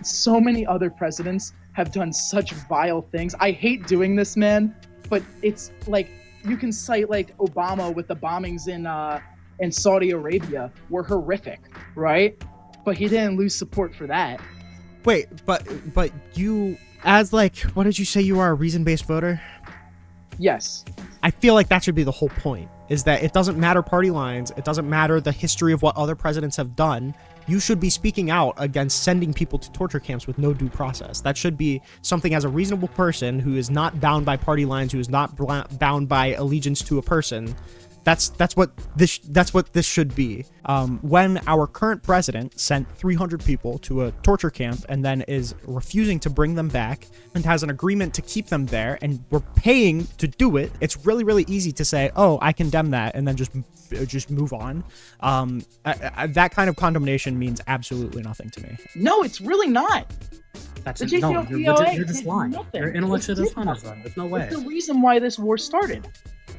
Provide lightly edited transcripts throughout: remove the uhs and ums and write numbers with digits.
So many other presidents have done such vile things. I hate doing this, man, but it's like you can cite like Obama with the bombings in Saudi Arabia were horrific, right? But he didn't lose support for that. Wait, but you, as like, what did you say, you are a reason-based voter? Yes. I feel like that should be the whole point, is that it doesn't matter party lines, it doesn't matter the history of what other presidents have done. You should be speaking out against sending people to torture camps with no due process. That should be something, as a reasonable person who is not bound by party lines, who is not bound by allegiance to a person. That's what this should be. When our current president sent 300 people to a torture camp and then is refusing to bring them back and has an agreement to keep them there, and we're paying to do it, it's really, really easy to say, oh, I condemn that, and then just move on. That kind of condemnation means absolutely nothing to me. No, it's really not. That's it. No, you're just lying. You're intellectually dishonest. There's no way. It's the reason why this war started.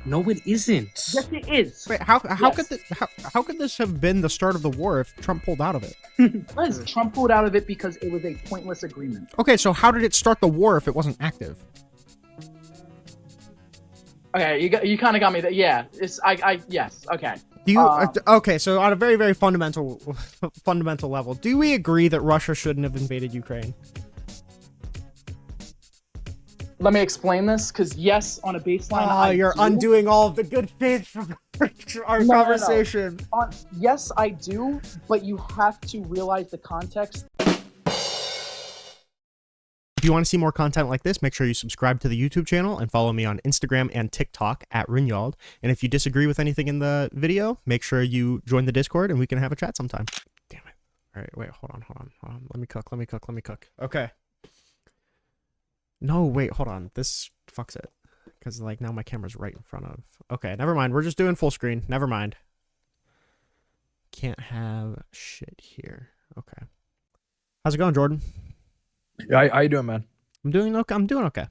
No, it isn't. Yes, it is. Wait, how could this have been the start of the war if Trump pulled out of it? Because Trump pulled out of it because it was a pointless agreement. Okay, so how did it start the war if it wasn't active? Okay, you kind of got me there. Yeah, yes. Okay. Do you okay? So on a very, very fundamental level, do we agree that Russia shouldn't have invaded Ukraine? Let me explain this, because yes, on a baseline, you're undoing all of the good faith from our conversation. No. Yes, I do, but you have to realize the context. If you want to see more content like this, make sure you subscribe to the YouTube channel and follow me on Instagram and TikTok at Rinyald. And if you disagree with anything in the video, make sure you join the Discord and we can have a chat sometime. Damn it. All right, wait, hold on. Let me cook. Okay. No, wait, hold on. This fucks it. Because, like, now my camera's right in front of... Okay, never mind. We're just doing full screen. Never mind. Can't have shit here. Okay. How's it going, Jordan? Yeah, how you doing, man? I'm doing okay. Okay.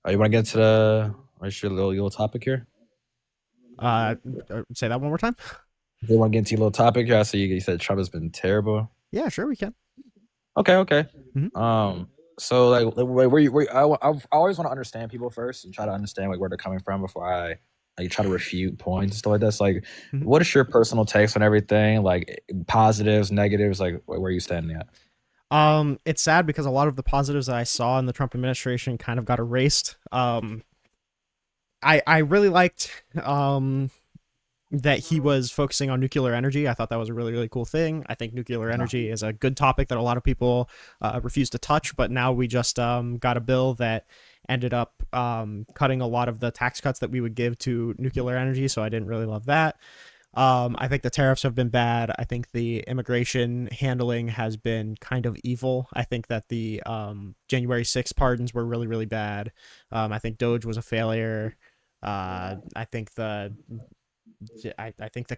You want to get to your little topic here? Say that one more time. You want to get into your little topic here? So you said Trump has been terrible. Yeah, sure, we can. Okay. Mm-hmm. So I always want to understand people first and try to understand like where they're coming from before I try to refute points and stuff like that. So, like, what is your personal takes on everything? Like positives, negatives, like where are you standing at? It's sad because a lot of the positives that I saw in the Trump administration kind of got erased. I really liked that he was focusing on nuclear energy. I thought that was a really, really cool thing. I think nuclear energy is a good topic that a lot of people refuse to touch, but now we just got a bill that ended up cutting a lot of the tax cuts that we would give to nuclear energy, so I didn't really love that. I think the tariffs have been bad. I think the immigration handling has been kind of evil. I think that the January 6th pardons were really, really bad. I think Doge was a failure. I think the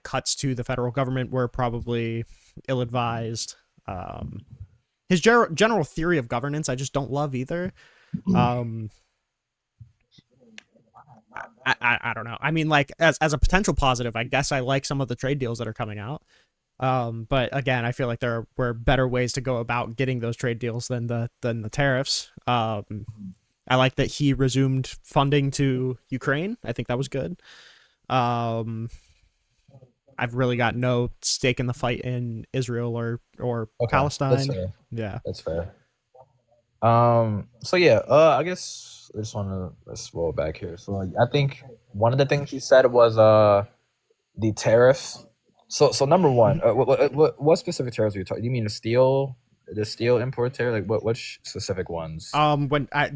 cuts to the federal government were probably ill-advised. His general theory of governance, I just don't love either. I don't know. I mean, like, as a potential positive, I guess I like some of the trade deals that are coming out. But again, I feel like there were better ways to go about getting those trade deals than the tariffs. I like that he resumed funding to Ukraine. I think that was good. I've really got no stake in the fight in Israel or Palestine. That's fair. Yeah, that's fair. So yeah, I guess I just want to let's roll back here. So like, I think one of the things you said was the tariffs. So number one, what specific tariffs are you talking? Do you mean the steel import tariff? Like which specific ones?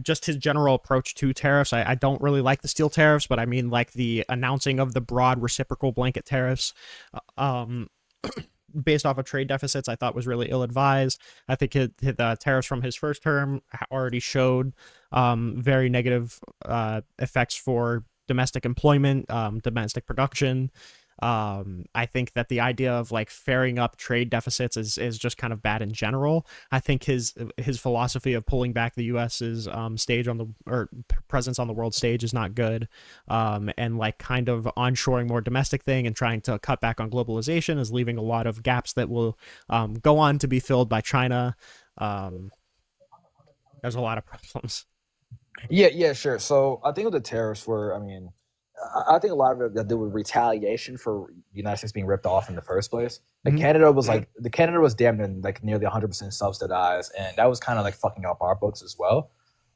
Just his general approach to tariffs. I don't really like the steel tariffs, but I mean like the announcing of the broad reciprocal blanket tariffs. Based off of trade deficits, I thought was really ill-advised. I think the tariffs from his first term already showed very negative effects for domestic employment, domestic production. I think that the idea of like fairing up trade deficits is just kind of bad in general. I think his philosophy of pulling back the US's stage on the or presence on the world stage is not good, and like kind of onshoring more domestic thing and trying to cut back on globalization is leaving a lot of gaps that will go on to be filled by China. There's a lot of problems. Yeah, sure. So I think the tariffs were, I mean, I think a lot of it had to do with retaliation for the United States being ripped off in the first place. Like Mhm. Canada was like the Canada was damn near like nearly 100% subsidized, and that was kind of like fucking up our books as well.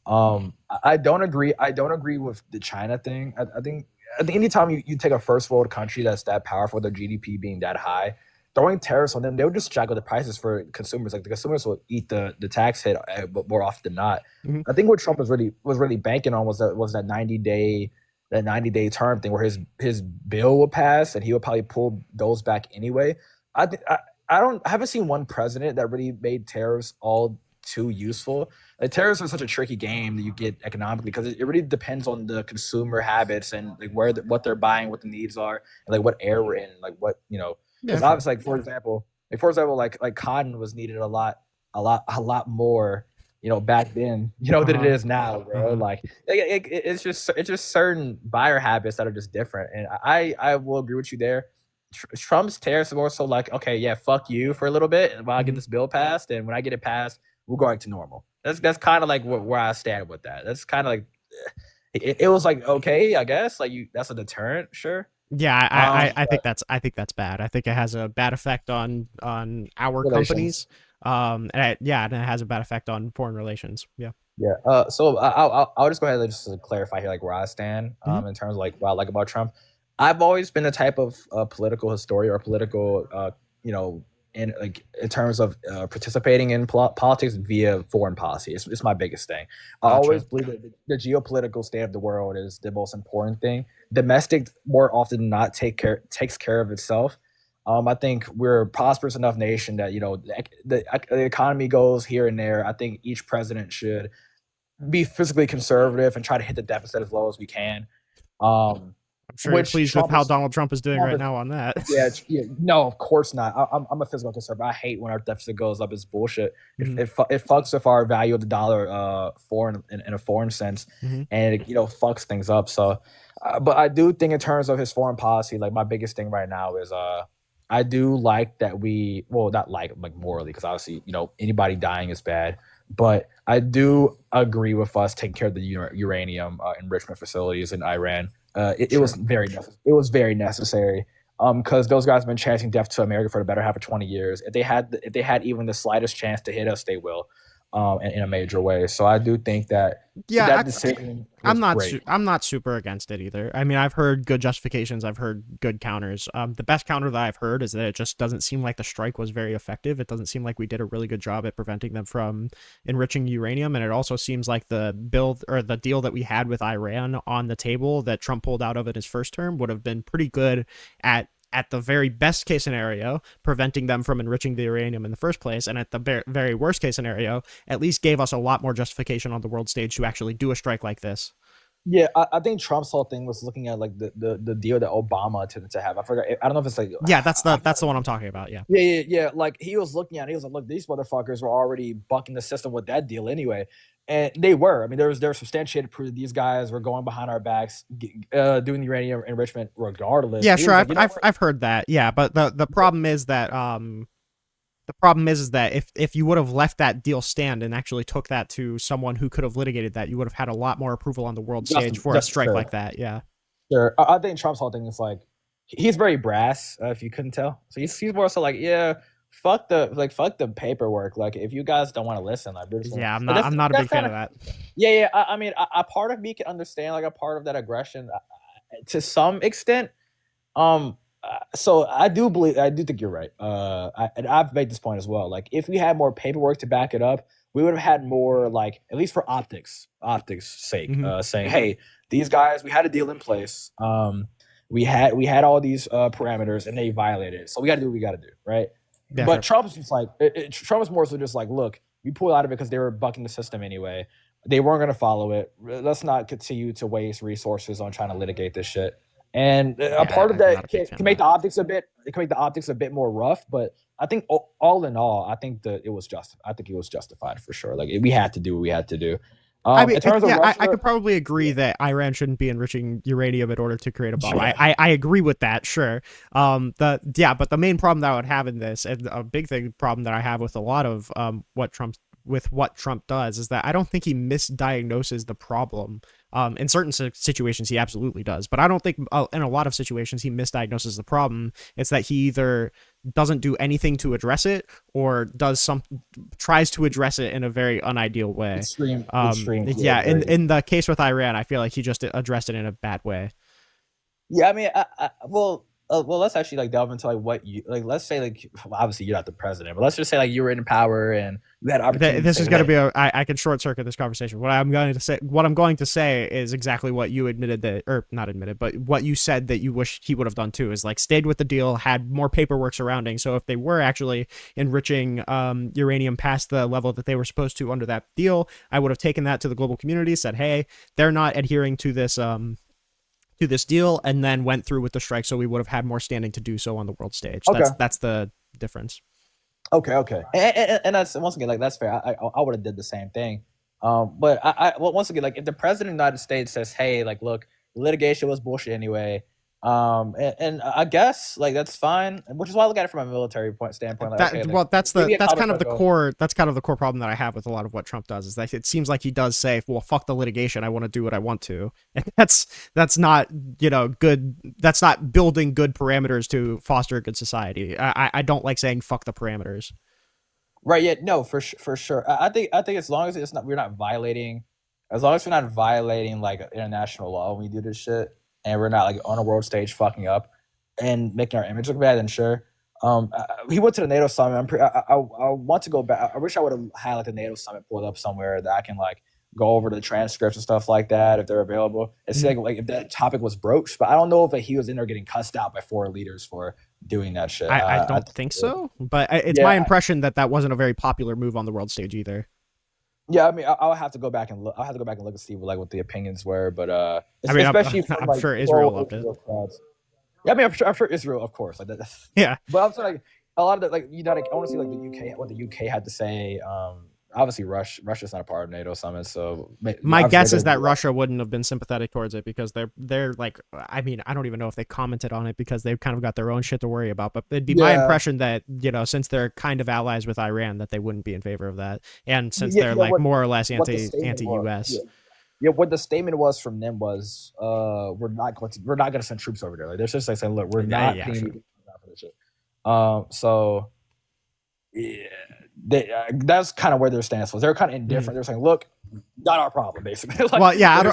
I don't agree. I don't agree with the China thing. I think anytime you take a first world country that's that powerful, their GDP being that high, throwing tariffs on them, they would just jack up the prices for consumers. Like the consumers will eat the tax hit, but more often than not. Mhm. I think what Trump was really banking on was that 90-day term thing where his bill would pass and he would probably pull those back anyway. I haven't seen one president that really made tariffs all too useful. Like tariffs are such a tricky game that you get economically because it really depends on the consumer habits and like what they're buying, what the needs are, and like what era we're in, like what Yeah, because obviously, like for example, like cotton was needed a lot more, back then, than it Uh-huh. is now, bro. Uh-huh. Like it's just certain buyer habits that are just different, and I will agree with you there. Trump's tariffs are more so like, okay, yeah, fuck you for a little bit while I get Mhm. this bill passed, and when I get it passed, we're going to normal. That's kind of like where I stand with that. That's kind of like it was like okay, I guess like that's a deterrent, sure. Yeah, But I think that's bad. I think it has a bad effect on our relations. companies. And it has a bad effect on foreign relations. Yeah. Yeah. So I'll just go ahead and just clarify here, like where I stand, Mhm. in terms of like what I like about Trump. I've always been the type of political historian or political, you know, in terms of participating in politics via foreign policy. It's my biggest thing. I always Gotcha. believe that the geopolitical state of the world is the most important thing. Domestic, more often than not, takes care of itself. I think we're a prosperous enough nation that the economy goes here and there. I think each president should be physically conservative and try to hit the deficit as low as we can. Um, I'm sure you're which pleased with Trump how is Donald Trump is doing Trump right is now on that. yeah, no, of course not. I'm a physical conservative. I hate when our deficit goes up. It's bullshit. It, Mhm. it, it fucks with our value of the dollar, foreign in a foreign sense, Mhm. and it fucks things up. So, but I do think in terms of his foreign policy, like my biggest thing right now is I do like that not like morally because obviously anybody dying is bad, but I do agree with us taking care of the uranium enrichment facilities in Iran. It was Sure. very necessary. Because those guys have been chanting death to America for the better half of 20 years. If they had even the slightest chance to hit us, they will, in a major way. So I do think that Yeah, that decision was great. I'm not super against it either. I mean, I've heard good justifications. I've heard good counters. The best counter that I've heard is that it just doesn't seem like the strike was very effective. It doesn't seem like we did a really good job at preventing them from enriching uranium, and it also seems like the bill or the deal that we had with Iran on the table that Trump pulled out of in his first term would have been pretty good at the very best case scenario, preventing them from enriching the uranium in the first place, and at the very worst case scenario, at least gave us a lot more justification on the world stage to actually do a strike like this. Yeah, I think Trump's whole thing was looking at like the deal that Obama attempted to have. I forgot. I don't know if it's like Yeah, that's the one I'm talking about. Yeah. yeah. Like he was looking at it, he was like, look, these motherfuckers were already bucking the system with that deal anyway. And they were. I mean, there was substantiated proof that these guys were going behind our backs, doing the uranium enrichment regardless. Yeah, He sure. was like, you know what? I've heard that. Yeah, but the problem is that if you would have left that deal stand and actually took that to someone who could have litigated that, you would have had a lot more approval on the world stage for a Just strike like sure. that. Yeah. Sure. I think Trump's whole thing is like he's very brass, if you couldn't tell. So he's more so like, yeah, fuck the paperwork. Like if you guys don't want to listen, like we're just gonna, Yeah, but that's I'm not a that's big fan kind of of that. yeah. I mean, a part of me can understand like a part of that aggression to some extent. So I do think you're right. And I've made this point as well. Like if we had more paperwork to back it up, we would have had more like at least for optics sake, Mhm. saying, hey, these guys, we had a deal in place. We had all these parameters and they violated it. So we got to do what we got to do, right? Yeah, But sure. Trump's just like Trump is more so just like, look, we pulled out of it because they were bucking the system anyway. They weren't going to follow it. Let's not continue to waste resources on trying to litigate this shit. And a Yeah, part of I'm that not a big fan can of make that. the optics a bit. It can make the optics a bit more rough, but I think all in all, I think that it was just. I think it was justified for sure. Like we had to do what we had to do. I mean, In terms of yeah, Russia, I could probably agree that Iran shouldn't be enriching uranium in order to create a bomb. Yeah. I agree with that, sure. But the main problem that I would have in this, and a big problem that I have with a lot of what Trump does, is that I don't think he misdiagnoses the problem. In certain situations, he absolutely does, but I don't think in a lot of situations he misdiagnoses the problem. It's that he either doesn't do anything to address it, or tries to address it in a very unideal way. extreme. Yeah, in the case with Iran, I feel like he just addressed it in a bad way. Yeah, I mean, well, let's actually like delve into like what you like. Let's say like obviously you're not the president, but let's just say like you were in power and you had opportunity. This is going to be I can short circuit this conversation. What I'm going to say is exactly what you admitted that, or not admitted, but what you said that you wish he would have done too, is like stayed with the deal, had more paperwork surrounding. So if they were actually enriching uranium past the level that they were supposed to under that deal, I would have taken that to the global community, said, hey, they're not adhering to this deal, and then went through with the strike, so we would have had more standing to do so on the world stage. Okay. That's the difference. Okay, and that's once again like that's fair. I would have did the same thing. But well, once again, like if the president of the United States says, hey, like look, litigation was bullshit anyway. And I guess like that's fine, which is why I look at it from a military standpoint. Like, that's kind of the core problem that I have with a lot of what Trump does, is that it seems like he does say, well, fuck the litigation, I want to do what I want to, and that's not good. That's not building good parameters to foster a good society. I don't like saying fuck the parameters. Right? Yeah, no, for sure. I think as long as we're not violating like international law when we do this shit, and we're not like on a world stage fucking up and making our image look bad, then sure. He went to the NATO summit. I want to go back. I wish I would have had like the NATO summit pulled up somewhere that I can like go over the transcripts and stuff like that if they're available. And see like if that topic was broached, but I don't know if he was in there getting cussed out by foreign leaders for doing that shit. I don't think so, but it's my impression that wasn't a very popular move on the world stage either. Yeah, I mean, I'll have to go back and look. I'll have to go back and look and see what the opinions were. But I mean, especially I'm like, sure Israel loved it. Yeah, I mean, I'm sure Israel, of course, like that. Yeah, but I'm saying like a lot of the like I want to see like the UK, what the UK had to say. Obviously, Russia's not a part of NATO summit, so my guess is that Russia wouldn't have been sympathetic towards it, because they're like, I mean, I don't even know if they commented on it because they've kind of got their own shit to worry about. But it'd be my impression that since they're kind of allies with Iran, that they wouldn't be in favor of that, and since they're like more or less anti-US. Yeah, what the statement was from them was, we're not going to send troops over there. Like they're just like saying, look, we're not paying for this shit. So yeah, that's kind of where their stance was. They were kind of indifferent. They're saying, look, not our problem, basically. Like, well, yeah,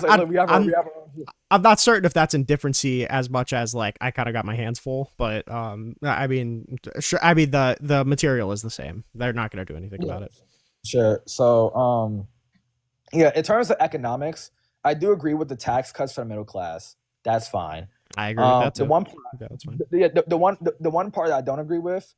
I'm not certain if that's indifferency as much as like I kind of got my hands full, but I mean, sure, I mean the material is the same. They're not going to do anything about it. Sure. So yeah, in terms of economics, I do agree with the tax cuts for the middle class. That's fine. I agree with that too. That's fine. The one part that I don't agree with,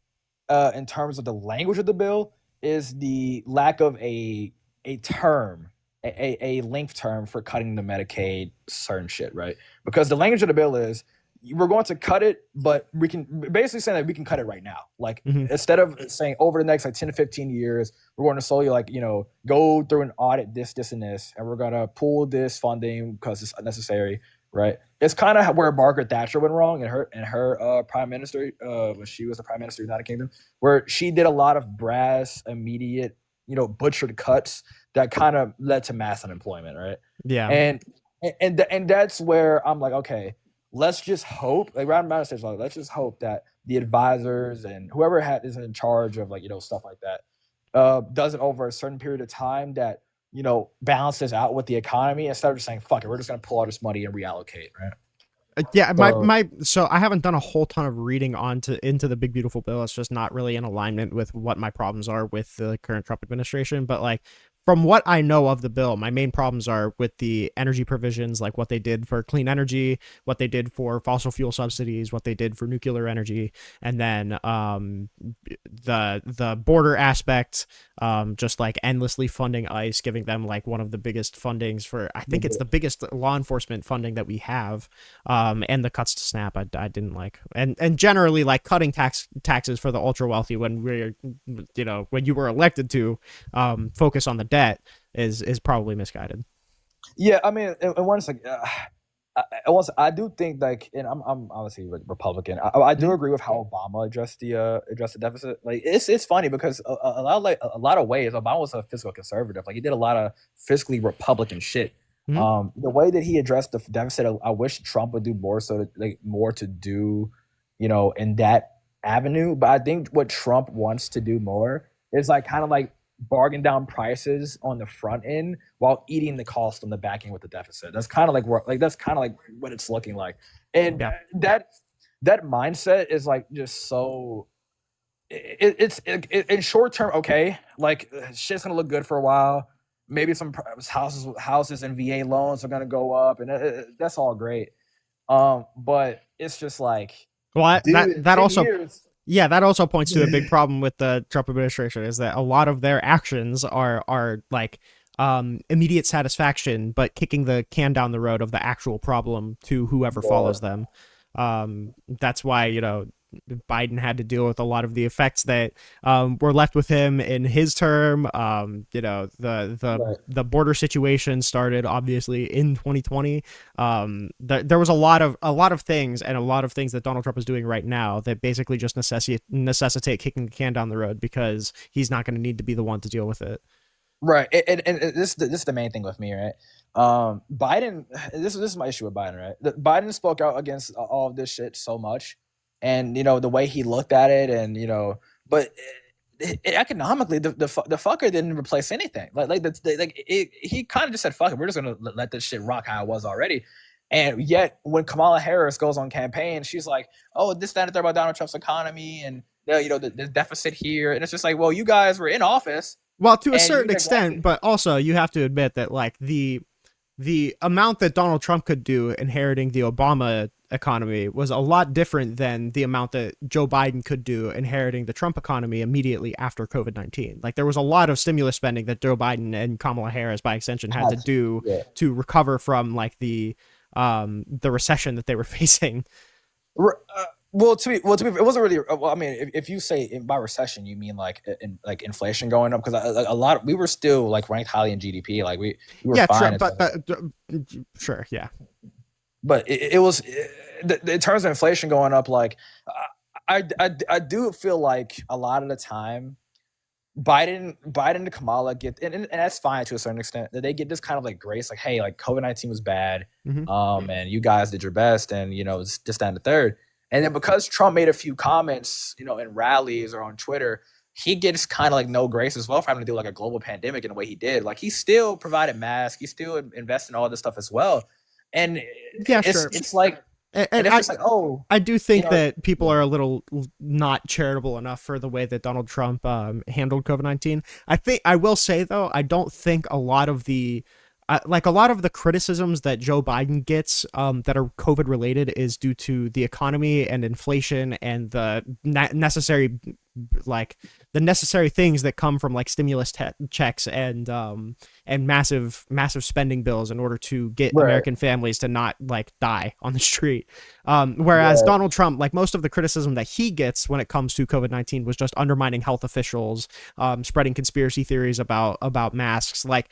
in terms of the language of the bill, is the lack of a term, a length term for cutting the Medicaid certain shit, right? Because the language of the bill is, we're going to cut it, but we can basically say that we can cut it right now. Like instead of saying over the next like 10 to 15 years, we're going to slowly like, go through and audit this, and this, and we're going to pull this funding because it's unnecessary, right? It's kind of where Margaret Thatcher went wrong in her prime minister, when she was the prime minister of the United Kingdom, where she did a lot of brass, immediate, butchered cuts that kind of led to mass unemployment, right? Yeah. And that's where I'm like, okay, let's just hope, like around the stage, like, let's just hope that the advisors and whoever is in charge of like, stuff like that, does it over a certain period of time that, balances out with the economy, instead of just saying, fuck it, we're just going to pull all this money and reallocate, right? Yeah, so I haven't done a whole ton of reading into the big beautiful bill. It's just not really in alignment with what my problems are with the current Trump administration. But like, from what I know of the bill, my main problems are with the energy provisions, like what they did for clean energy, what they did for fossil fuel subsidies, what they did for nuclear energy, and then the border aspect, just like endlessly funding ICE, giving them like one of the biggest fundings for, I think it's the biggest law enforcement funding that we have, and the cuts to SNAP I didn't like, and generally like cutting taxes for the ultra wealthy when we're, you know, when you were elected to focus on the debt is probably misguided. Yeah, I mean, and once like, I do think like, and I'm obviously Republican. I do agree with how Obama addressed the deficit. Like it's funny because a lot of ways Obama was a fiscal conservative. Like he did a lot of fiscally Republican shit. The way that he addressed the deficit, I wish Trump would do more, so like more to do, you know, in that avenue. But I think what Trump wants to do more is like kind of like bargain down prices on the front end while eating the cost on the back end with the deficit. That's kind of like that's kind of like what it's looking like. And Yeah. that mindset is like just so it's in short term okay, like shit's gonna look good for a while. Maybe some houses and VA loans are gonna go up, and that's all great. But it's just like, well, dude, that 10 also years. Yeah, that also points to a big problem with the Trump administration, is that a lot of their actions are like immediate satisfaction, but kicking the can down the road of the actual problem to whoever follows them. That's why, you know, Biden had to deal with a lot of the effects that were left with him in his term. You know, the border situation started obviously in 2020. There was a lot of things, and a lot of things that Donald Trump is doing right now that basically just necessitate kicking the can down the road, because he's not going to need to be the one to deal with it. Right, and this is the main thing with me, right? Biden, this is my issue with Biden, right? Biden spoke out against all of this shit so much, and you know the way he looked at it, and you know, but economically, the fucker didn't replace anything. He kind of just said, "Fuck it, we're just gonna let this shit rock how it was already." And yet, when Kamala Harris goes on campaign, she's like, "Oh, this, that, and the third about Donald Trump's economy, and you know the deficit here," and it's just like, well, you guys were in office. Well, to a certain extent, but also you have to admit that like the amount that Donald Trump could do inheriting the Obama economy was a lot different than the amount that Joe Biden could do inheriting the Trump economy immediately after COVID-19. Like there was a lot of stimulus spending that Joe Biden and Kamala Harris by extension had to do to recover from like the recession that they were facing. Well, to me, it wasn't really. Well, I mean, if you say by recession, you mean like inflation going up, because a lot we were still like ranked highly in GDP, like we were fine. Sure, yeah. But it was in terms of inflation going up. Like I do feel like a lot of the time, Biden and Kamala get, and that's fine to a certain extent, that they get this kind of like grace, like, hey, like COVID-19 was bad, and you guys did your best, and you know it's this, that, and the third. And then because Trump made a few comments, you know, in rallies or on Twitter, he gets kind of like no grace as well for having to do like a global pandemic in the way he did. Like he still provided masks, he still invested in all this stuff as well. And it's like, and it's just like, oh, I do think that people are a little not charitable enough for the way that Donald Trump handled COVID-19. I will say though, I don't think a lot of the like a lot of the criticisms that Joe Biden gets that are COVID related is due to the economy and inflation and the necessary things that come from like stimulus checks and massive spending bills in order to get American families to not like die on the street. Whereas Donald Trump, like most of the criticism that he gets when it comes to COVID-19 was just undermining health officials, spreading conspiracy theories about masks, like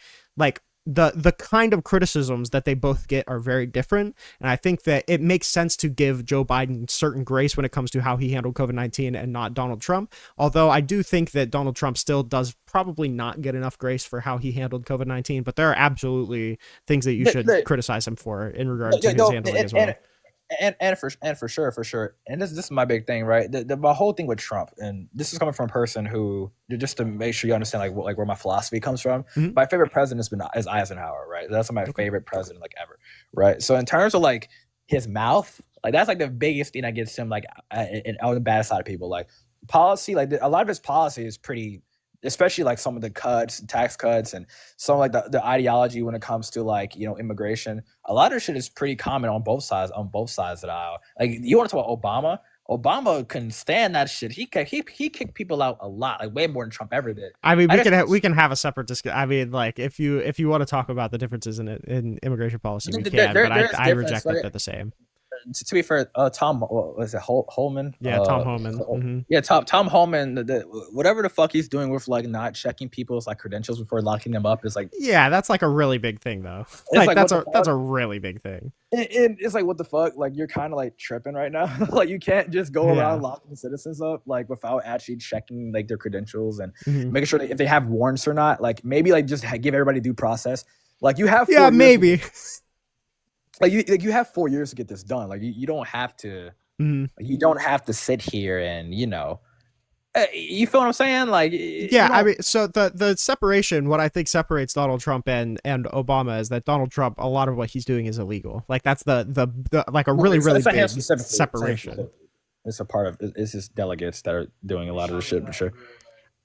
the kind of criticisms that they both get are very different. And I think that it makes sense to give Joe Biden certain grace when it comes to how he handled COVID-19 and not Donald Trump. Although I do think that Donald Trump still does probably not get enough grace for how he handled COVID-19, but there are absolutely things that you should criticize him for in regard to his handling as well. And for sure. And this is my big thing, right? My whole thing with Trump, and this is coming from a person who, just to make sure you understand like where my philosophy comes from. My favorite president is Eisenhower, right? That's my favorite president like ever, right? So in terms of like his mouth, like that's like the biggest thing that gets him like on the bad side of people. Like policy, like a lot of his policy is pretty especially like some of the tax cuts, and some like the ideology when it comes to like immigration. A lot of shit is pretty common on both sides of the aisle. Like you want to talk about Obama? Obama couldn't stand that shit. He kicked people out a lot, like way more than Trump ever did. I mean, we can have a separate discussion. I mean, like if you want to talk about the differences in immigration policy, we can. But I reject that they're the same. To be fair, Tom, was it Holman? Yeah, Tom Homan. Mm-hmm. Yeah, Tom Homan. Whatever the fuck he's doing with like not checking people's like credentials before locking them up is like. Yeah, that's like a really big thing, though. Like that's a really big thing. And it's like, what the fuck? Like you're kind of like tripping right now. Like you can't just go around locking citizens up like without actually checking like their credentials and making sure that if they have warrants or not. Like maybe like just give everybody due process. Like you have 4 years. Maybe. Like you have 4 years to get this done. Like you don't have to. You don't have to sit here and you feel what I'm saying? Like I mean, so the separation, what I think separates Donald Trump and Obama is that Donald Trump, a lot of what he's doing is illegal. Like that's the like a really big separation. It's a part of it's just delegates that are doing a lot of the shit for sure.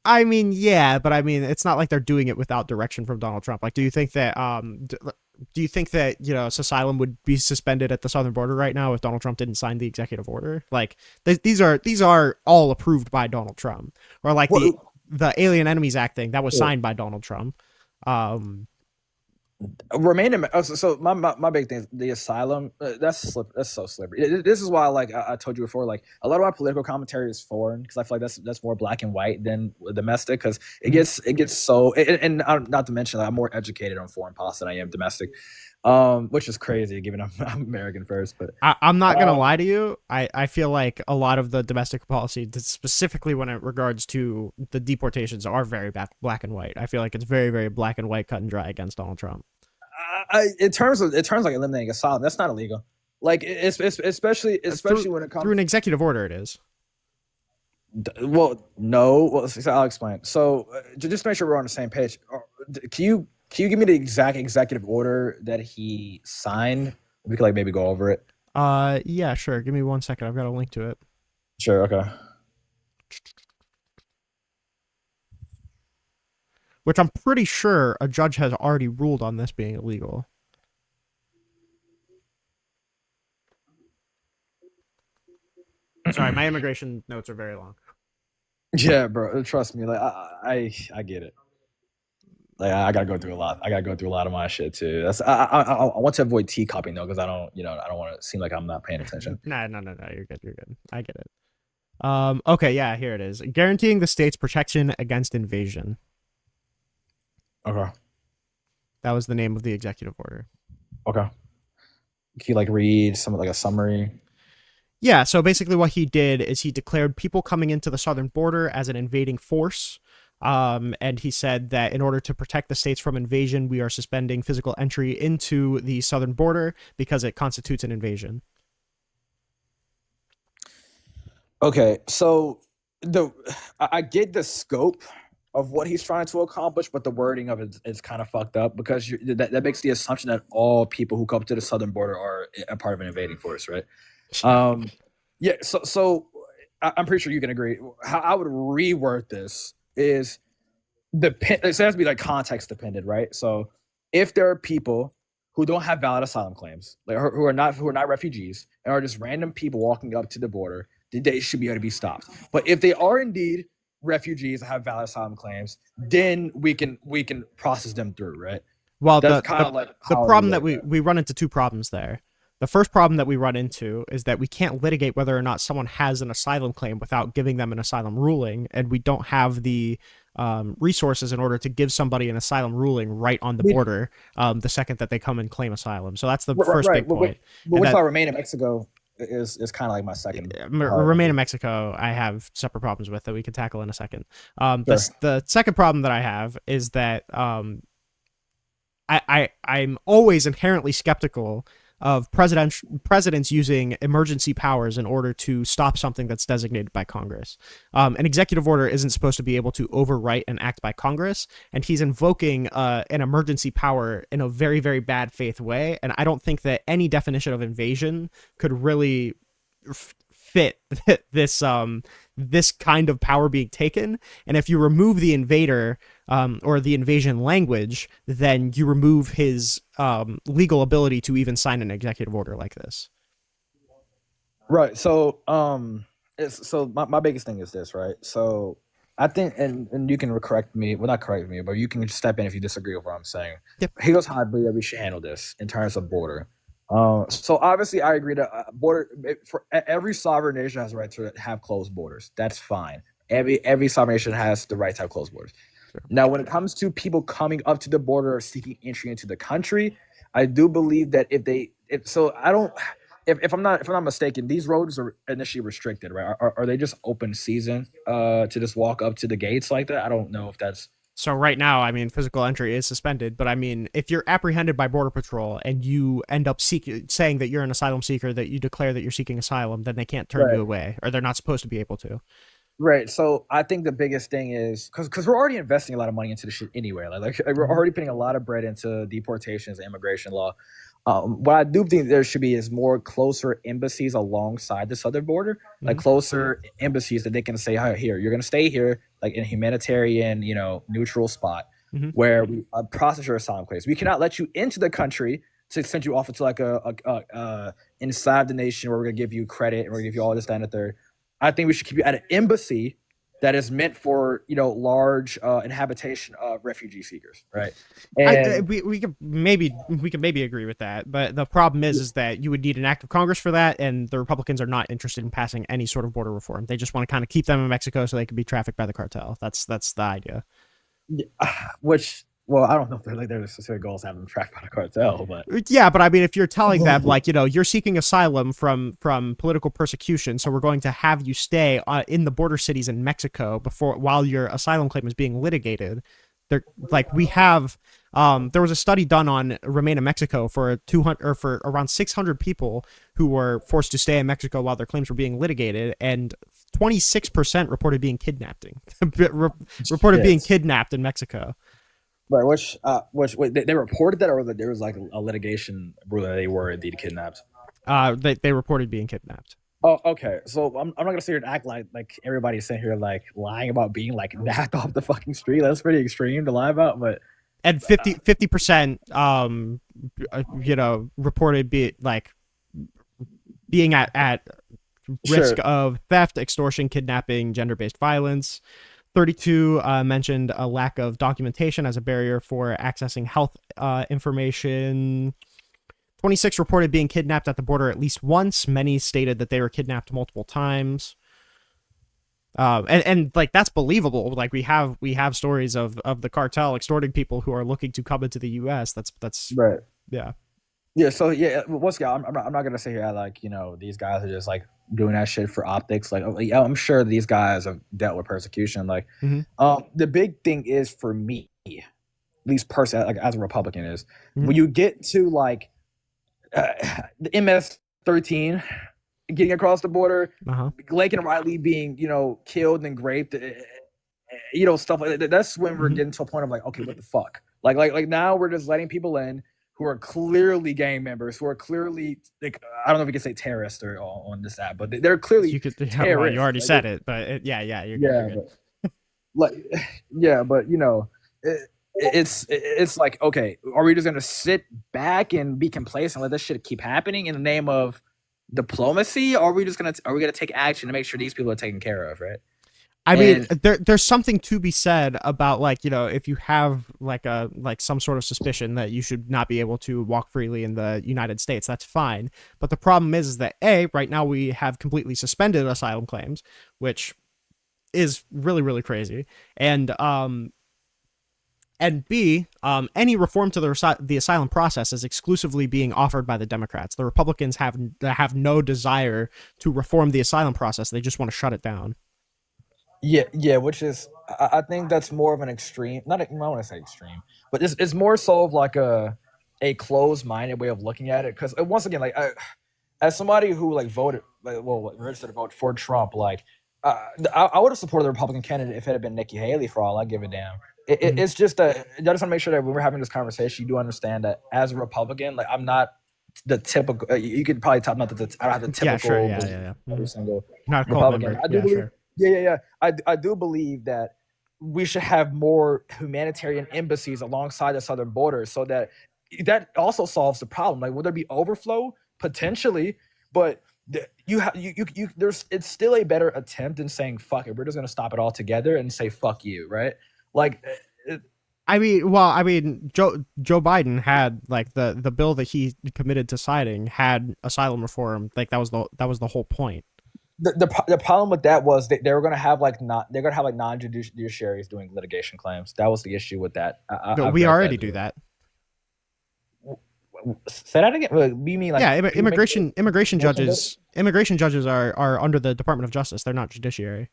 I mean, yeah, but I mean, it's not like they're doing it without direction from Donald Trump. Like, do you think that asylum would be suspended at the southern border right now if Donald Trump didn't sign the executive order? Like, these are all approved by Donald Trump, or like the Alien Enemies Act thing that was signed by Donald Trump. So my big thing is the asylum. That's so slippery. This is why, like I told you before, like a lot of my political commentary is foreign because I feel like that's more black and white than domestic because it gets so. And not to mention, like, I'm more educated on foreign policy than I am domestic, which is crazy given I'm American first. But I'm not gonna lie to you. I feel like a lot of the domestic policy, specifically when it regards to the deportations, are very black and white. I feel like it's very, very black and white, cut and dry against Donald Trump. In terms of like eliminating asylum, that's not illegal. Like especially when it comes through an executive order, it is. Well, no. Well, I'll explain. So just to make sure we're on the same page, can you give me the exact executive order that he signed? We could like maybe go over it. Yeah, sure. Give me 1 second. I've got a link to it. Sure. Okay. Which I'm pretty sure a judge has already ruled on this being illegal. Sorry, my immigration notes are very long. Yeah, bro. Trust me. Like I get it. Like I gotta go through a lot. I gotta go through a lot of my shit too. That's I want to avoid T copying though because I don't want to seem like I'm not paying attention. No. You're good. I get it. Okay, yeah, here it is. Guaranteeing the state's protection against invasion. Okay. That was the name of the executive order. Okay. Can you like read some like a summary? Yeah, so basically what he did is he declared people coming into the southern border as an invading force. And he said that in order to protect the states from invasion, we are suspending physical entry into the southern border because it constitutes an invasion. Okay, so I get the scope of what he's trying to accomplish, but the wording of it is kind of fucked up because that makes the assumption that all people who come to the southern border are a part of an invading force, right? Yeah. So I'm pretty sure you can agree. How I would reword this is it has to be like context dependent, right? So if there are people who don't have valid asylum claims, like who are not refugees and are just random people walking up to the border, they should be able to be stopped. But if they are indeed refugees that have valid asylum claims, then we can process them through, right? Well, that's kind of like the problem that we run into two problems there. The first problem that we run into is that we can't litigate whether or not someone has an asylum claim without giving them an asylum ruling, and we don't have the resources in order to give somebody an asylum ruling right on the border the second that they come and claim asylum. So that's the first big point. But what about Remain in Mexico is kind of like my second. Remain in Mexico, I have separate problems with that we can tackle in a second. The second problem that I have is that I'm always inherently skeptical of presidents using emergency powers in order to stop something that's designated by Congress. An executive order isn't supposed to be able to overwrite an act by Congress, and he's invoking an emergency power in a very, very bad faith way, and I don't think that any definition of invasion could really fit this this kind of power being taken. And if you remove the invader or the invasion language, then you remove his legal ability to even sign an executive order like this. Right. So my biggest thing is this, right? So I think, and you can correct me, well, not correct me, but you can step in if you disagree with what I'm saying. Yep. Here's how I believe that we should handle this in terms of border. So obviously I agree that border for every sovereign nation has the right to have closed borders. That's fine. Every sovereign nation has the right to have closed borders. Sure. Now, when it comes to people coming up to the border or seeking entry into the country, I do believe that if I'm not mistaken, these roads are initially restricted, right? Are they just open season to just walk up to the gates like that? I don't know if that's so. Right now, I mean, physical entry is suspended, but I mean, if you're apprehended by Border Patrol and you end up saying that you're an asylum seeker, that you declare that you're seeking asylum, then they can't turn you away, or they're not supposed to be able to. Right. So I think the biggest thing is because we're already investing a lot of money into this shit anyway. Like we're already putting a lot of bread into deportations and immigration law. What I do think there should be is more closer embassies alongside the southern border, like closer embassies that they can say, "Hi, here, you're going to stay here, like in a humanitarian, neutral spot where we process your asylum claims. We cannot let you into the country to send you off into like a inside the nation where we're going to give you credit and we're going to give you all this, that, and the third. I think we should keep you at an embassy that is meant for large inhabitation of refugee seekers, right? And we could maybe agree with that, but the problem is that you would need an act of Congress for that, and the Republicans are not interested in passing any sort of border reform. They just want to kind of keep them in Mexico so they can be trafficked by the cartel. That's the idea. Which, well, I don't know if their specific goals have them tracked by the cartel, but yeah, but I mean, if you're telling them like you're seeking asylum from political persecution, so we're going to have you stay in the border cities in Mexico while your asylum claim is being litigated. There was a study done on Remain in Mexico for around 600 people who were forced to stay in Mexico while their claims were being litigated, and 26% reported being kidnapped being kidnapped in Mexico. Right, which they reported that, or that there was like a litigation where they were indeed kidnapped? They reported being kidnapped. Oh, okay. So I'm not gonna sit here and act like everybody's sitting here like lying about being like knocked off the fucking street. That's pretty extreme to lie about, but and 50% reported being at risk of theft, extortion, kidnapping, gender-based violence. 32 mentioned a lack of documentation as a barrier for accessing health information. 26 reported being kidnapped at the border at least once. Many stated that they were kidnapped multiple times. And like that's believable. Like we have stories of the cartel extorting people who are looking to come into the U.S. That's right. Yeah. Yeah. So yeah, once again, I'm not gonna say here like these guys are just like doing that shit for optics. Like I'm sure these guys have dealt with persecution. Like the big thing is for me, at least personally, like as a Republican, is when you get to like the MS-13 getting across the border, Blake and Riley being killed and raped, stuff like that. That's when we're getting to a point of like, okay, what the fuck? Like now we're just letting people in who are clearly gang members, who are clearly like, I don't know if we can say terrorists or on this app, but they're clearly terrorists. Well, you already said it, but you're good. But it's like, okay, are we just gonna sit back and be complacent and let this shit keep happening in the name of diplomacy, or are we gonna take action to make sure these people are taken care of, right? I mean, there's something to be said about if you have some sort of suspicion that you should not be able to walk freely in the United States, that's fine. But the problem is that right now we have completely suspended asylum claims, which is really, really crazy. And B, any reform to the asylum process is exclusively being offered by the Democrats. The Republicans have no desire to reform the asylum process. They just want to shut it down. Yeah, which is, I think that's more of an extreme, I don't want to say extreme, but it's more so of like a closed-minded way of looking at it. Because once again, like as somebody who voted, registered to vote for Trump, I would have supported the Republican candidate if it had been Nikki Haley, for all I give a damn. It's just I just want to make sure that when we're having this conversation, you do understand that as a Republican, I'm not the typical. You could probably tell, not that I don't have the typical. Yeah. Every single not a Republican. member. I do believe. Sure. Yeah. I do believe that we should have more humanitarian embassies alongside the southern border, so that also solves the problem. Like, will there be overflow? Potentially, but there's it's still a better attempt than saying fuck it. We're just gonna stop it all together and say fuck you, right? Like, I mean, Joe Biden had like the bill that he committed to signing had asylum reform. Like that was the whole point. the problem with that was they were gonna have like non-judiciaries doing litigation claims. That was the issue with that. No, we already do that. Say that again. What do you mean, like, yeah, immigration judges are under the Department of Justice. They're not judiciary.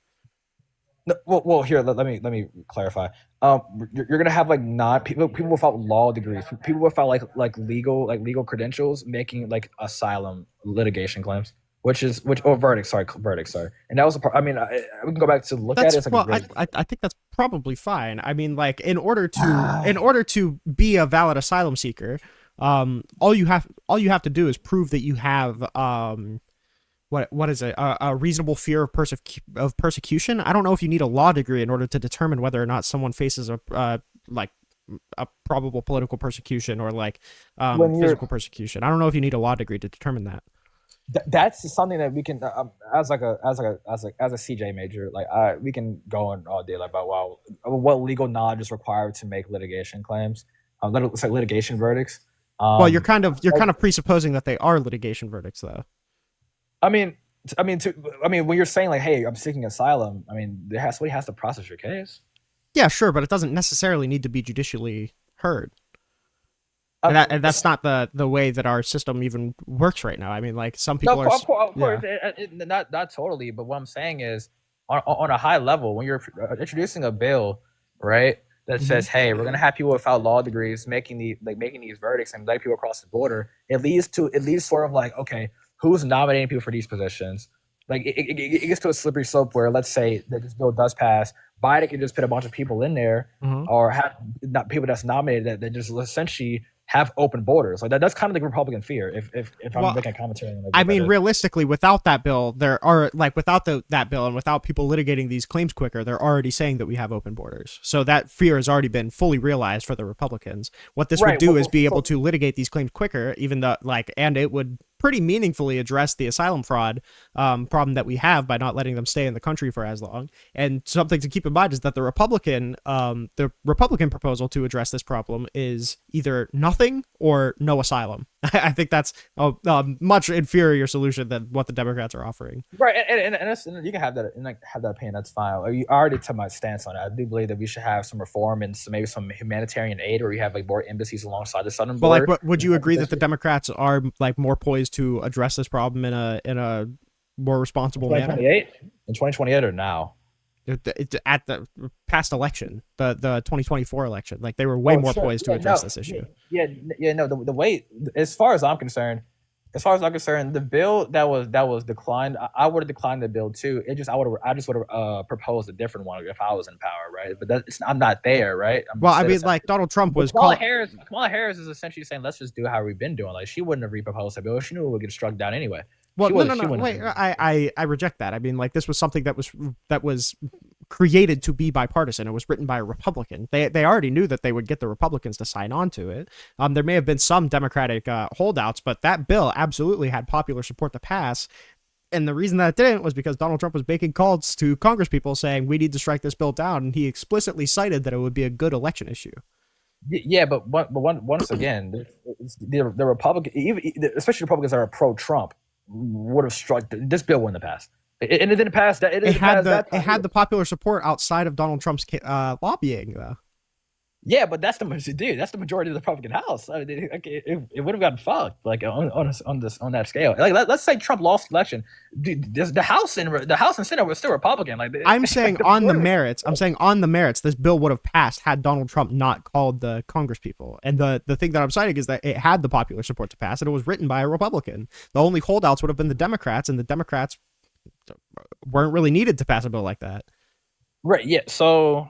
No, well, here let me clarify. You're gonna have like people without law degrees, people without legal credentials making like asylum litigation claims, verdicts. Sorry. And that was the part. I mean, we can go back to look at it. It's like I think that's probably fine. I mean, like in order to be a valid asylum seeker, all you have to do is prove that you have what is it, a reasonable fear of persecution. I don't know if you need a law degree in order to determine whether or not someone faces a probable political persecution or physical persecution. I don't know if you need a law degree to determine that. That's something that we can, as a CJ major, we can go on all day about what legal knowledge is required to make litigation claims, litigation verdicts. Well, you're kind of presupposing that they are litigation verdicts, though. I mean, when you're saying like, "Hey, I'm seeking asylum," I mean, somebody has to process your case. Yeah, sure, but it doesn't necessarily need to be judicially heard. And that's not the way that our system even works right now. I mean, like some people of course, not totally. But what I'm saying is, on a high level, when you're introducing a bill, right, that says, "Hey, we're gonna have people without law degrees making these verdicts and letting people across the border," it leads sort of like, okay, who's nominating people for these positions? Like it gets to a slippery slope where, let's say that this bill does pass, Biden can just put a bunch of people in there, or have not people that's nominated that just essentially have open borders. Like that's kind of the Republican fear. If I'm making a commentary on I mean, realistically, without that bill, that bill and without people litigating these claims quicker, they're already saying that we have open borders. So that fear has already been fully realized for the Republicans. What this would do is be able to litigate these claims quicker, even though and it would pretty meaningfully address the asylum fraud problem that we have by not letting them stay in the country for as long. And something to keep in mind is that the Republican proposal to address this problem is either nothing or no asylum. I think that's a much inferior solution than what the Democrats are offering. Right, and you can have that opinion. That's fine. You already took my stance on it. I do believe that we should have some reform and maybe some humanitarian aid, where you have like more embassies alongside the southern border. But would you agree that the Democrats are like more poised to address this problem in a more responsible manner? In 2028 or now? At the past election, the 2024 election, like they were way more poised to address this issue. No. The way, as far as I'm concerned, the bill that was declined, I would have declined the bill too. I just would have proposed a different one if I was in power, right? But I'm not there, right? I mean, like Donald Trump was. Kamala Harris is essentially saying, let's just do how we've been doing. Like she wouldn't have reproposed the bill. She knew it would get struck down anyway. Well, no. Wait, I reject that. I mean, like this was something that was created to be bipartisan. It was written by a Republican. They already knew that they would get the Republicans to sign on to it. There may have been some Democratic holdouts, but that bill absolutely had popular support to pass. And the reason that it didn't was because Donald Trump was making calls to Congress people saying we need to strike this bill down, and he explicitly cited that it would be a good election issue. Yeah, but once again, the Republican, especially Republicans that are pro-Trump, would have struck this bill wouldn't have passed, and it didn't pass. It had the popular support outside of Donald Trump's lobbying, though. Yeah, but that's the majority of the Republican House. I mean, it would have gotten fucked like on that scale. Like let's say Trump lost the election, the House and Senate were still Republican. Like I'm saying on the merits, this bill would have passed had Donald Trump not called the Congress people. And the thing that I'm citing is that it had the popular support to pass, and it was written by a Republican. The only holdouts would have been the Democrats, and the Democrats weren't really needed to pass a bill like that. Right. Yeah. So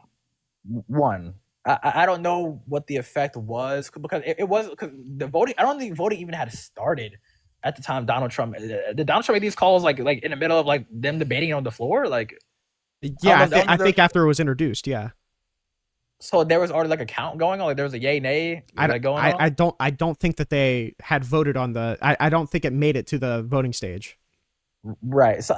one. I don't know what the effect was because it was because the voting. I don't think voting even had started at the time. Donald Trump did Donald Trump make these calls like in the middle of like them debating on the floor. Like Yeah, I don't know I think after it was introduced, yeah. so there was already like a count going on, like there was a yay nay like going on. I don't think that they had voted on the. I don't think it made it to the voting stage. Right. So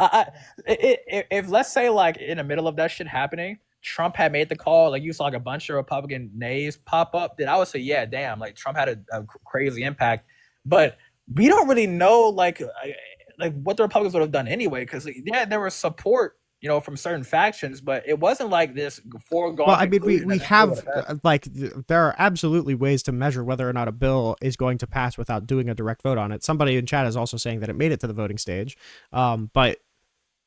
if let's say like in the middle of that shit happening, Trump had made the call, like you saw like a bunch of Republican nays pop up, then I would say, yeah, damn, like Trump had a crazy impact. But we don't really know like what the Republicans would have done anyway, because yeah, there was support, from certain factions, but it wasn't like this foregone. Well, I mean, we conclusion have there are absolutely ways to measure whether or not a bill is going to pass without doing a direct vote on it. Somebody in chat is also saying that it made it to the voting stage, but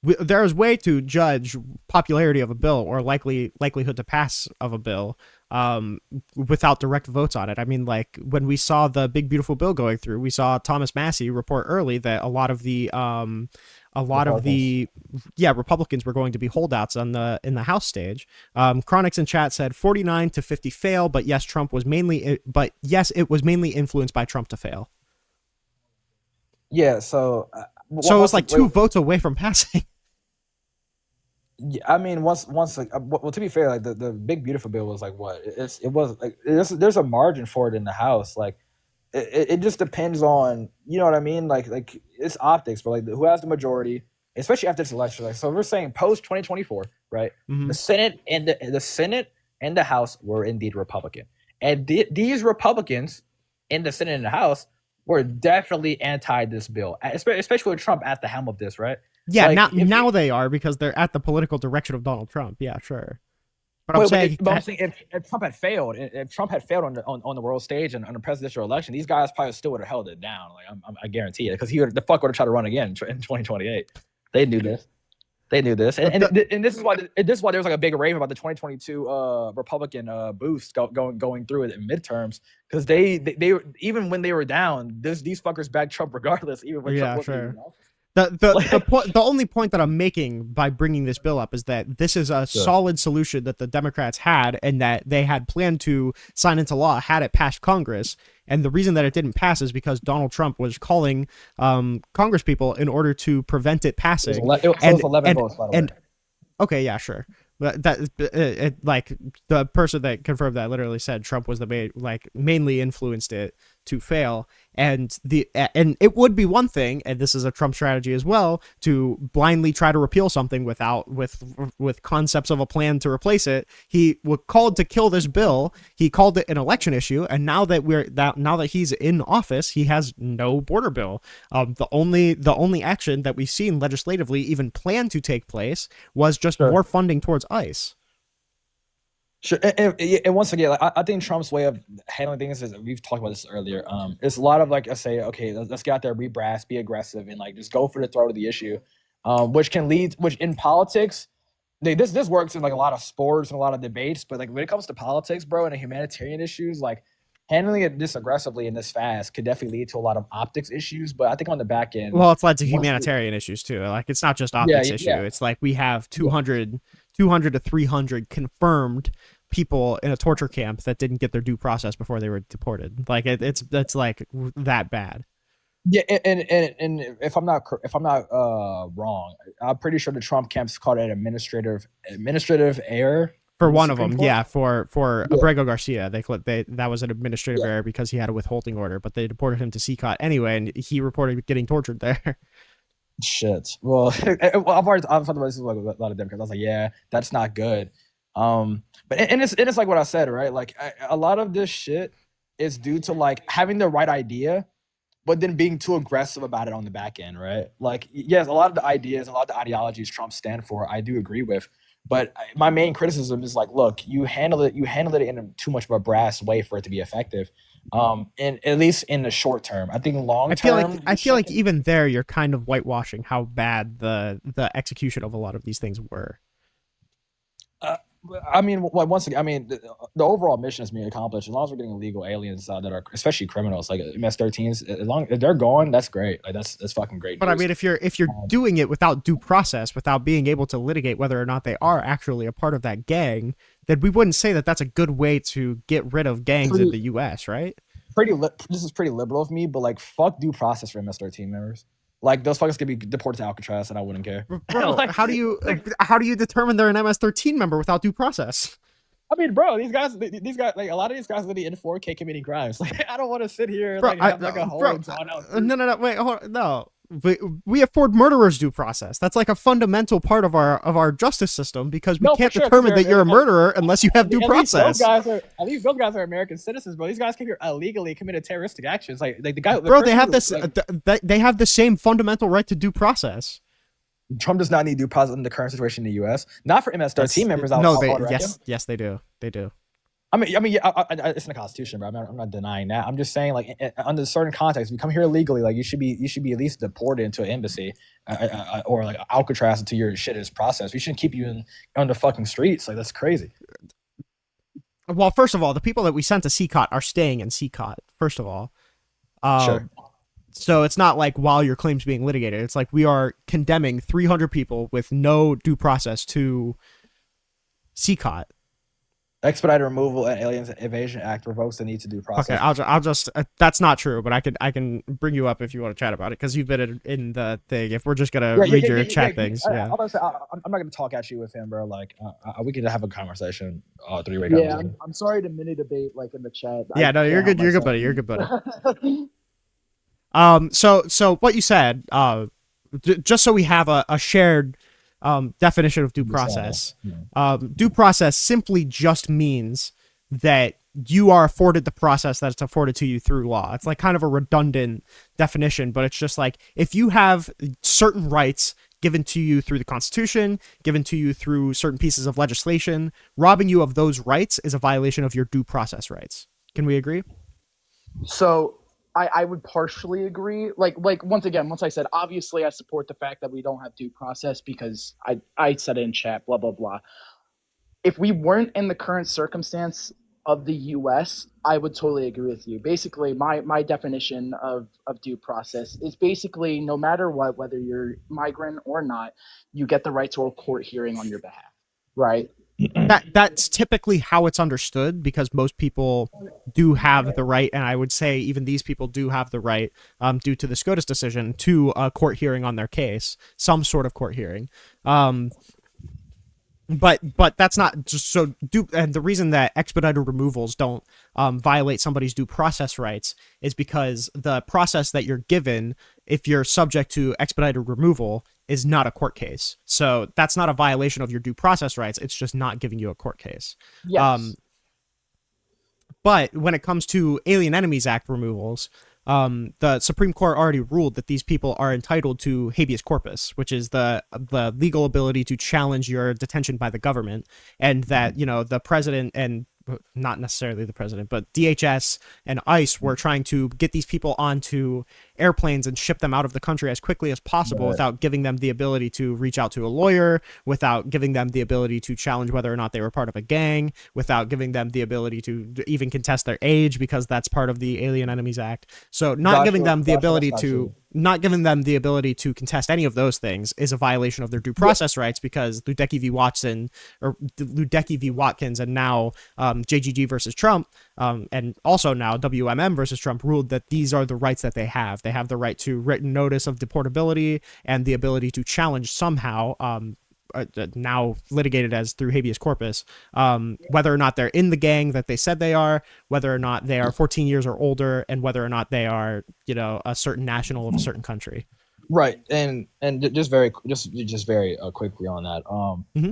there is way to judge popularity of a bill or likelihood to pass of a bill without direct votes on it. I mean, like when we saw the big beautiful bill going through, we saw Thomas Massey report early that a lot of the Republicans were going to be holdouts in the House stage. Chronics in chat said 49 to 50 fail, but yes, it was mainly influenced by Trump to fail. Yeah, so so it was like two votes away from passing. Yeah, I mean, once like, well, to be fair, like the big beautiful bill was like what it was like. There's a margin for it in the House. Like it just depends on, you know what I mean. Like it's optics, but like who has the majority, especially after this election. Like, so we're saying post 2024, right? Mm-hmm. The Senate and the House were indeed Republican, and these Republicans in the Senate and the House were definitely anti this bill, especially with Trump at the helm of this, right? Yeah, like, now they are because they're at the political direction of Donald Trump. Yeah, sure. But I'm saying if Trump had failed, on the world stage and on the presidential election, these guys probably still would have held it down. Like I guarantee it, because he would have tried to run again in 2028. They knew this. And this is why there was like a big rave about the 2022 Republican boost going through it in midterms, because they even when they were down, these fuckers backed Trump regardless, even when Trump wasn't even in office. The only point that I'm making by bringing this bill up is that this is a solid solution that the Democrats had and that they had planned to sign into law had it passed Congress. And the reason that it didn't pass is because Donald Trump was calling Congress people in order to prevent it passing. It was 11 votes, by the way. Okay, yeah, sure. But like the person that confirmed that literally said Trump was mainly influenced it to fail, and it would be one thing, and this is a Trump strategy as well, to blindly try to repeal something with concepts of a plan to replace it. He was called to kill this bill. He called it an election issue, and now that he's in office, he has no border bill. The only action that we've seen legislatively even planned to take place was just more funding towards ICE. Sure, and once again, like, I think Trump's way of handling things is, we've talked about this earlier. It's a lot of like, I say, okay, let's get out there, be brass, be aggressive, and like just go for the throat of the issue, which in politics, this works in like a lot of sports and a lot of debates, but like when it comes to politics, bro, and humanitarian issues, like handling it this aggressively and this fast could definitely lead to a lot of optics issues. But I think on the back end, well, it's led to humanitarian issues too. Like it's not just optics issue. Yeah. It's like we have 200 to 300 confirmed people in a torture camp that didn't get their due process before they were deported. Like it's like that bad. Yeah, and if I'm not wrong, I'm pretty sure the Trump camp's called an administrative error. For one of them, yeah. For Abrego Garcia, that was an administrative error because he had a withholding order, but they deported him to CCOT anyway, and he reported getting tortured there. Shit. Well, I've talked about this with like a lot of Democrats. I was like, yeah, that's not good. But it's like what I said, right? Like a lot of this shit is due to like having the right idea, but then being too aggressive about it on the back end, right? Like, yes, a lot of the ideas, a lot of the ideologies Trump stand for, I do agree with. But my main criticism is like, look, you handle it in too much of a brass way for it to be effective. And at least in the short term, I think long term, I feel like even there, you're kind of whitewashing how bad the execution of a lot of these things were. I mean, once again, I mean, the overall mission is being accomplished as long as we're getting illegal aliens that are, especially criminals, like MS-13s. As long as they're gone, that's great. Like that's fucking great. But news. I mean, if you're doing it without due process, without being able to litigate whether or not they are actually a part of that gang, then we wouldn't say that that's a good way to get rid of gangs in the U.S., right? This is pretty liberal of me, but like, fuck due process for MS-13 members. Like those fuckers could be deported to Alcatraz, and I wouldn't care. Bro, Like, how do you determine they're an MS-13 member without due process? I mean, bro, these guys, like a lot of these guys live in 4K committing crimes. Like, I don't want to sit here and Bro, like have like a whole drawn out. no, wait, hold on, no. We afford murderers due process. That's like a fundamental part of our justice system because we can't determine that you're a murderer unless you have due process. At least those guys are American citizens, bro. These guys came here illegally, committed terroristic actions. Like the guy, bro, they have this. They have the same fundamental right to due process. Trump does not need due process in the current situation in the U.S. Not for MS-13 members. Yes, they do. They do. I mean, yeah, it's in the Constitution, bro. I'm not denying that. I'm just saying, like, under certain context, if you come here illegally, like, you should be at least deported into an embassy, or like Alcatraz until your shit is processed. We shouldn't keep you on the fucking streets. Like, that's crazy. Well, first of all, the people that we sent to CCOT are staying in CCOT. First of all, Sure. So it's not like while your claim's being litigated. It's like we are condemning 300 people with no due process to CCOT. Expedited Removal and Aliens Evasion Act revokes the need to due process. Okay, I'll just that's not true, but I can bring you up if you want to chat about it because you've been in the thing. If we're just gonna read your chat things, I'm not gonna talk at you with him, bro. Like, we could have a conversation, three-way Yeah, conversation. I'm sorry to mini debate like in the chat. Yeah, no, you're good. You're good, buddy. You're good, buddy. So what you said, just so we have a shared definition of due process. Due process simply just means that you are afforded the process that's afforded to you through law. It's like kind of a redundant definition, but it's just like if you have certain rights given to you through the Constitution, given to you through certain pieces of legislation, robbing you of those rights is a violation of your due process rights. Can we agree? So I would partially agree. Like once I said, obviously I support the fact that we don't have due process because I said it in chat, blah, blah, blah. If we weren't in the current circumstance of the US, I would totally agree with you. Basically, my definition of due process is basically no matter what, whether you're migrant or not, you get the right to a court hearing on your behalf, right? That's typically how it's understood because most people do have the right, and I would say even these people do have the right, due to the SCOTUS decision, to a court hearing on their case, some sort of court hearing. But that's not just so and the reason that expedited removals don't violate somebody's due process rights is because the process that you're given if you're subject to expedited removal is not a court case. So that's not a violation of your due process rights. It's just not giving you a court case. Yes. But when it comes to Alien Enemies Act removals, the Supreme Court already ruled that these people are entitled to habeas corpus, which is the legal ability to challenge your detention by the government, and that, you know, the president and not necessarily the president, but DHS and ICE were trying to get these people onto airplanes and ship them out of the country as quickly as possible without giving them the ability to reach out to a lawyer, without giving them the ability to challenge whether or not they were part of a gang, without giving them the ability to even contest their age because that's part of the Alien Enemies Act. So not giving them the ability to contest any of those things is a violation of their due process rights because Ludecky v. Watkins and now JGG versus Trump, and also now WMM versus Trump ruled that these are the rights that they have. They have the right to written notice of deportability and the ability to challenge somehow, now litigated as through habeas corpus, whether or not they're in the gang that they said they are, whether or not they are 14 years or older, and whether or not they are, you know, a certain national of a certain country. Right, and just very quickly on that.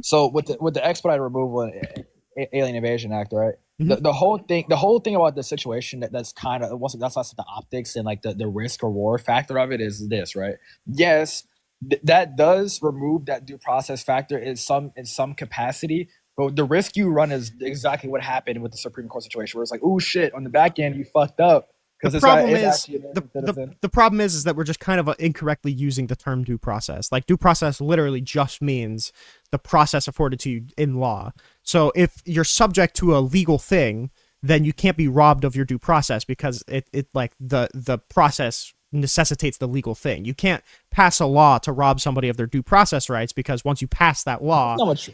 So with the expedited removal and Alien Evasion Act, right? The whole thing about the situation that's kind of that's the optics and like the risk reward factor of it is this, right? Yes, that does remove that due process factor in some capacity, but the risk you run is exactly what happened with the Supreme Court situation, where it's like, oh shit, on the back end you fucked up. The problem is that we're just kind of incorrectly using the term due process. Like due process literally just means the process afforded to you in law. So if you're subject to a legal thing, then you can't be robbed of your due process because it like the process necessitates the legal thing. You can't pass a law to rob somebody of their due process rights because once you pass that law, that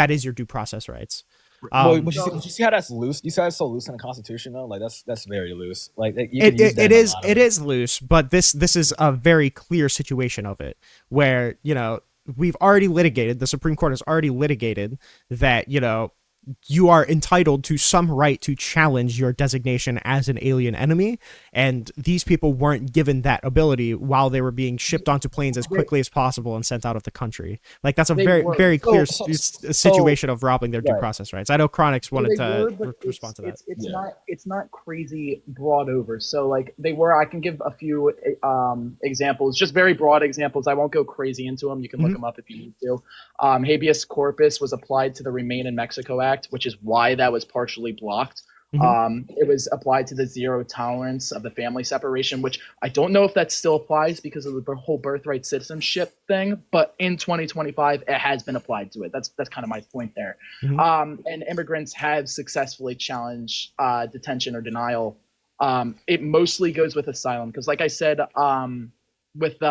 is your due process rights. But you see how that's loose? You see how it's so loose in the Constitution, though? Like that's very loose. Like it is loose, but this is a very clear situation of it, where we've already litigated. The Supreme Court has already litigated that you are entitled to some right to challenge your designation as an alien enemy, and these people weren't given that ability while they were being shipped onto planes as quickly as possible and sent out of the country. Like, that's a very clear situation of robbing their due process rights. I know Chronix wanted to respond to that. It's not crazy broad over. So like they were. I can give a few examples, just very broad examples. I won't go crazy into them. You can look them up if you need to. Habeas corpus was applied to the Remain in Mexico Act, which is why that was partially blocked. It was applied to the zero tolerance of the family separation, which I don't know if that still applies because of the whole birthright citizenship thing, but in 2025 it has been applied to it. That's kind of my point there. And immigrants have successfully challenged detention or denial. It mostly goes with asylum because, like I said, with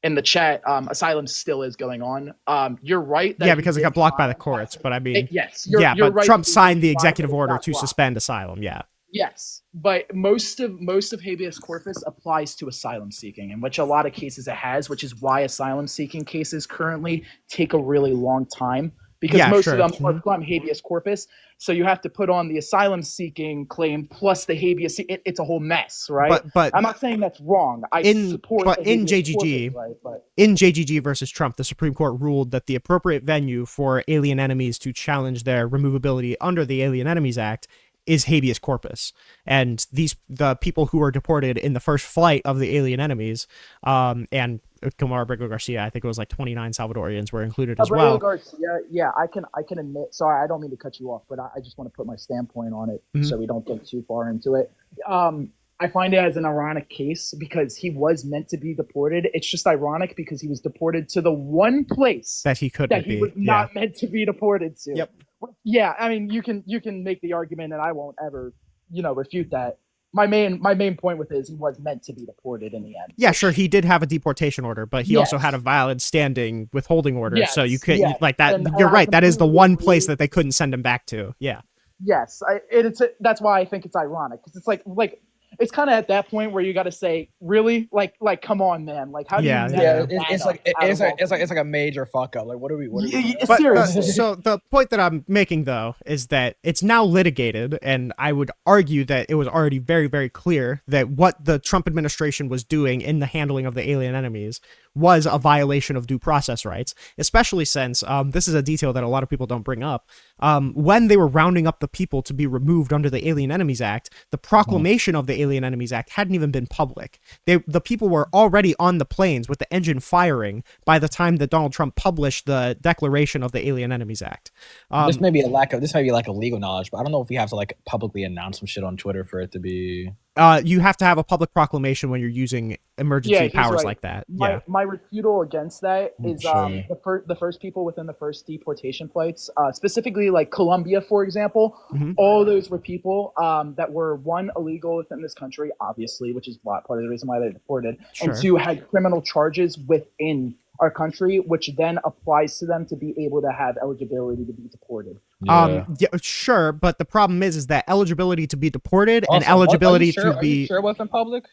in the chat, asylum still is going on. You're right. Yeah, because it got blocked by the courts. But I mean, yes, but right, Trump signed the executive order to suspend asylum. Yeah. Yes, but most of habeas corpus applies to asylum seeking, in which a lot of cases it has, which is why asylum seeking cases currently take a really long time. Because most of them are from habeas corpus, so you have to put on the asylum seeking claim plus the habeas. It's a whole mess, right? But I'm not saying that's wrong. But in JGG, in JGG versus Trump, the Supreme Court ruled that the appropriate venue for alien enemies to challenge their removability under the Alien Enemies Act is habeas corpus, and the people who were deported in the first flight of the alien enemies, and Kumar Abrego Garcia, I think it was like 29 Salvadorians were included as well. Garcia, yeah, I can admit. Sorry, I don't mean to cut you off, but I just want to put my standpoint on it so we don't get too far into it. I find it as an ironic case because he was meant to be deported. It's just ironic because he was deported to the one place that he couldn't be. Was not meant to be deported to. Yep. Yeah, I mean, you can make the argument, and I won't ever, refute that. My main point with it is he was meant to be deported in the end. Yeah, sure, he did have a deportation order, but he also had a valid standing withholding order. So you could like that. And you're right. That is the one place that they couldn't send him back to. Yeah. Yes, that's why I think it's ironic because it's like it's kind of at that point where you got to say, really, like, come on, man, like, how do you? It's like a major fuck up. Like, what are we? Seriously. So the point that I'm making though is that it's now litigated, and I would argue that it was already very, very clear that what the Trump administration was doing in the handling of the alien enemies was a violation of due process rights, especially since this is a detail that a lot of people don't bring up. When they were rounding up the people to be removed under the Alien Enemies Act, the proclamation of the Alien Enemies Act hadn't even been public. The people were already on the planes with the engine firing by the time that Donald Trump published the declaration of the Alien Enemies Act. This may be a lack of legal knowledge, but I don't know if we have to like publicly announce some shit on Twitter for it to be. You have to have a public proclamation when you're using emergency powers like that. My refutal against that is the first people within the first deportation flights, specifically like Colombia, for example. All those were people that were, one, illegal within this country, obviously, which is part of the reason why they're deported, and two, had criminal charges within our country, which then applies to them to be able to have eligibility to be deported. Yeah, sure, but the problem is that eligibility to be deported and eligibility to be. Are you sure it wasn't public?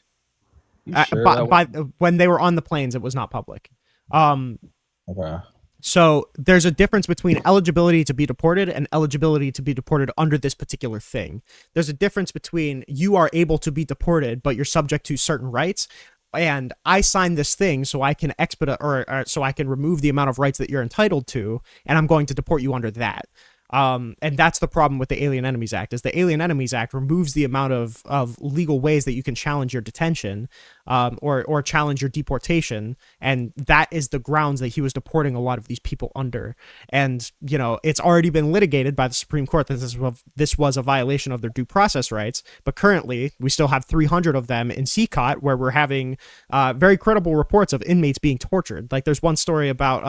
When they were on the planes, it was not public. Okay. So there's a difference between eligibility to be deported and eligibility to be deported under this particular thing. There's a difference between you are able to be deported, but you're subject to certain rights. And I signed this thing so I can expedite or so I can remove the amount of rights that you're entitled to, and I'm going to deport you under that. And that's the problem with the Alien Enemies Act, is the Alien Enemies Act removes the amount of legal ways that you can challenge your detention, or challenge your deportation. And that is the grounds that he was deporting a lot of these people under. And, it's already been litigated by the Supreme Court that this was a violation of their due process rights. But currently we still have 300 of them in CCOT, where we're having, very credible reports of inmates being tortured. Like there's one story about,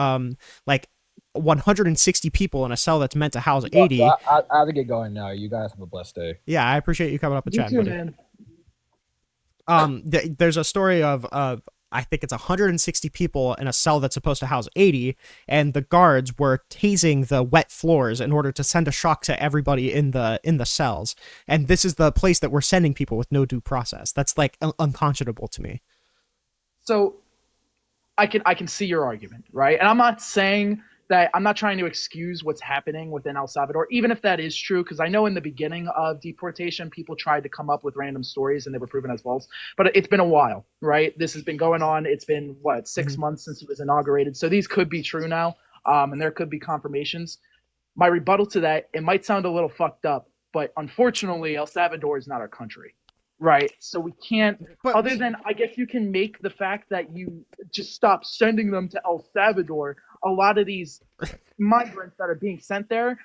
160 people in a cell that's meant to house 80. I have to get going now. You guys have a blessed day. Yeah, I appreciate you coming up and chatting. You too, man. There's a story of I think it's 160 people in a cell that's supposed to house 80, and the guards were tasing the wet floors in order to send a shock to everybody in the cells. And this is the place that we're sending people with no due process. That's like unconscionable to me. So I can see your argument, right? And I'm not saying that, I'm not trying to excuse what's happening within El Salvador, even if that is true, because I know in the beginning of deportation, people tried to come up with random stories and they were proven as false. But it's been a while, right? This has been going on. It's been, what, 6 months since it was inaugurated. So these could be true now, and there could be confirmations. My rebuttal to that, it might sound a little fucked up, but unfortunately, El Salvador is not our country. Right. So we can't, other than, I guess you can make the fact that you just stop sending them to El Salvador. A lot of these migrants that are being sent there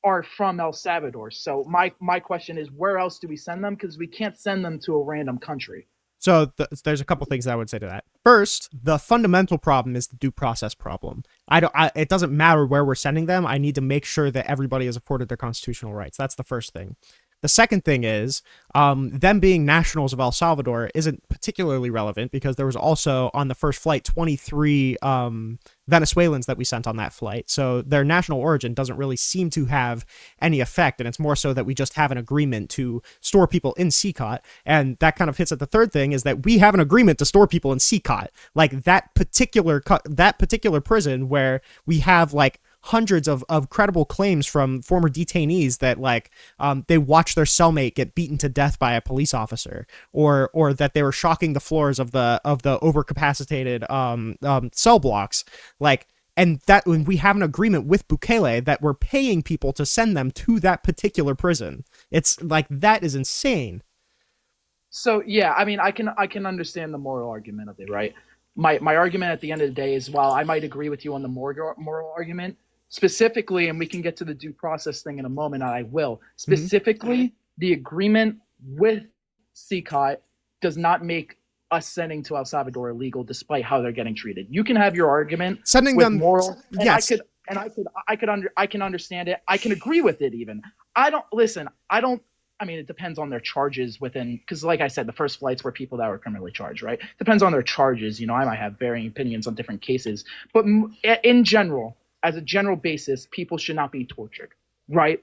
are from El Salvador. So my question is, where else do we send them? Because we can't send them to a random country. So there's a couple things I would say to that. First, the fundamental problem is the due process problem. It doesn't matter where we're sending them. I need to make sure that everybody is afforded their constitutional rights. That's the first thing. The second thing is, them being nationals of El Salvador isn't particularly relevant because there was also, on the first flight, 23 Venezuelans that we sent on that flight. So their national origin doesn't really seem to have any effect, and it's more so that we just have an agreement to store people in CCOT, and that kind of hits at the third thing, is that we have an agreement to store people in CCOT. Like, that particular prison where we have, like, hundreds of credible claims from former detainees that, like, they watched their cellmate get beaten to death by a police officer, or that they were shocking the floors of the overcapacitated cell blocks, like, and that when we have an agreement with Bukele that we're paying people to send them to that particular prison. It's like, that is insane. So yeah, I mean, I can understand the moral argument of it, right? My argument at the end of the day is, while I might agree with you on the moral argument, specifically, and we can get to the due process thing in a moment, and I will. Specifically, the agreement with CCOT does not make us sending to El Salvador illegal, despite how they're getting treated. You can have your argument sending with them moral, and yes. I can understand it. I can agree with it even. I mean, it depends on their charges within, because like I said, the first flights were people that were criminally charged, right? Depends on their charges. You know, I might have varying opinions on different cases, but in general, as a general basis, people should not be tortured, right?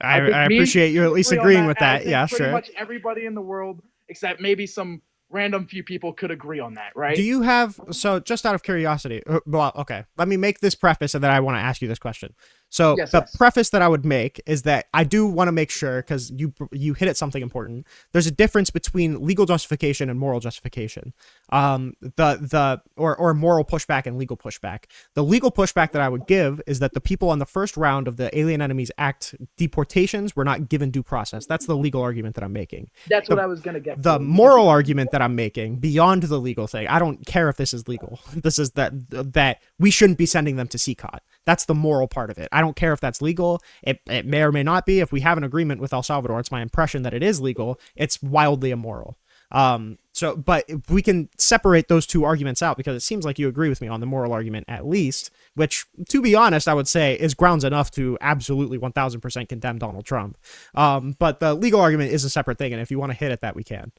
I appreciate you at least agreeing with that. Yeah, pretty sure. Much everybody in the world, except maybe some random few people, could agree on that, right? Do you have, so just out of curiosity, well, okay, let me make this preface and then I want to ask you this question. So Yes. preface that I would make is that I do want to make sure, because you hit at something important. There's a difference between legal justification and moral justification. Or moral pushback and legal pushback. The legal pushback that I would give is that the people on the first round of the Alien Enemies Act deportations were not given due process. That's the legal argument that I'm making. That's what I was gonna get. The moral argument that I'm making, beyond the legal thing, I don't care if this is legal. This is that we shouldn't be sending them to CCOT. That's the moral part of it. I don't care if that's legal. It may or may not be. If we have an agreement with El Salvador, it's my impression that it is legal. It's wildly immoral. But if we can separate those two arguments out, because it seems like you agree with me on the moral argument at least, which, to be honest, I would say is grounds enough to absolutely 1000% condemn Donald Trump. But the legal argument is a separate thing, and if you want to hit at that, we can.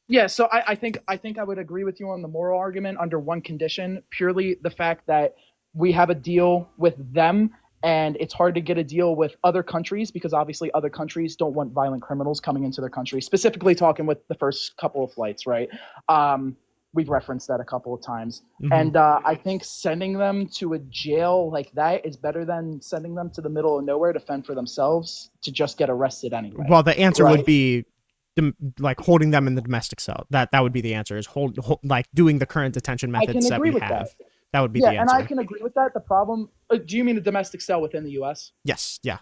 Yeah, so I think I would agree with you on the moral argument under one condition, purely the fact that we have a deal with them, and it's hard to get a deal with other countries, because obviously other countries don't want violent criminals coming into their country, specifically talking with the first couple of flights, right? We've referenced that a couple of times. And I think sending them to a jail like that is better than sending them to the middle of nowhere to fend for themselves, to just get arrested anyway. Well, the answer would be like holding them in the domestic cell. That would be the answer, is hold like doing the current detention methods that we have. That would be the answer. Yeah, and I can agree with that. The problem, do you mean the domestic cell within the U.S.? Yes, yeah.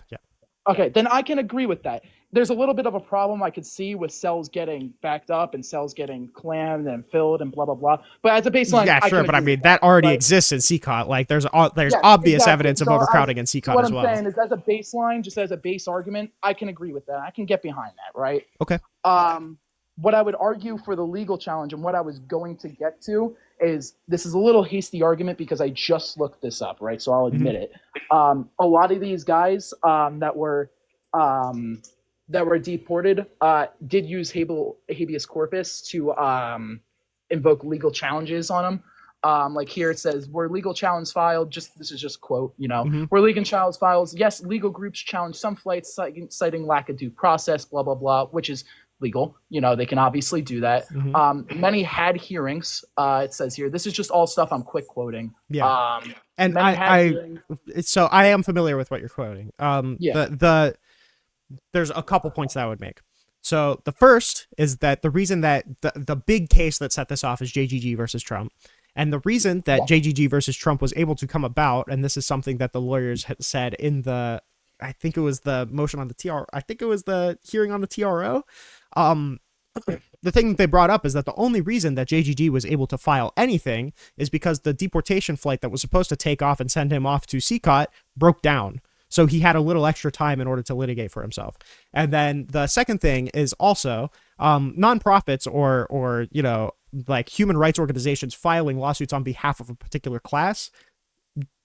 Okay, then I can agree with that. There's a little bit of a problem I could see with cells getting backed up and cells getting clammed and filled and blah, blah, blah. But as a baseline, yeah, sure, but I mean, that already exists in CCOT. Like, there's obvious evidence of overcrowding in CCOT as well. What I'm saying is, as a baseline, just as a base argument, I can agree with that. I can get behind that, right? Okay. What I would argue for the legal challenge, and what I was going to get to, is this is a little hasty argument because I just looked this up, right? So I'll admit it. A lot of these guys that were deported did use habeas corpus to invoke legal challenges on them. Like here it says, where legal challenge filed, this is just quote, where legal challenge files, yes, legal groups challenge some flights citing lack of due process, blah, blah, blah, which is legal. They can obviously do that. Many had hearings. It says here, this is just all stuff I'm quick quoting. Yeah. And so I am familiar with what you're quoting. There's a couple points that I would make. So the first is that the reason that the big case that set this off is JGG versus Trump. And the reason that JGG versus Trump was able to come about, and this is something that the lawyers had said in I think it was the motion on the TRO, I think it was the hearing on the TRO. The thing that they brought up is that the only reason that JGG was able to file anything is because the deportation flight that was supposed to take off and send him off to CCOT broke down. So he had a little extra time in order to litigate for himself. And then the second thing is also nonprofits or like human rights organizations filing lawsuits on behalf of a particular class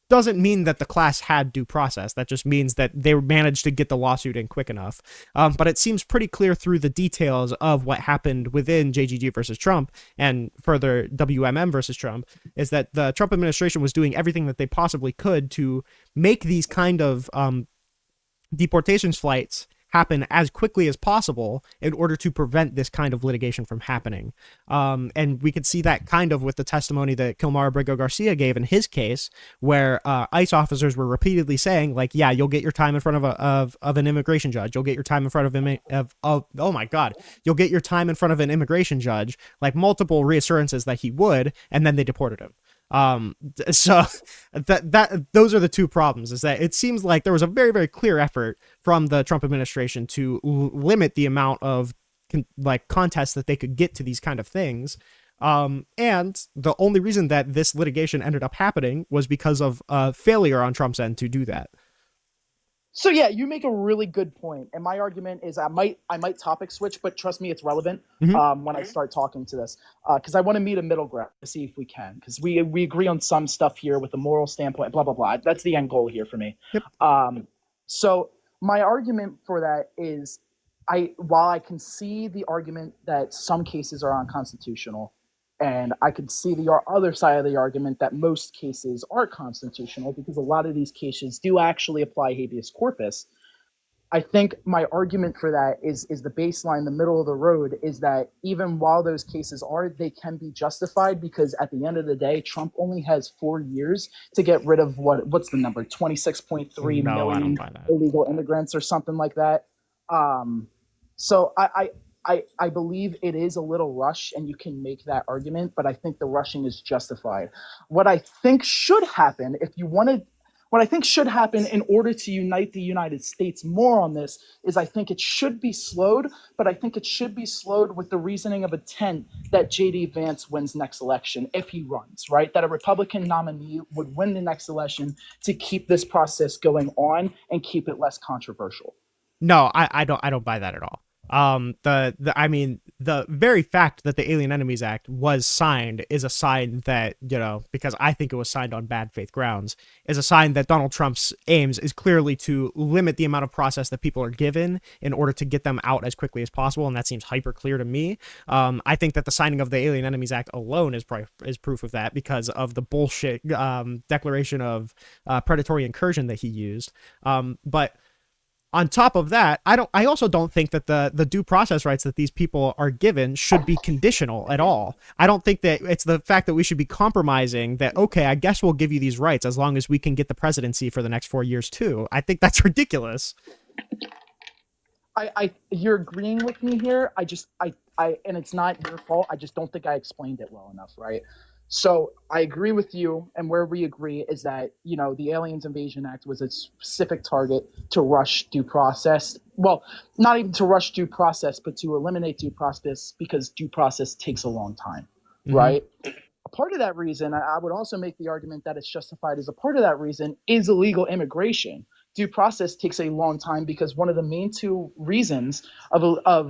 doesn't mean that the class had due process. That just means that they managed to get the lawsuit in quick enough. But it seems pretty clear through the details of what happened within JGG versus Trump and further WMM versus Trump is that the Trump administration was doing everything that they possibly could to make these kind of deportations flights happen as quickly as possible in order to prevent this kind of litigation from happening. And we could see that kind of with the testimony that Kilmar Abrego Garcia gave in his case, where ICE officers were repeatedly saying, like, yeah, you'll get your time in front of an immigration judge. You'll get your time in front oh my God, you'll get your time in front of an immigration judge, like multiple reassurances that he would, and then they deported him. So those are the two problems, is that it seems like there was a very, very clear effort from the Trump administration to limit the amount of contests that they could get to these kind of things. And the only reason that this litigation ended up happening was because of failure on Trump's end to do that. So yeah, you make a really good point, and my argument is I might topic switch, but trust me, it's relevant when I start talking to this, because I want to meet a middle ground to see if we can, because we agree on some stuff here with a moral standpoint, blah blah blah. That's the end goal here for me. Yep. So my argument for that is, while I can see the argument that some cases are unconstitutional, and I could see the other side of the argument that most cases are constitutional because a lot of these cases do actually apply habeas corpus. I think my argument for that is the baseline, the middle of the road, is that even while those cases they can be justified, because at the end of the day, Trump only has 4 years to get rid of what's the number, 26.3 million illegal immigrants or something like that. So I believe it is a little rush, and you can make that argument, but I think the rushing is justified. What I think should happen, what I think should happen in order to unite the United States more on this, is I think it should be slowed, but I think it should be slowed with the reasoning of intent that J.D. Vance wins next election if he runs, right? That a Republican nominee would win the next election to keep this process going on and keep it less controversial. No, I don't buy that at all. I mean, the very fact that the Alien Enemies Act was signed is a sign that, because I think it was signed on bad faith grounds, is a sign that Donald Trump's aims is clearly to limit the amount of process that people are given in order to get them out as quickly as possible. And that seems hyper clear to me. I think that the signing of the Alien Enemies Act alone is proof of that, because of the bullshit, declaration of, predatory incursion that he used. But on top of that, I also don't think that the due process rights that these people are given should be conditional at all. I don't think that it's the fact that we should be compromising that, okay, I guess we'll give you these rights as long as we can get the presidency for the next 4 years too. I think that's ridiculous. You're agreeing with me here. And it's not your fault. I just don't think I explained it well enough, right? So I agree with you, and where we agree is that, the Aliens Invasion Act was a specific target to rush due process. Well, not even to rush due process, but to eliminate due process, because due process takes a long time, right? A part of that reason, I would also make the argument that it's justified as a part of that reason, is illegal immigration. Due process takes a long time because one of the main two reasons of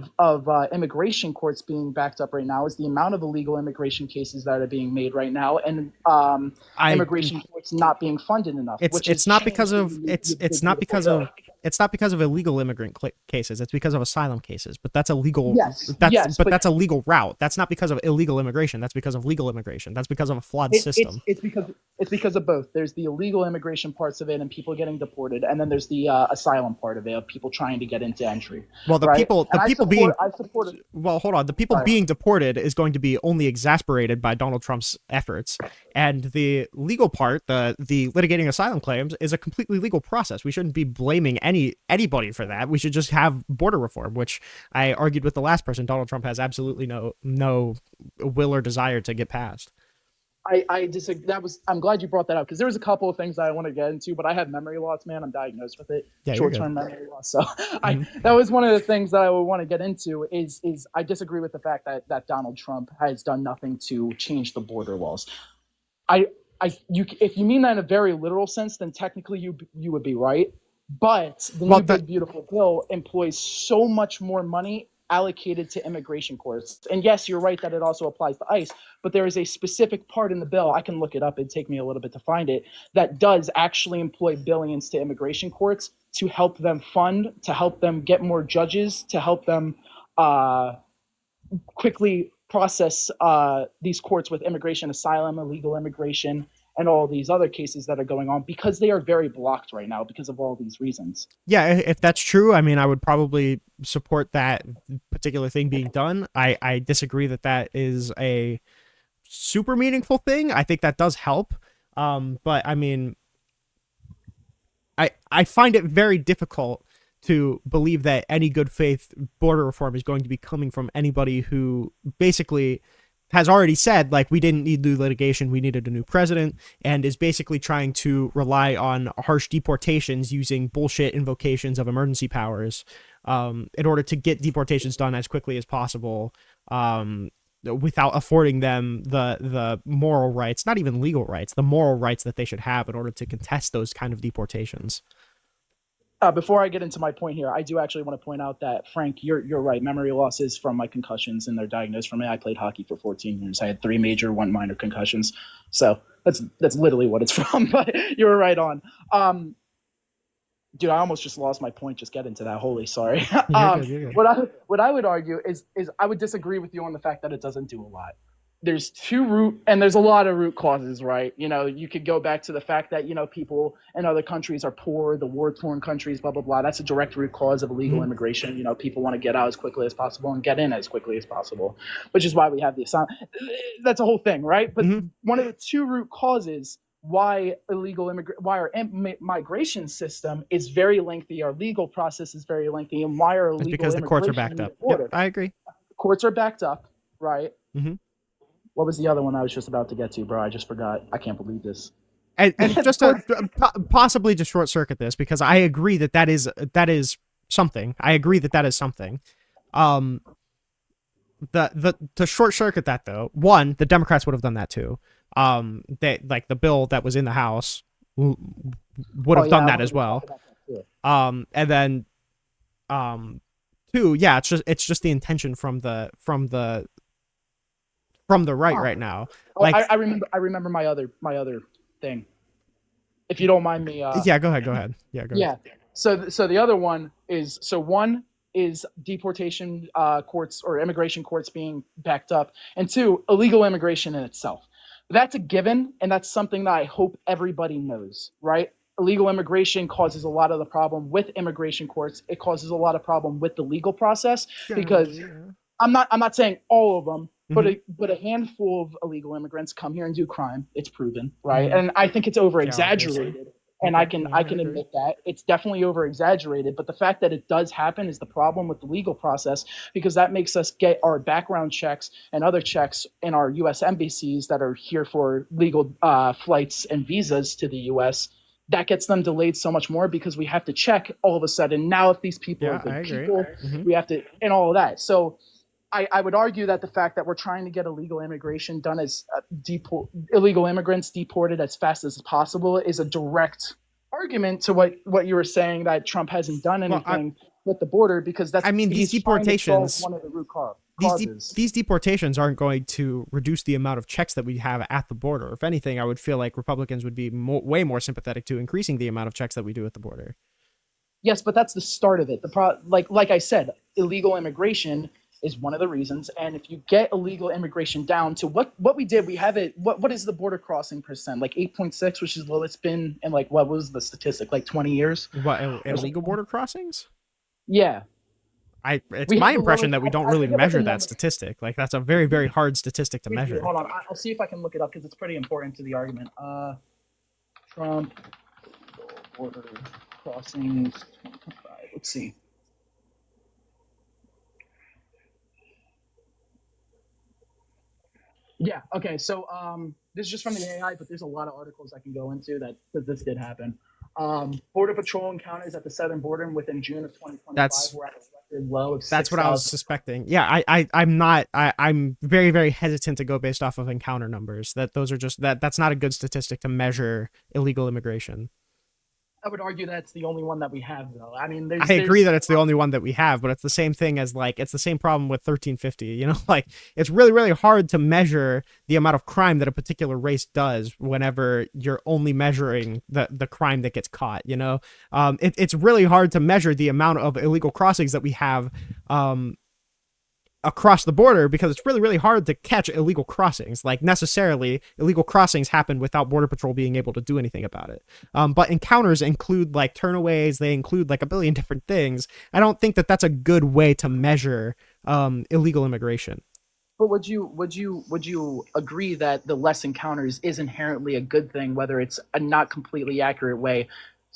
immigration courts being backed up right now is the amount of illegal immigration cases that are being made right now, and immigration courts not being funded enough. It's not because of it's not because of illegal immigrant cases. It's because of asylum cases. But that's a legal. Yes, But that's a legal route. That's not because of illegal immigration. That's because of legal immigration. That's because of a flawed system. It's because of both. There's the illegal immigration parts of it and people getting deported, and then there's the asylum part of it of people trying to get into entry. Well, the right? people being well, hold on. The people Sorry. being deported is going to be only exasperated by Donald Trump's efforts, and the legal part, the litigating asylum claims, is a completely legal process. We shouldn't be blaming anybody for that. We should just have border reform, which I argued with the last person. Donald Trump has absolutely no will or desire to get passed. I disagree. I'm glad you brought that up because there was a couple of things that I want to get into, but I have memory loss, man. I'm diagnosed with it, Yeah, short-term memory loss. So that was one of the things that I would want to get into. Is I disagree with the fact that Donald Trump has done nothing to change the border walls. If you mean that in a very literal sense, then technically you would be right. But the new big beautiful bill employs so much more money allocated to immigration courts. And yes, you're right that it also applies to ICE, but there is a specific part in the bill, I can look it up, it'd take me a little bit to find it, that does actually employ billions to immigration courts to help them fund, to help them get more judges, to help them quickly process these courts with immigration, asylum, illegal immigration, and all these other cases that are going on because they are very blocked right now because of all these reasons. Yeah, if that's true, I mean, I would probably support that particular thing being done. I disagree that is a super meaningful thing. I think that does help. But I mean, I find it very difficult to believe that any good faith border reform is going to be coming from anybody who basically has already said, like, we didn't need new litigation, we needed a new president, and is basically trying to rely on harsh deportations using bullshit invocations of emergency powers in order to get deportations done as quickly as possible without affording them the moral rights, not even legal rights, the moral rights that they should have in order to contest those kind of deportations. Before I get into my point here, I do actually want to point out that, Frank, you're right. Memory loss is from my concussions, and they're diagnosed for me. I played hockey for 14 years. I had 3 major, 1 minor concussions. So that's literally what it's from, but you were right on. Dude, I almost just lost my point. Just get into that. Holy sorry. You're good. What I would argue is I would disagree with you on the fact that it doesn't do a lot. There's there's a lot of root causes, right? You know, you could go back to the fact that, people in other countries are poor, the war-torn countries, blah, blah, blah. That's a direct root cause of illegal immigration. People want to get out as quickly as possible and get in as quickly as possible, which is why we have the asylum. That's a whole thing, right? But one of the 2 root causes why our migration system is very lengthy, our legal process is very lengthy, and why our illegal because the courts are backed up. Yep, I agree. Courts are backed up, right? Mm-hmm. What was the other one I was just about to get to, bro? I just forgot. I can't believe this. And just to possibly just short circuit this, because I agree that is something. I agree that is something. To short circuit that though, one, the Democrats would have done that too. Like the bill that was in the House would have done that as well. And then, 2, yeah, it's just the intention from the right now. Like, I remember my other thing. If you don't mind me. Yeah, go ahead. Yeah, go ahead. So the other one is, one is deportation courts or immigration courts being backed up, and 2, illegal immigration in itself. That's a given, and that's something that I hope everybody knows, right? Illegal immigration causes a lot of the problem with immigration courts. It causes a lot of problem with the legal process because I'm not saying all of them, but a handful of illegal immigrants come here and do crime. It's proven, right? And I think it's over exaggerated. And I can admit that it's definitely over exaggerated. But the fact that it does happen is the problem with the legal process, because that makes us get our background checks and other checks in our U.S. embassies that are here for legal flights and visas to the U.S. That gets them delayed so much more because we have to check all of a sudden. Now, if these people are good people, we have to, and all of that. So I would argue that the fact that we're trying to get illegal immigration done as illegal immigrants deported as fast as possible is a direct argument to what you were saying, that Trump hasn't done anything with the border, because that's, these deportations, one of the root causes. These deportations aren't going to reduce the amount of checks that we have at the border. If anything, I would feel like Republicans would be way more sympathetic to increasing the amount of checks that we do at the border. Yes, but that's the start of it. Like I said, illegal immigration is one of the reasons. And if you get illegal immigration down to what we did, we have it. What is the border crossing percent? Like 8.6, which is the lowest been in like what was the statistic? Like 20 years. What, illegal border crossings? Yeah, It's we my have the impression lowest- that we don't I really forget what the measure that number- statistic. Like that's a very, very hard statistic to measure. Hold on, I'll see if I can look it up because it's pretty important to the argument. Trump border crossings 2025. Let's see. Yeah. Okay. So this is just from the AI, but there's a lot of articles I can go into that this did happen. Border Patrol encounters at the southern border within June of 2025 were at a record low of That's what I was 6,000. suspecting. Yeah, I'm very, very hesitant to go based off of encounter numbers. Those are just that's not a good statistic to measure illegal immigration. I would argue that's the only one that we have, though. I mean, I agree that it's the only one that we have, but it's the same thing as like it's the same problem with 1350. You know, like it's really, really hard to measure the amount of crime that a particular race does whenever you're only measuring the crime that gets caught. You know, it's really hard to measure the amount of illegal crossings that we have across the border because it's really, really hard to catch illegal crossings. Like necessarily illegal crossings happen without Border Patrol being able to do anything about it. But encounters include like turnaways. They include like a billion different things. I don't think that that's a good way to measure illegal immigration. But would you agree that the less encounters is inherently a good thing, whether it's a not completely accurate way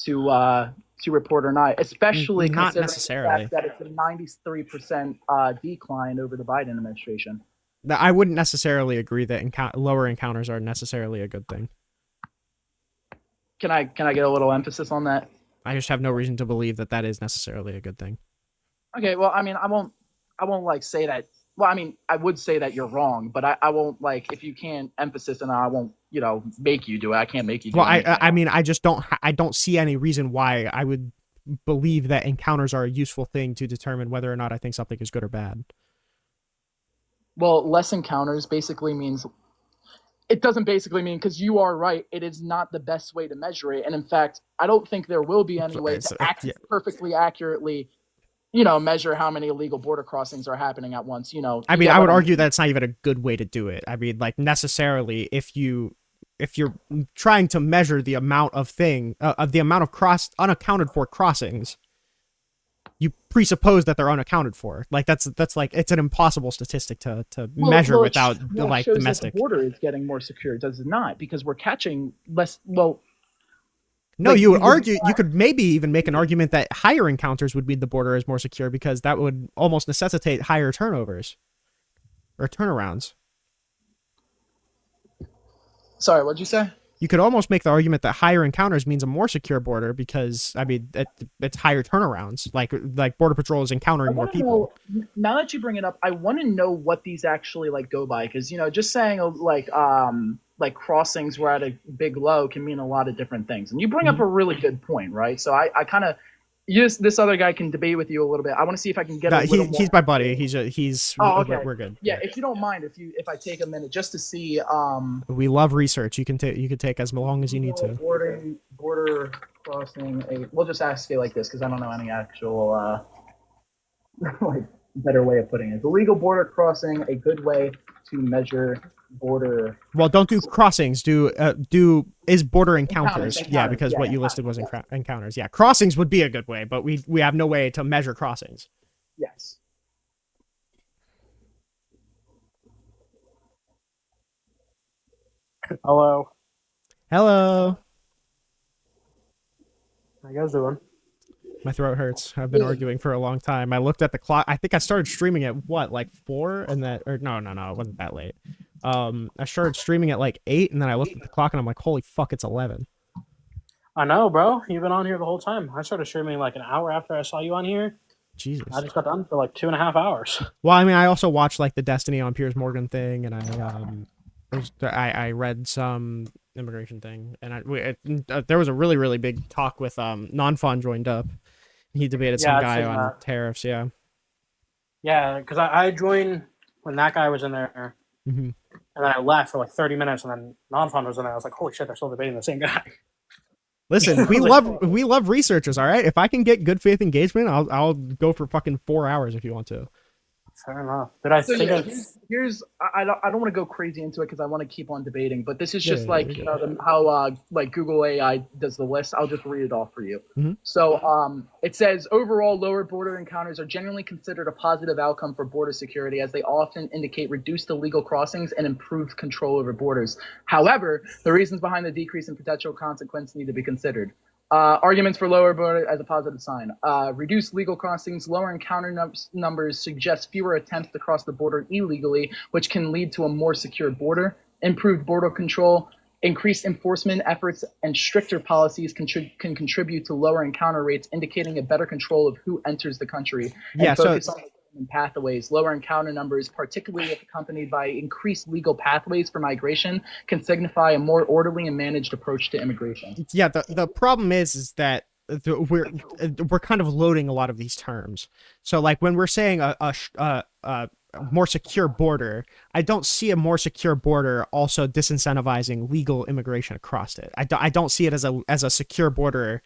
to report or not, especially Not considering necessarily. the fact that it's a 93% decline over the Biden administration. I wouldn't necessarily agree that lower encounters are necessarily a good thing. Can I get a little emphasis on that? I just have no reason to believe that that is necessarily a good thing. Okay, well, I mean, I won't like say that. Well, I mean, I would say that you're wrong, but I won't like if you can't emphasis and I won't, make you do it. I can't make you do it. Well, I mean, I just don't see any reason why I would believe that encounters are a useful thing to determine whether or not I think something is good or bad. Well, less encounters basically means it doesn't basically mean because you are right. It is not the best way to measure it, and in fact, I don't think there will be any way to perfectly accurately measure how many illegal border crossings are happening at once. I mean, I would argue that it's not even a good way to do it. I mean, like necessarily, if you're trying to measure the amount of unaccounted for crossings, you presuppose that they're unaccounted for. Like that's like it's an impossible statistic to measure without like shows domestic. That the border is getting more secure. Does it not? Because we're catching less. Well. No, you would argue, you could maybe even make an argument that higher encounters would mean the border is more secure because that would almost necessitate higher turnovers or turnarounds. Sorry, what'd you say? You could almost make the argument that higher encounters means a more secure border because, I mean, it's higher turnarounds. Like Border Patrol is encountering more people. Now that you bring it up, I want to know what these actually go by because just saying like crossings were at a big low can mean a lot of different things. And you bring up a really good point, right? So I kind of this other guy can debate with you a little bit. I want to see if I can get a little more. He's my buddy. Okay. We're good. Yeah, if you don't mind, if I take a minute just to see. We love research. You can take as long as you need to. Border crossing. We'll just ask it like this because I don't know any actual better way of putting it. Illegal border crossing, a good way to measure border. Well, don't do crossings. Do is border encounters. Yeah, because what you listed was encounters. Yeah, crossings would be a good way, but we have no way to measure crossings. Yes. Hello. Hello. How you guys doing? My throat hurts. I've been arguing for a long time. I looked at the clock. I think I started streaming at what, like 4, and no, it wasn't that late. I started streaming at like 8, and then I looked at the clock, and I'm like, holy fuck, it's 11. I know, bro. You've been on here the whole time. I started streaming like an hour after I saw you on here. Jesus. I just got done for like 2.5 hours. Well, I mean, I also watched like the Destiny on Piers Morgan thing, and I read some immigration thing, and there was a really, really big talk with Non-Fun joined up. He debated some guy on tariffs. Yeah. Yeah, because I joined when that guy was in there, and then I left for like 30 minutes, and then Non-Fun was in there. I was like, holy shit, they're still debating the same guy. Listen, we love researchers. All right, if I can get good faith engagement, I'll go for fucking 4 hours if you want to. Fair enough. Did I So think yeah, here's I don't want to go crazy into it because I want to keep on debating, but this is just Yeah, like you're you know, how like Google AI does the list. I'll just read it off for you. Mhm. So it says overall lower border encounters are generally considered a positive outcome for border security as they often indicate reduced illegal crossings and improved control over borders. However, the reasons behind the decrease in potential consequence need to be considered. Arguments for lower border as a positive sign. Reduced legal crossings, lower encounter numbers suggest fewer attempts to cross the border illegally, which can lead to a more secure border. Improved border control, increased enforcement efforts, and stricter policies can contribute to lower encounter rates, indicating a better control of who enters the country. Yeah, And focus on pathways. Lower encounter numbers, particularly if accompanied by increased legal pathways for migration, can signify a more orderly and managed approach to immigration. Yeah, the problem is that we're kind of loading a lot of these terms. So like when we're saying a more secure border, I don't see a more secure border also disincentivizing legal immigration across it. I don't see it as a secure border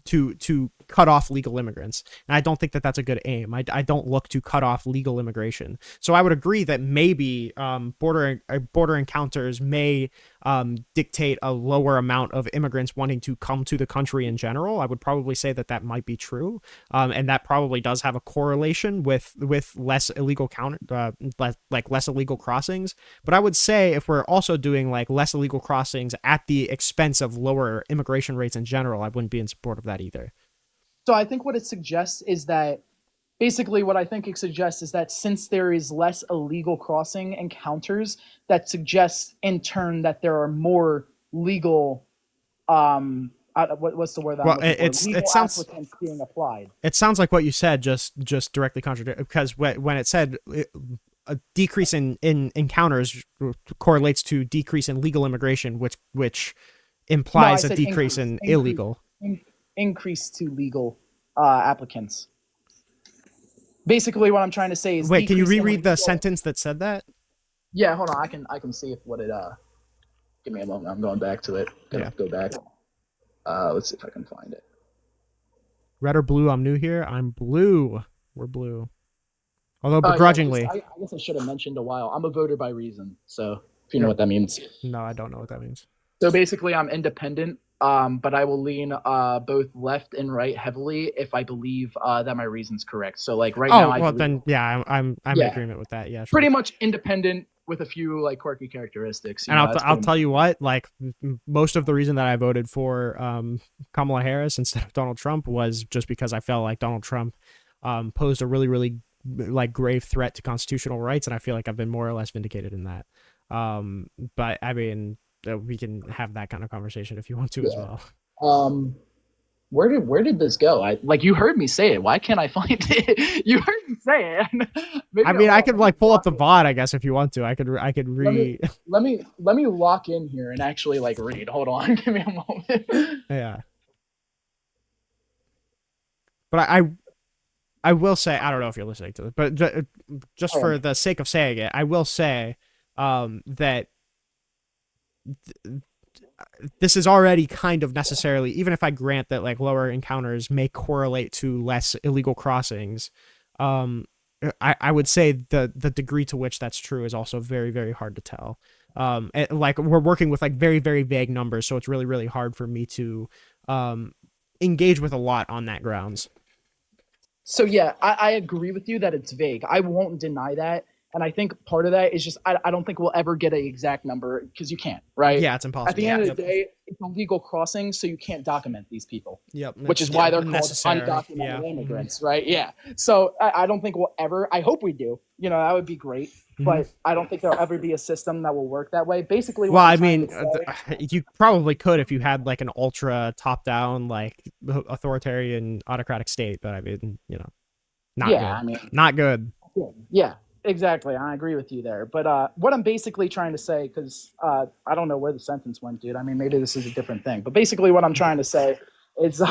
to cut off legal immigrants, and I don't think that that's a good aim. I don't look to cut off legal immigration. So I would agree that maybe border encounters may dictate a lower amount of immigrants wanting to come to the country in general. I would probably say that that might be true, and that probably does have a correlation with less illegal less illegal crossings. But I would say if we're also doing like less illegal crossings at the expense of lower immigration rates in general, I wouldn't be in support of that either. So I think what it suggests is that basically what I think it suggests is that since there is less illegal crossing encounters, that suggests in turn that there are more legal what's the word that Well, I'm looking for? Legal it sounds applicants being applied. It sounds like what you said just directly contradict, because when it said a decrease in encounters correlates to decrease in legal immigration, which implies a decrease in illegal. Increase to legal applicants. Basically, what I'm trying to say is. Wait, can you reread the sentence that said that? Yeah, hold on. I can see if what it. Give me a moment. I'm going back to it. Go back. Let's see if I can find it. Red or blue? I'm new here. I'm blue. We're blue. Although begrudgingly. I guess I should have mentioned a while. I'm a voter by reason. So if you know what that means. No, I don't know what that means. So basically, I'm independent. But I will lean both left and right heavily if I believe that my reason's correct. So like right now, I'm in agreement with that. Yeah, sure. Pretty much independent with a few like quirky characteristics. And I'll tell you what, like most of the reason that I voted for Kamala Harris instead of Donald Trump was just because I felt like Donald Trump posed a really, really like grave threat to constitutional rights, and I feel like I've been more or less vindicated in that. But I mean, we can have that kind of conversation if you want to as well. Where did this go? You heard me say it. Why can't I find it? You heard me say it. I mean, I could like pull up the VOD, I guess, if you want to. I could read. Let me lock in here and actually like read. Hold on, give me a moment. Yeah. But I will say, I don't know if you're listening to it, but just for the sake of saying it, I will say that this is already kind of necessarily, even if I grant that like lower encounters may correlate to less illegal crossings, I would say the degree to which that's true is also very, very hard to tell. Like we're working with like very, very vague numbers, so it's really, really hard for me to engage with a lot on that grounds. So yeah, I agree with you that it's vague. I won't deny that. And I think part of that is just I don't think we'll ever get an exact number because you can't, right? Yeah, it's impossible. At the end of the day, it's a legal crossing, so you can't document these people. Yep. Which is why they're called undocumented immigrants, right? Yeah. So I don't think we'll ever. I hope we do. You know, that would be great. But I don't think there'll ever be a system that will work that way. Basically, well, I mean, you probably could if you had like an ultra top-down, like authoritarian autocratic state. But I mean, you know, not good. I mean, not good. Yeah. Exactly. I agree with you there. But what I'm basically trying to say, because I don't know where the sentence went, dude. I mean, maybe this is a different thing. But basically what I'm trying to say is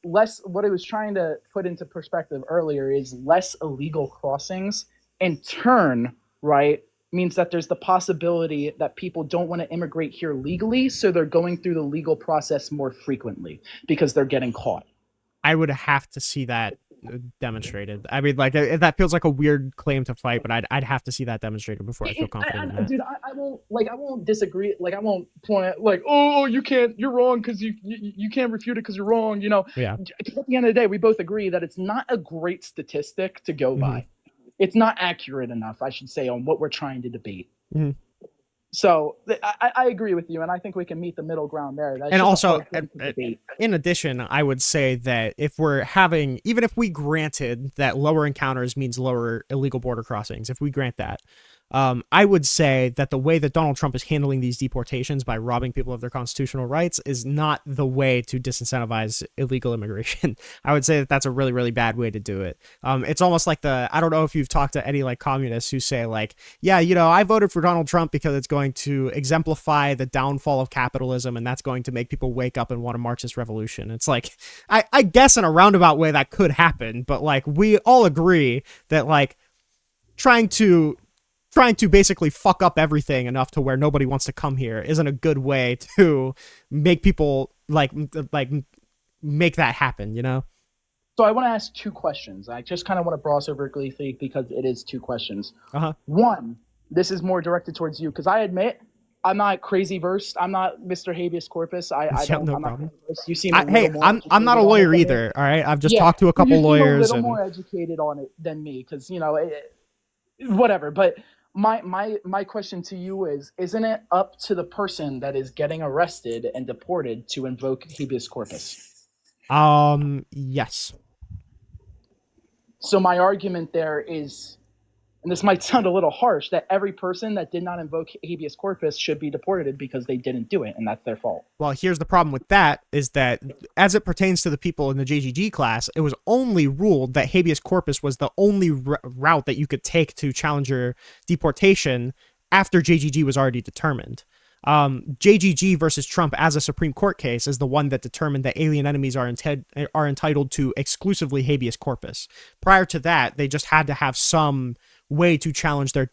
less, what I was trying to put into perspective earlier is less illegal crossings in turn, right, means that there's the possibility that people don't want to immigrate here legally, so they're going through the legal process more frequently because they're getting caught. I would have to see that demonstrated. I mean, like that feels like a weird claim to fight, but I'd have to see that demonstrated before I feel confident in that. Dude, I won't disagree. Like, I won't point at, like, oh, you're wrong because you can't refute it because you're wrong. You know, Yeah. At the end of the day, we both agree that it's not a great statistic to go by. It's not accurate enough, I should say, on what we're trying to debate. Mhm. So I agree with you, and I think we can meet the middle ground there. That's And just a also, hard thing to debate. in addition, I would say that if we're having, even if we granted that lower encounters means lower illegal border crossings, if we grant that, I would say that the way that Donald Trump is handling these deportations by robbing people of their constitutional rights is not the way to disincentivize illegal immigration. I would say that that's a really, really bad way to do it. It's almost like I don't know if you've talked to any like communists who say like, yeah, you know, I voted for Donald Trump because it's going to exemplify the downfall of capitalism and that's going to make people wake up and want to march this revolution. It's like, I guess in a roundabout way that could happen, but like we all agree that like trying to basically fuck up everything enough to where nobody wants to come here isn't a good way to make people like make that happen, you know? So I want to ask two questions. I just kind of want to gloss over briefly because it is two questions. Uh-huh. One, this is more directed towards you because I admit I'm not crazy versed. I'm not Mr. Habeas Corpus. I'm not versed. You seem Hey, I'm not a lawyer either. All right, I've just talked to a couple lawyers. You're a little more educated on it than me because you know whatever. But my question to you is, isn't it up to the person that is getting arrested and deported to invoke habeas corpus? Yes. So my argument there is, and this might sound a little harsh, that every person that did not invoke habeas corpus should be deported because they didn't do it, and that's their fault. Well, here's the problem with that, is that as it pertains to the people in the JGG class, it was only ruled that habeas corpus was the only route that you could take to challenge your deportation after JGG was already determined. JGG versus Trump as a Supreme Court case is the one that determined that alien enemies are entitled to exclusively habeas corpus. Prior to that, they just had to have some way to challenge their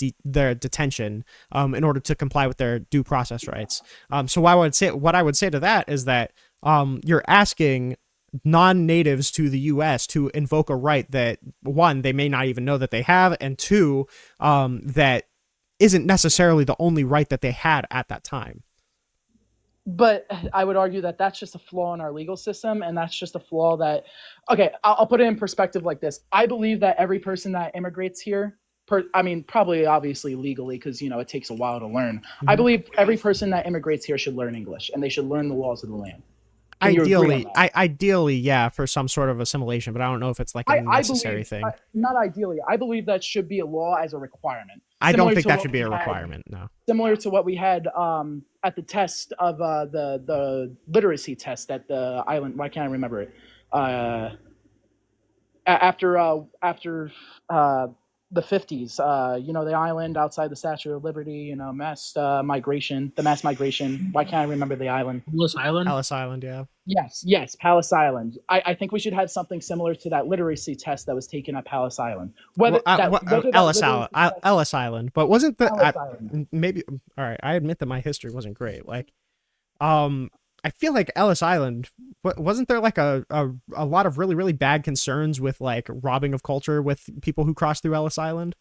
detention in order to comply with their due process rights. So what I would say to that is that you're asking non-natives to the U.S. to invoke a right that, one, they may not even know that they have, and two, that isn't necessarily the only right that they had at that time. But I would argue that that's just a flaw in our legal system, and that's just a flaw that, okay, I'll put it in perspective like this. I believe that every person that immigrates here, probably obviously legally, because, you know, it takes a while to learn. Mm-hmm. I believe every person that immigrates here should learn English, and they should learn the laws of the land. Ideally, yeah, for some sort of assimilation, but I don't know if it's like a necessary thing. Not ideally. I believe that should be a law as a requirement. I don't think that should be a requirement, no. Similar to what we had at the test of the literacy test at the island. Why can't I remember it? After the 50s, you know, the island outside the Statue of Liberty, you know, mass migration. Why can't I remember the island? Ellis Island, yeah. Yes, Palace Island. I think we should have something similar to that literacy test that was taken at Palace Island. Ellis Island, but wasn't the maybe? All right, I admit that my history wasn't great. Like, I feel like Ellis Island, wasn't there like a lot of really, really bad concerns with like robbing of culture with people who cross through Ellis Island?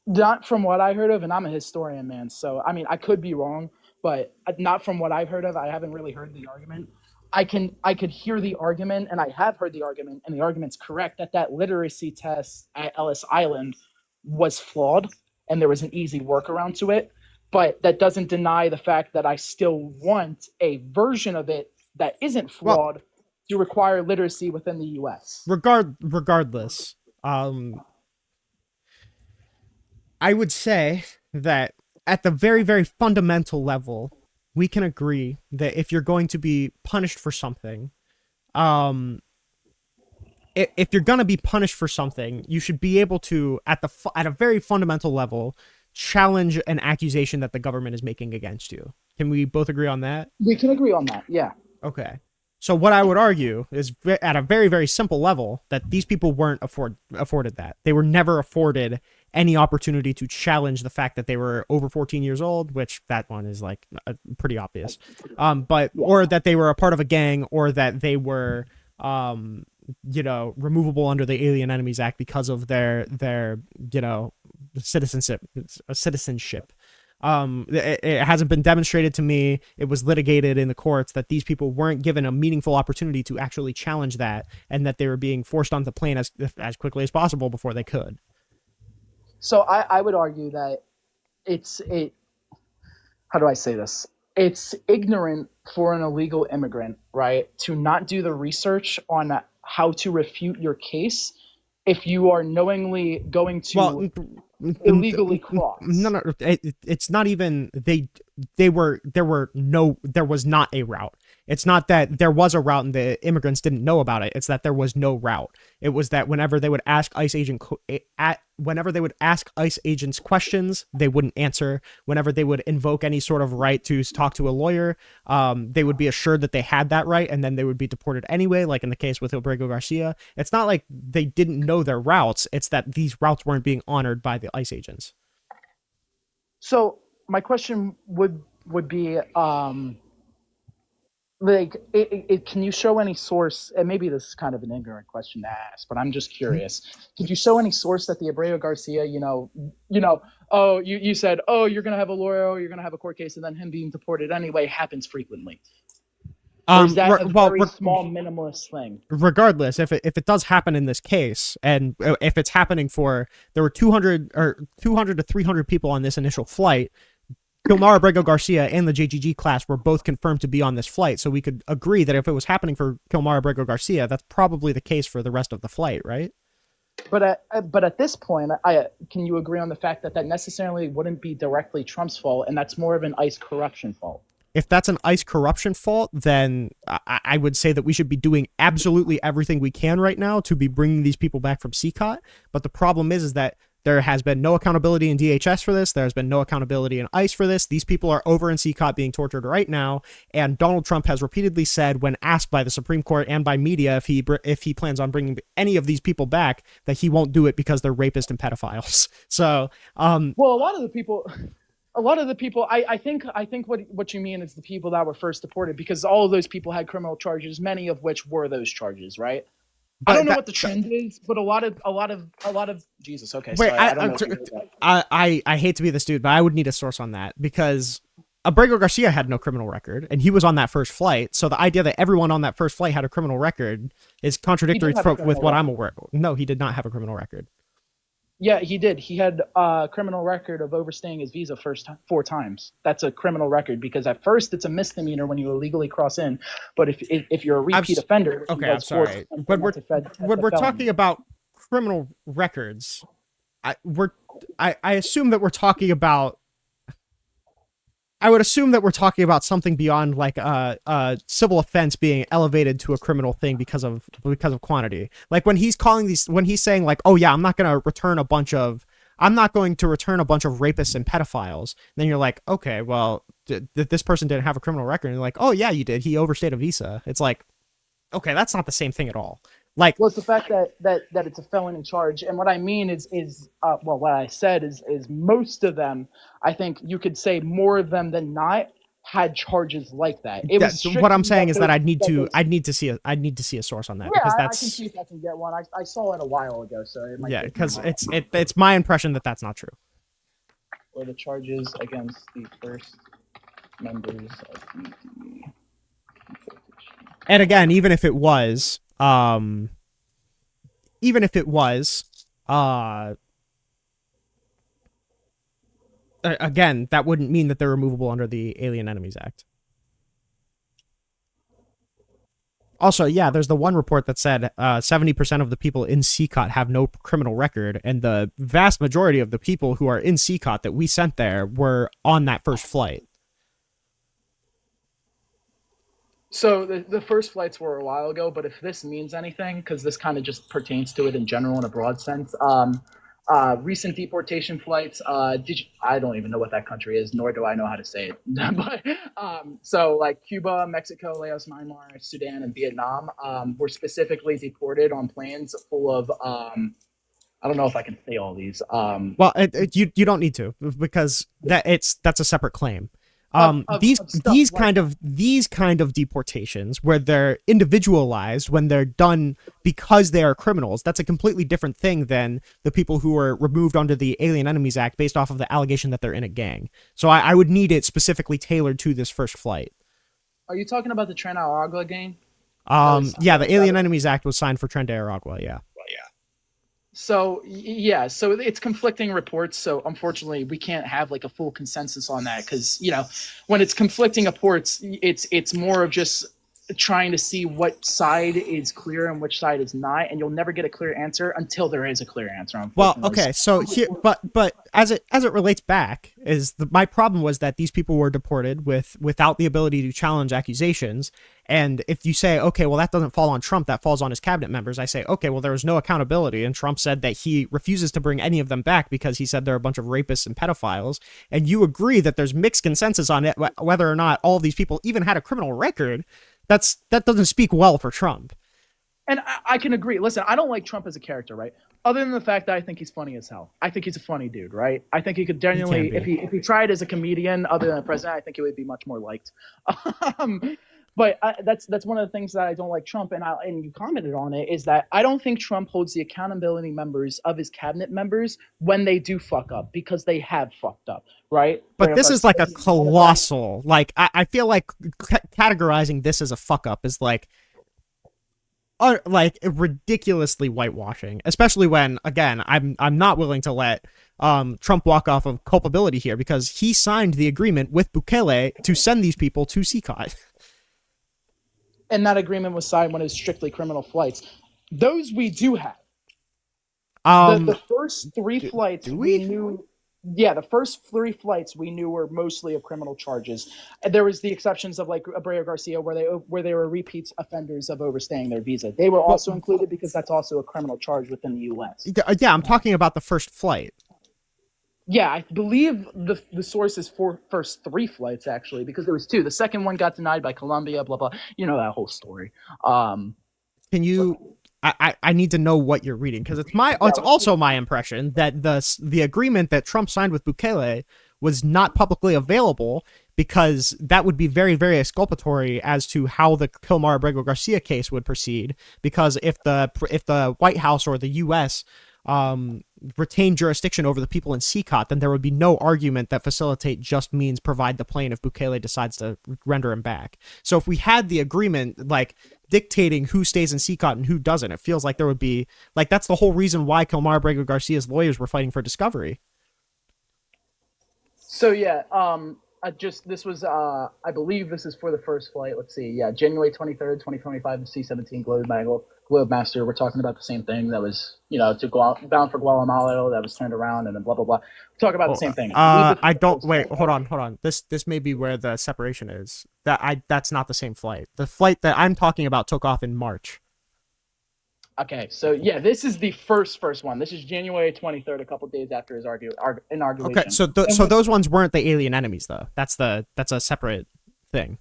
Not from what I heard of, and I'm a historian, man. So, I mean, I could be wrong, but not from what I've heard of. I haven't really heard the argument. I could hear the argument, and I have heard the argument, and the argument's correct, that literacy test at Ellis Island was flawed, and there was an easy workaround to it. But that doesn't deny the fact that I still want a version of it that isn't flawed to require literacy within the U.S. Regardless, I would say that at the very, very fundamental level, we can agree that if you're going to be punished for something, if you're going to be punished for something, you should be able to, at a very fundamental level, challenge an accusation that the government is making against you. Can we both agree on that? We can agree on that, yeah. Okay. So what I would argue is at a very, very simple level that these people weren't afforded that. They were never afforded any opportunity to challenge the fact that they were over 14 years old, which that one is like pretty obvious. But or that they were a part of a gang, or that they were removable under the Alien Enemies Act because of their citizenship. It hasn't been demonstrated to me. It was litigated in the courts that these people weren't given a meaningful opportunity to actually challenge that, and that they were being forced onto the plane as quickly as possible before they could. So I would argue that how do I say this? It's ignorant for an illegal immigrant, right, to not do the research on how to refute your case if you are knowingly going to illegally cross. No, it's not even there was not a route. It's not that there was a route and the immigrants didn't know about it. It's that there was no route. It was that whenever they would ask ICE agents questions, they wouldn't answer. Whenever they would invoke any sort of right to talk to a lawyer, they would be assured that they had that right, and then they would be deported anyway, like in the case with Obrego Garcia. It's not like they didn't know their routes. It's that these routes weren't being honored by the ICE agents. So my question would be, can you show any source, and maybe this is kind of an ignorant question to ask, but I'm just curious. Could you show any source that the Abreu Garcia, you said, oh, you're going to have a lawyer, or you're going to have a court case, and then him being deported anyway happens frequently? Or is that a very small minimalist thing? Regardless, if it does happen in this case, and if it's happening there were 200 to 300 people on this initial flight, Kilmar Abrego Garcia and the JGG class were both confirmed to be on this flight, so we could agree that if it was happening for Kilmar Abrego Garcia, that's probably the case for the rest of the flight, right? But at this point, can you agree on the fact that necessarily wouldn't be directly Trump's fault, and that's more of an ICE corruption fault? If that's an ICE corruption fault, then I would say that we should be doing absolutely everything we can right now to be bringing these people back from CCOT. But the problem is that there has been no accountability in DHS for this. There's been no accountability in ICE for this. These people are over in CCOT being tortured right now. And Donald Trump has repeatedly said, when asked by the Supreme Court and by media if he plans on bringing any of these people back, that he won't do it because they're rapists and pedophiles. So, well, a lot of the people, I think what you mean is the people that were first deported, because all of those people had criminal charges, many of which were those charges, right? But I don't know what the trend is, but a lot of Jesus. Okay, wait, sorry, I hate to be this dude, but I would need a source on that, because Abrego Garcia had no criminal record, and he was on that first flight. So the idea that everyone on that first flight had a criminal record is contradictory with what I'm aware of. No, he did not have a criminal record. Yeah, he did. He had a criminal record of overstaying his visa 4 times. That's a criminal record, because at first it's a misdemeanor when you illegally cross in, but if you're a repeat offender, okay, I'm sorry. When we're talking about criminal records, I assume that we're talking about. I would assume that we're talking about something beyond like a civil offense being elevated to a criminal thing because of quantity. Like when he's saying like, oh yeah, I'm not going to return a bunch of rapists and pedophiles. Then you're like, okay, well, this person didn't have a criminal record. And you're like, oh yeah, you did. He overstayed a visa. It's like, okay, that's not the same thing at all. Like, well, it's the fact that it's a felony charge, and what I mean is what I said is most of them, I think you could say more of them than not, had charges like that. What I'm saying is that I'd need to see a source on that. Yeah, because I can see if I can get one. I saw it a while ago, so it might. Yeah, because it's my impression that that's not true. Or the charges against the first members of the. And again, even if it was, again, that wouldn't mean that they're removable under the Alien Enemies Act. Also, yeah, there's the one report that said 70% of the people in CCOT have no criminal record, and the vast majority of the people who are in CCOT that we sent there were on that first flight. So the first flights were a while ago, but if this means anything, because this kind of just pertains to it in general in a broad sense, recent deportation flights. I don't even know what that country is, nor do I know how to say it. But so like Cuba, Mexico, Laos, Myanmar, Sudan, and Vietnam were specifically deported on planes full of. I don't know if I can say all these. Well, you don't need to, because that's a separate claim. Stuff like These kind of deportations where they're individualized when they're done because they are criminals, that's a completely different thing than the people who were removed under the Alien Enemies Act based off of the allegation that they're in a gang. So I would need it specifically tailored to this first flight. Are you talking about the Tren Aragua gang? Yeah, the Alien Enemies Act was signed for Tren de Aragua, yeah. So yeah, so it's conflicting reports. So unfortunately, we can't have like a full consensus on that because when it's conflicting reports, it's more of just trying to see what side is clear and which side is not, and you'll never get a clear answer until there is a clear answer. Well, okay, so here, but as it relates back, my problem was that these people were deported without the ability to challenge accusations. And if you say, okay, well, that doesn't fall on Trump, that falls on his cabinet members, I say, okay, well, there was no accountability, and Trump said that he refuses to bring any of them back because he said they're a bunch of rapists and pedophiles, and you agree that there's mixed consensus on it, whether or not all of these people even had a criminal record. That doesn't speak well for Trump. And I can agree. Listen, I don't like Trump as a character, right? Other than the fact that I think he's funny as hell. I think he's a funny dude, right? I think he could genuinely, if he tried as a comedian other than a president, I think he would be much more liked. But that's one of the things that I don't like Trump, and you commented on it, is that I don't think Trump holds the accountability members of his cabinet members when they do fuck up, because they have fucked up, right? But this is like a colossal, like I feel like categorizing this as a fuck up is like ridiculously whitewashing, especially when, again, I'm not willing to let Trump walk off of culpability here because he signed the agreement with Bukele to send these people to CCOT. And that agreement was signed when it was strictly criminal flights. Those we do have. The first three flights we knew. Yeah, the first three flights we knew were mostly of criminal charges. And there was the exceptions of like Abreu Garcia, where they were repeat offenders of overstaying their visa. They were also included because that's also a criminal charge within the U.S. Yeah, I'm talking about the first flight. Yeah, I believe the source is for first three flights, actually, because there was two. The second one got denied by Colombia, blah, blah. You know that whole story. Can you... I need to know what you're reading, because it's also my impression that the agreement that Trump signed with Bukele was not publicly available, because that would be very, very exculpatory as to how the Kilmar Abrego Garcia case would proceed. Because if the White House or the U.S. Retain jurisdiction over the people in CCOT, then there would be no argument that facilitate just means provide the plane if Bukele decides to render him back. So if we had the agreement like dictating who stays in CCOT and who doesn't, it feels like there would be like, that's the whole reason why Kilmar Abrego Garcia's lawyers were fighting for discovery. So yeah, this was I believe this is for the first flight. Let's see, yeah, January 23rd, 2025, the C-17 Globemaster. We're talking about the same thing that was, bound for Guatemala, that was turned around, and then blah blah blah. We're talking about the same thing. I don't wait. Hold on. This may be where the separation is. That's not the same flight. The flight that I'm talking about took off in March. Okay, so yeah, this is the first one. This is January 23rd, a couple days after his inauguration. Okay, so those ones weren't the alien enemies though. That's a separate thing.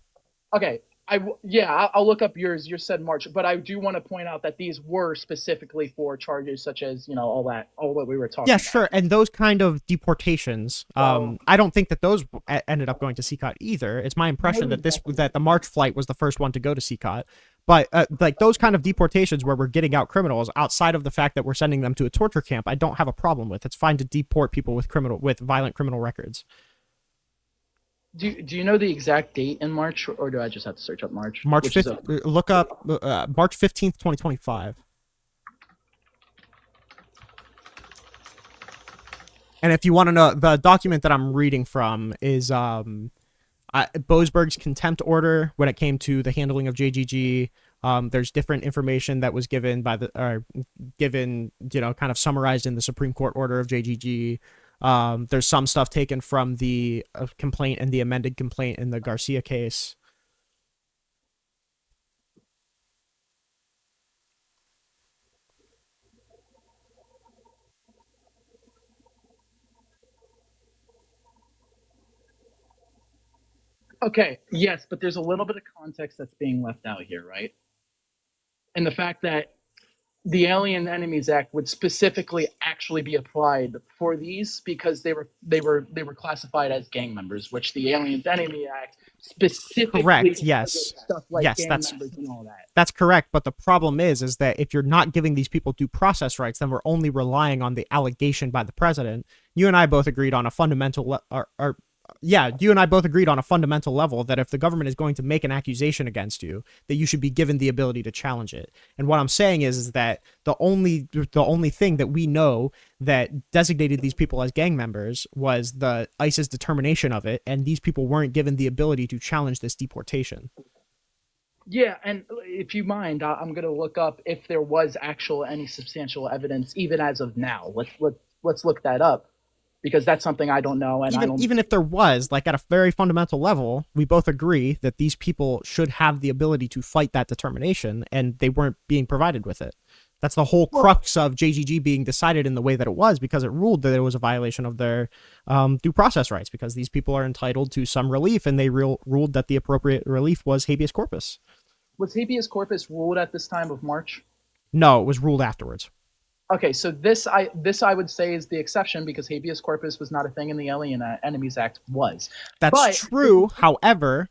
Okay, I'll look up yours. You said March, but I do want to point out that these were specifically for charges such as all that we were talking. Yeah, about. sure, and those kind of deportations. I don't think that those ended up going to CCOT either. It's my impression that the March flight was the first one to go to CCOT. But like those kind of deportations where we're getting out criminals outside of the fact that we're sending them to a torture camp, I don't have a problem with. It's fine to deport people with violent criminal records. Do you know the exact date in March, or do I just have to search up March? March 5th. Look up March 15th, 2025. And if you want to know, the document that I'm reading from is Boasberg's contempt order when it came to the handling of JGG. There's different information that was given kind of summarized in the Supreme Court order of JGG. There's some stuff taken from the complaint and the amended complaint in the Garcia case. Okay, yes, but there's a little bit of context that's being left out here, right? And the fact that the Alien Enemies Act would specifically actually be applied for these because they were classified as gang members, which the Aliens Enemy Act specifically Correct. Yes. targets stuff like Yes, gang that's members and all that. that's correct. But the problem is that if you're not giving these people due process rights, then we're only relying on the allegation by the president. You and I both agreed on a fundamental, you and I both agreed on a fundamental level that if the government is going to make an accusation against you, that you should be given the ability to challenge it. And what I'm saying is that the only thing that we know that designated these people as gang members was the ICE's determination of it, and these people weren't given the ability to challenge this deportation. Yeah, and if you mind, I'm gonna look up if there was actual any substantial evidence, even as of now. Let's look that up because that's something I don't know, and Even if there was, like at a very fundamental level, we both agree that these people should have the ability to fight that determination, and they weren't being provided with it. That's the whole crux of JGG being decided in the way that it was, because it ruled that it was a violation of their due process rights, because these people are entitled to some relief, and they ruled that the appropriate relief was habeas corpus. Was habeas corpus ruled at this time of March? No, it was ruled afterwards. Okay, so this I would say is the exception because habeas corpus was not a thing in the Alien Enemies Act was. That's true. However,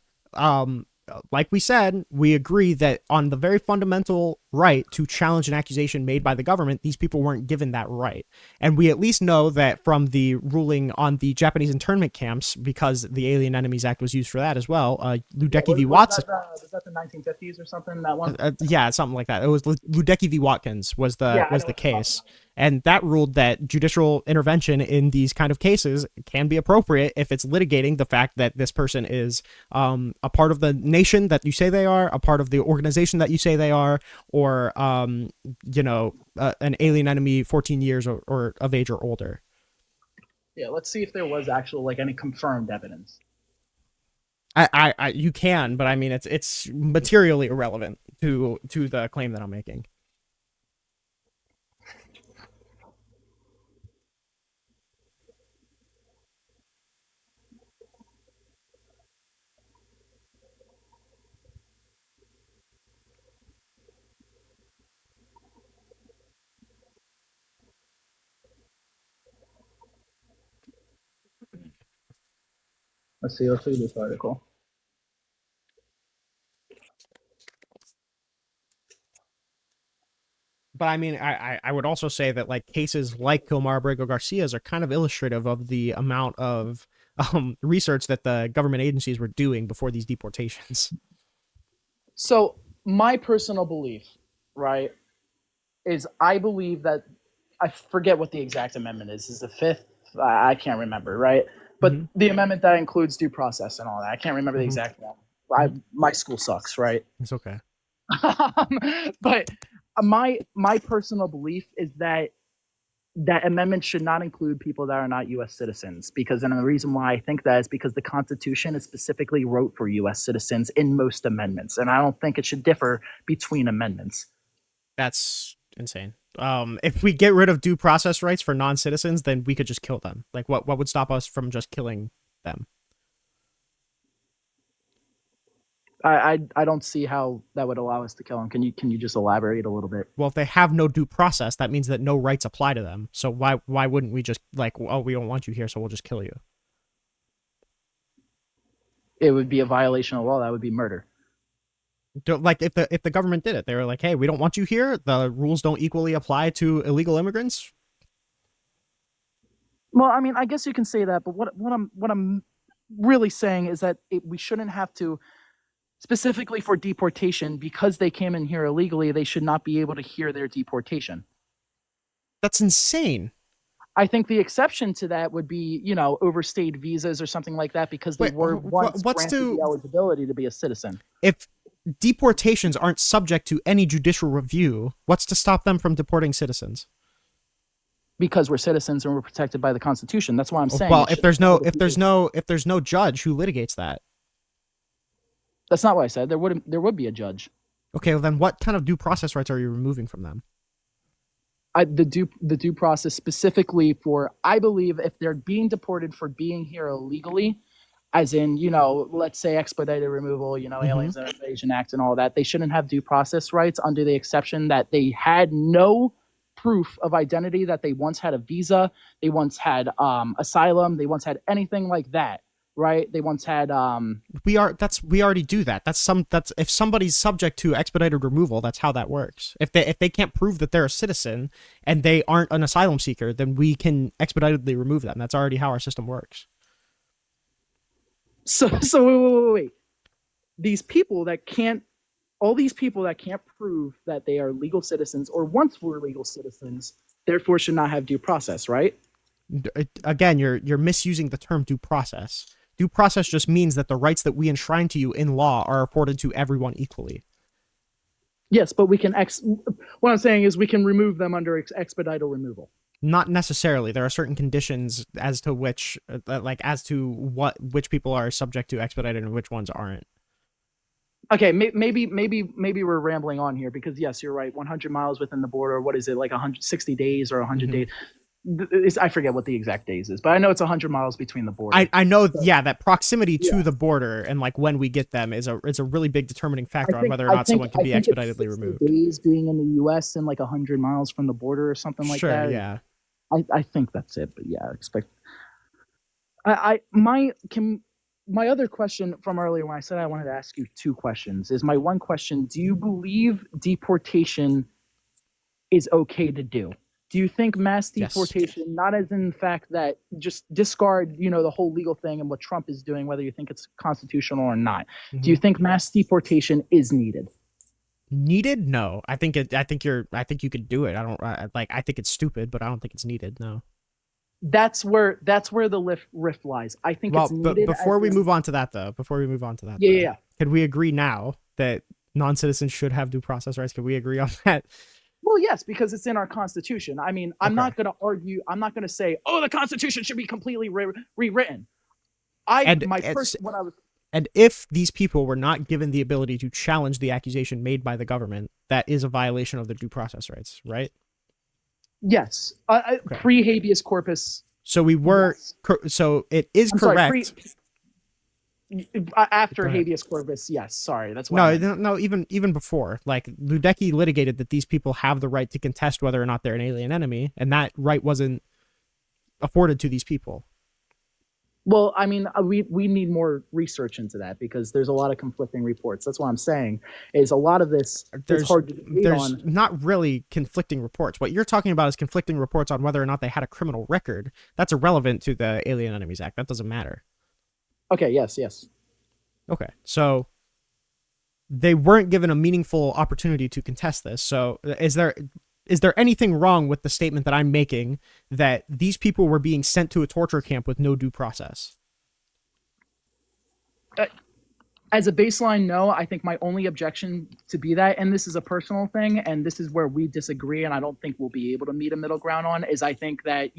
like we said, we agree that on the very fundamental right to challenge an accusation made by the government, these people weren't given that right. And we at least know that from the ruling on the Japanese internment camps, because the Alien Enemies Act was used for that as well, Ludecki v. Watkins. Was that the 1950s or something, that one? Yeah, something like that. It was Ludecki v. Watkins was the case. And that ruled that judicial intervention in these kind of cases can be appropriate if it's litigating the fact that this person is a part of the nation that you say they are, a part of the organization that you say they are, or an alien enemy 14 years or of age or older. Yeah, let's see if there was actual any confirmed evidence. You can, but I mean it's materially irrelevant to the claim that I'm making. Let's see this article. But I mean, I would also say that like cases like Kilmar Abrego Garcia's are kind of illustrative of the amount of research that the government agencies were doing before these deportations. So my personal belief, right, is I believe that I forget what the exact amendment is. Is the fifth? I can't remember, right? But the amendment that includes due process and all that. I can't remember the exact one. My school sucks, right? It's okay. But my personal belief is that amendment should not include people that are not U.S. citizens, because, and the reason why I think that is because the Constitution is specifically wrote for U.S. citizens in most amendments, and I don't think it should differ between amendments. That's insane. If we get rid of due process rights for non-citizens, then we could just kill them. Like, what would stop us from just killing them? I don't see how that would allow us to kill them. Can you just elaborate a little bit? Well, if they have no due process, that means that no rights apply to them. So why wouldn't we just like, oh, we don't want you here, so we'll just kill you? It would be a violation of law. That would be murder. Like if the government did it, they were like, hey, we don't want you here. The rules don't equally apply to illegal immigrants. Well, I mean, I guess you can say that, but what I'm really saying is that we shouldn't have to, specifically for deportation, because they came in here illegally, they should not be able to hear their deportation. That's insane. I think the exception to that would be, overstayed visas or something like that, because they were once granted the eligibility to be a citizen. If deportations aren't subject to any judicial review, what's to stop them from deporting citizens? Because we're citizens and we're protected by the Constitution. That's why I'm saying. Well, if there's no judge who litigates that. That's not what I said. There would be a judge. Okay, well then what kind of due process rights are you removing from them? The due process specifically for, I believe, if they're being deported for being here illegally, as in, let's say expedited removal, Aliens and Invasion Act and all that. They shouldn't have due process rights under the exception that they had no proof of identity, that they once had a visa, they once had asylum, they once had anything like that, right? They once had we already do that. That's if somebody's subject to expedited removal, that's how that works. If they can't prove that they're a citizen and they aren't an asylum seeker, then we can expeditedly remove them. That's already how our system works. So wait. All these people that can't prove that they are legal citizens or once were legal citizens, therefore should not have due process, right? Again, you're misusing the term due process. Due process just means that the rights that we enshrine to you in law are afforded to everyone equally. Yes, but we can what I'm saying is we can remove them under expedited removal. Not necessarily. There are certain conditions as to which people are subject to expedited and which ones aren't. Okay, maybe we're rambling on here because yes, you're right. 100 miles within the border. What is it, like 160 days or 100 days? I forget what the exact days is, but I know it's 100 miles between the border. I know, yeah, that proximity to the border and like when we get them is a really big determining factor on whether or not someone can be expeditedly removed. Days being in the U.S. and like 100 miles from the border or something like that. Sure, yeah. I think that's it, but yeah, my other question from earlier when I said I wanted to ask you two questions is my one question: do you believe deportation is okay to do? Do you think mass deportation, not as in the fact that just discard, the whole legal thing and what Trump is doing, whether you think it's constitutional or not? Do you think mass deportation is needed? Needed? No. I think you could do it. I think it's stupid, but I don't think it's needed. No. That's where the rift lies. I think it's needed. But before we move on to that, yeah. Could we agree now that non-citizens should have due process rights? Could we agree on that? Well, yes, because it's in our Constitution. I mean, I'm not going to argue. I'm not going to say, "Oh, the Constitution should be completely rewritten." And if these people were not given the ability to challenge the accusation made by the government, that is a violation of their due process rights, right? Yes, pre-habeas corpus. So we were. Yes. So it is correct. Sorry, after habeas corpus, yes. Sorry, that's why. No. Even before, like Ludecky litigated that these people have the right to contest whether or not they're an alien enemy, and that right wasn't afforded to these people. Well, I mean, we need more research into that because there's a lot of conflicting reports. That's what I'm saying. Is a lot of this is hard to debate on. There's not really conflicting reports. What you're talking about is conflicting reports on whether or not they had a criminal record. That's irrelevant to the Alien Enemies Act. That doesn't matter. Okay, yes. Okay, so they weren't given a meaningful opportunity to contest this. So is there anything wrong with the statement that I'm making that these people were being sent to a torture camp with no due process? As a baseline, no. I think my only objection to be that, and this is a personal thing, and this is where we disagree, and I don't think we'll be able to meet a middle ground on, is I think that,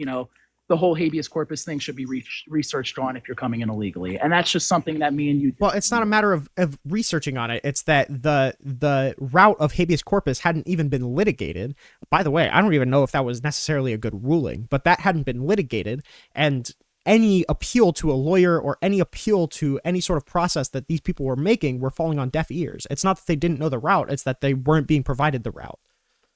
the whole habeas corpus thing should be researched on if you're coming in illegally. And that's just something that me and you... Well, it's not a matter of researching on it. It's that the route of habeas corpus hadn't even been litigated. By the way, I don't even know if that was necessarily a good ruling, but that hadn't been litigated. And any appeal to a lawyer or any appeal to any sort of process that these people were making were falling on deaf ears. It's not that they didn't know the route. It's that they weren't being provided the route.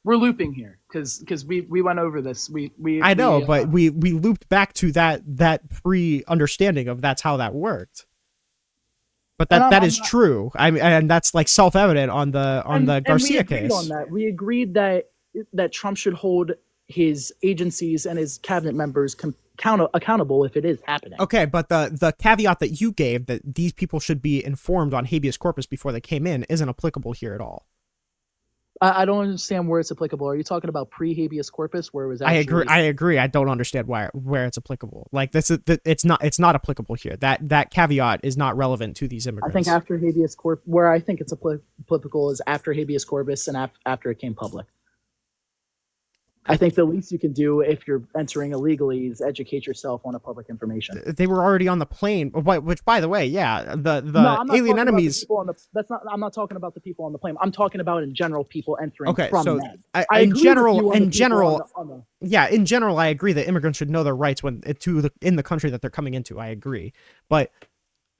We're looping here because we went over this. We looped back to that pre-understanding of that's how that worked. But that is true. I mean, and that's like self-evident on the Garcia case. On that. We agreed that Trump should hold his agencies and his cabinet members accountable if it is happening. Okay, but the caveat that you gave that these people should be informed on habeas corpus before they came in isn't applicable here at all. I don't understand where it's applicable. Are you talking about pre-habeas corpus where it was actually... I agree. I don't understand where it's applicable. Like it's not applicable here. That caveat is not relevant to these immigrants. I think after habeas corpus, where I think it's applicable is after habeas corpus and after it came public. I think the least you can do if you're entering illegally is educate yourself on a public information. They were already on the plane, which, by the way, yeah, the alien enemies. I'm not talking about the people on the plane. I'm talking about in general people entering. Okay, from so that. in general, I agree that immigrants should know their rights in the country that they're coming into. I agree, but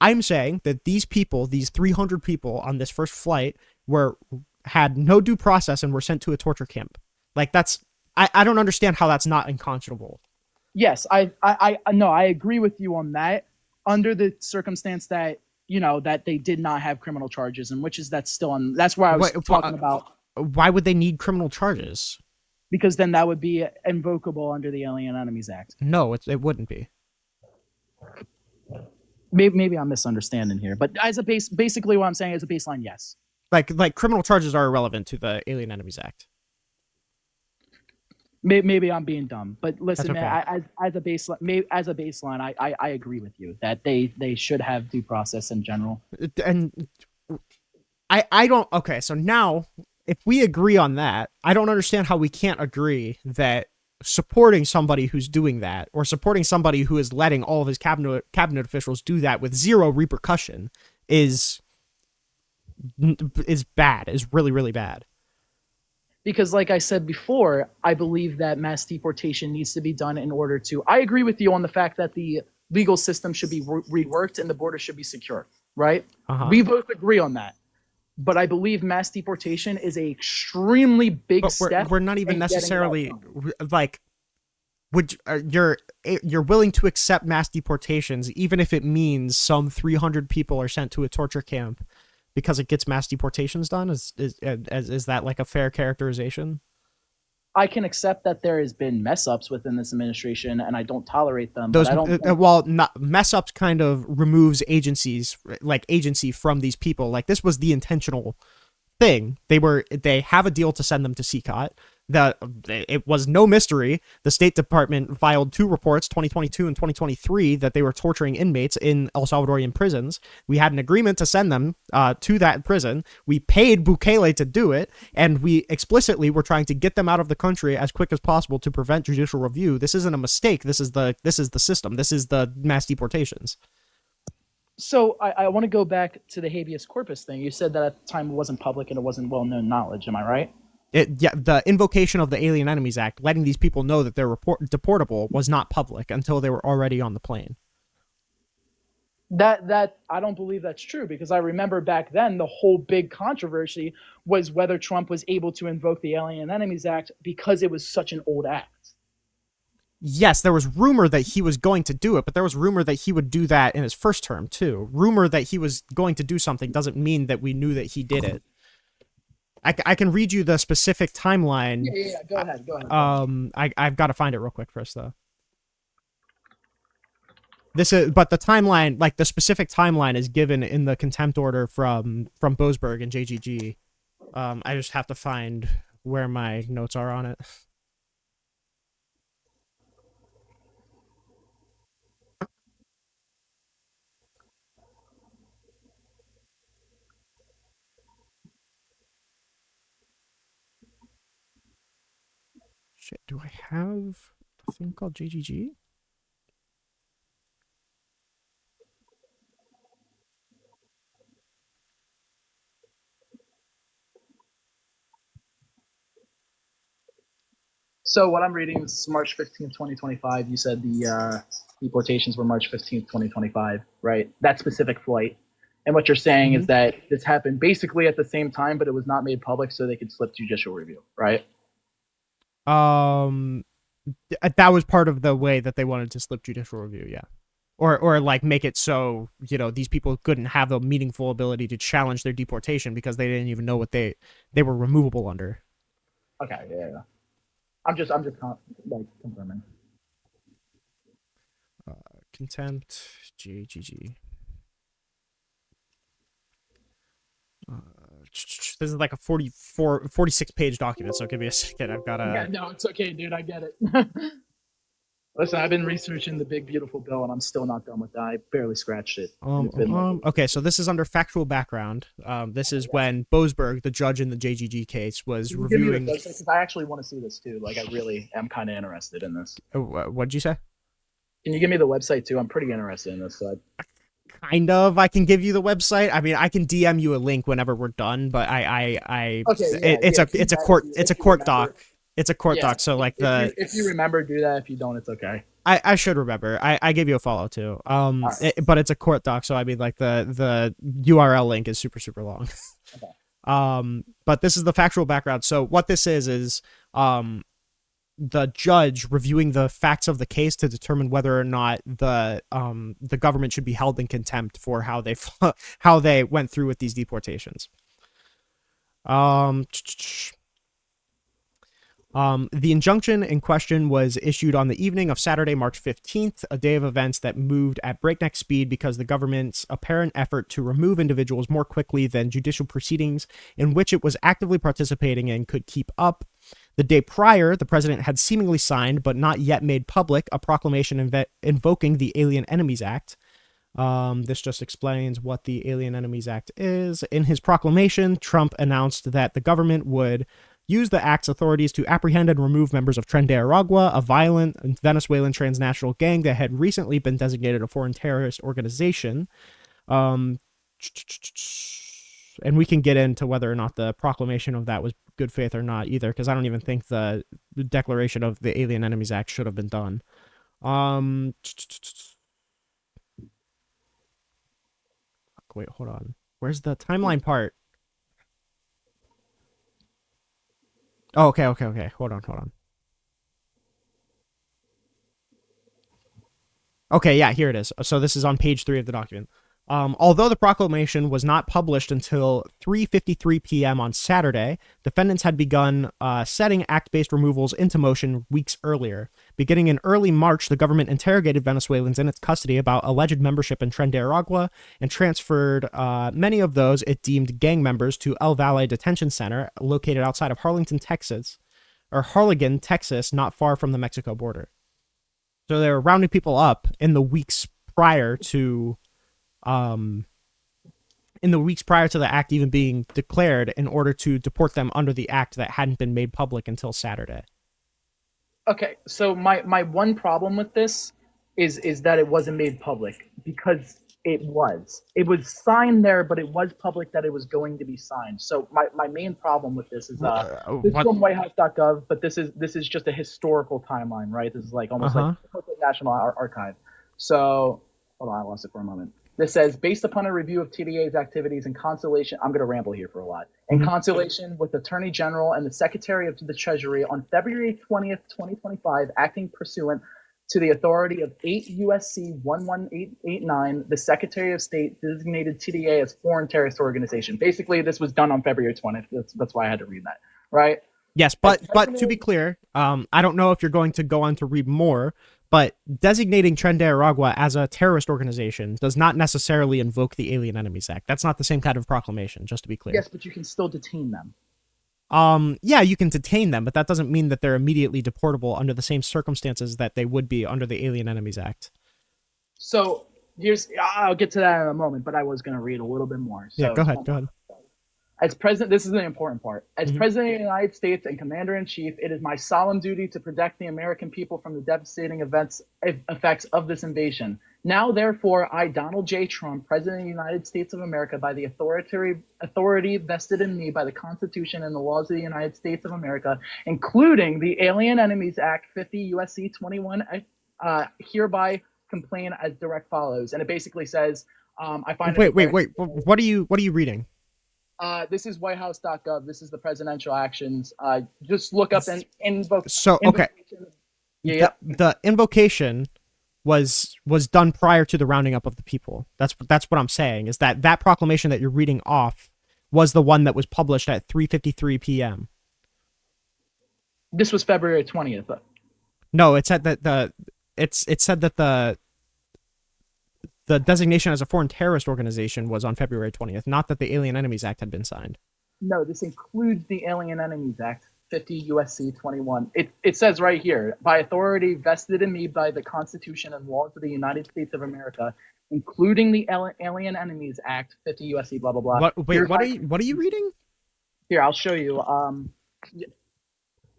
I'm saying that these people, these 300 people on this first flight, had no due process and were sent to a torture camp. Like I don't understand how that's not unconscionable. Yes, no, I agree with you on that. Under the circumstance that that they did not have criminal charges, and that's why I was talking about. Why would they need criminal charges? Because then that would be invocable under the Alien Enemies Act. No, it wouldn't be. Maybe I'm misunderstanding here, but basically what I'm saying is a baseline, yes. Like criminal charges are irrelevant to the Alien Enemies Act. Maybe I'm being dumb, but listen, okay. man, as a baseline, I agree with you that they should have due process in general. And I don't. Okay, so now if we agree on that, I don't understand how we can't agree that supporting somebody who's doing that, or supporting somebody who is letting all of his cabinet officials do that with zero repercussion is bad, is really, really bad. Because like I said before, I believe that mass deportation needs to be done in order to... I agree with you on the fact that the legal system should be reworked and the border should be secure, right? Uh-huh. We both agree on that. But I believe mass deportation is a extremely big step. We're not even necessarily like... You're willing to accept mass deportations even if it means some 300 people are sent to a torture camp because it gets mass deportations done? Is that like a fair characterization? I can accept that there has been mess ups within this administration, and I don't tolerate them. Those, but I don't. Not mess ups kind of removes agency from these people. Like, this was the intentional thing. They have a deal to send them to CCOT. It was no mystery. The State Department filed 2 reports, 2022 and 2023, that they were torturing inmates in El Salvadorian prisons. We had an agreement to send them to that prison. We paid Bukele to do it, and we explicitly were trying to get them out of the country as quick as possible to prevent judicial review. This isn't a mistake. This is the system. This is the mass deportations. So I want to go back to the habeas corpus thing. You said that at the time it wasn't public and it wasn't well-known knowledge. Am I right? The invocation of the Alien Enemies Act, letting these people know that they're deportable, was not public until they were already on the plane. That I don't believe that's true, because I remember back then the whole big controversy was whether Trump was able to invoke the Alien Enemies Act because it was such an old act. Yes, there was rumor that he was going to do it, but there was rumor that he would do that in his first term too. Rumor that he was going to do something doesn't mean that we knew that he did it. I can read you the specific timeline. Yeah, go ahead. I've got to find it real quick first, though. But the timeline, like the specific timeline, is given in the contempt order from Boasberg and JGG. I just have to find where my notes are on it. Shit, do I have a thing called JGG? So what I'm reading is March 15th, 2025. You said the deportations were March 15th, 2025, right? That specific flight. And what you're saying is that this happened basically at the same time, but it was not made public so they could slip judicial review, right? That was part of the way that they wanted to slip judicial review, yeah. Or like make it so, these people couldn't have a meaningful ability to challenge their deportation because they didn't even know what they were removable under. Okay, yeah. I'm just confirming. Contempt, JGG. This is like a 46 page document, so give me a second. I've got to... Yeah, no, it's okay, dude. I get it. Listen, I've been researching the big, beautiful bill, and I'm still not done with that. I barely scratched it. Okay, so this is under factual background. This is when Boasberg, the judge in the JGG case, was reviewing... Because I actually want to see this, too. Like, I really am kind of interested in this. What'd you say? Can you give me the website, too? I'm pretty interested in this. So Kind of. I can give you the website. I mean, I can DM you a link whenever we're done, but it's a court doc. It's a court doc. So like if you remember, do that. If you don't, it's okay. I should remember. I gave you a follow too. But it's a court doc, so I mean, like the URL link is super super long. Okay. But this is the factual background. So what this is the judge reviewing the facts of the case to determine whether or not the government should be held in contempt for how they went through with these deportations. The injunction in question was issued on the evening of Saturday, March 15th, a day of events that moved at breakneck speed because the government's apparent effort to remove individuals more quickly than judicial proceedings in which it was actively participating in could keep up. The day prior, the president had seemingly signed, but not yet made public, a proclamation invoking the Alien Enemies Act. This just explains what the Alien Enemies Act is. In his proclamation, Trump announced that the government would use the act's authorities to apprehend and remove members of Tren de Aragua, a violent Venezuelan transnational gang that had recently been designated a foreign terrorist organization. And we can get into whether or not the proclamation of that was good faith or not either, because I don't even think the declaration of the Alien Enemies Act should have been done. Wait, hold on. Where's the timeline part? Oh, okay. Hold on. Okay, yeah, here it is. So this is on page 3 of the document. Although the proclamation was not published until 3:53 p.m. on Saturday, defendants had begun setting act-based removals into motion weeks earlier. Beginning in early March, the government interrogated Venezuelans in its custody about alleged membership in Tren de Aragua and transferred many of those it deemed gang members to El Valle Detention Center, located outside of Harlingen, Texas, not far from the Mexico border. So they were rounding people up in the weeks prior to the act even being declared in order to deport them under the act that hadn't been made public until Saturday. Okay, so my one problem with this is that it wasn't made public, because it was signed there, but it was public that it was going to be signed. So my main problem with this is this is from whitehouse.gov, but this is just a historical timeline, right? This is like almost like National Archive. So hold on, I lost it for a moment. This says, based upon a review of TDA's activities in consultation, I'm going to ramble here for a lot, in consultation with the Attorney General and the Secretary of the Treasury on February 20th, 2025, acting pursuant to the authority of 8 U.S.C. 11889, the Secretary of State designated TDA as foreign terrorist organization. Basically, this was done on February 20th. That's why I had to read that, right? Yes, but to be clear, I don't know if you're going to go on to read more, but designating Tren de Aragua as a terrorist organization does not necessarily invoke the Alien Enemies Act. That's not the same kind of proclamation, just to be clear. Yes, but you can still detain them. Yeah, you can detain them, but that doesn't mean that they're immediately deportable under the same circumstances that they would be under the Alien Enemies Act. So I'll get to that in a moment, but I was going to read a little bit more. So, yeah, go ahead. As president, this is the important part. As President of the United States and Commander-in-Chief, it is my solemn duty to protect the American people from the devastating effects of this invasion. Now, therefore, I, Donald J. Trump, President of the United States of America, by the authority vested in me by the Constitution and the laws of the United States of America, including the Alien Enemies Act 50 U.S.C. 21, hereby complain as direct follows. And it basically says, I find. Wait. What are you reading? This is whitehouse.gov. This is the presidential actions. Just look up and invoke. So, okay. Yeah. The invocation was done prior to the rounding up of the people. That's what I'm saying, is that proclamation that you're reading off was the one that was published at 3:53 p.m. This was February 20th. No, it said that the designation as a foreign terrorist organization was on February 20th, not that the Alien Enemies Act had been signed. No, this includes the Alien Enemies Act, 50 U.S.C. 21. It says right here, by authority vested in me by the Constitution and laws of the United States of America, including the Alien Enemies Act, 50 U.S.C. blah, blah, blah. What are you reading? Here, I'll show you.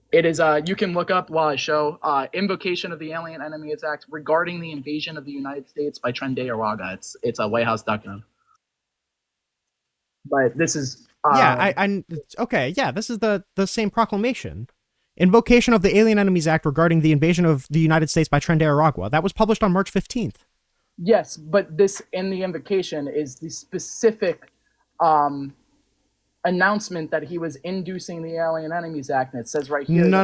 It is, you can look up while I show, invocation of the Alien Enemies Act regarding the invasion of the United States by Tren de Aragua. It's a whitehouse.gov. But this is... okay, yeah, this is the same proclamation. Invocation of the Alien Enemies Act regarding the invasion of the United States by Tren de Aragua. That was published on March 15th. Yes, but this in the invocation is the specific announcement that he was inducing the Alien Enemies Act, and it says right here. No.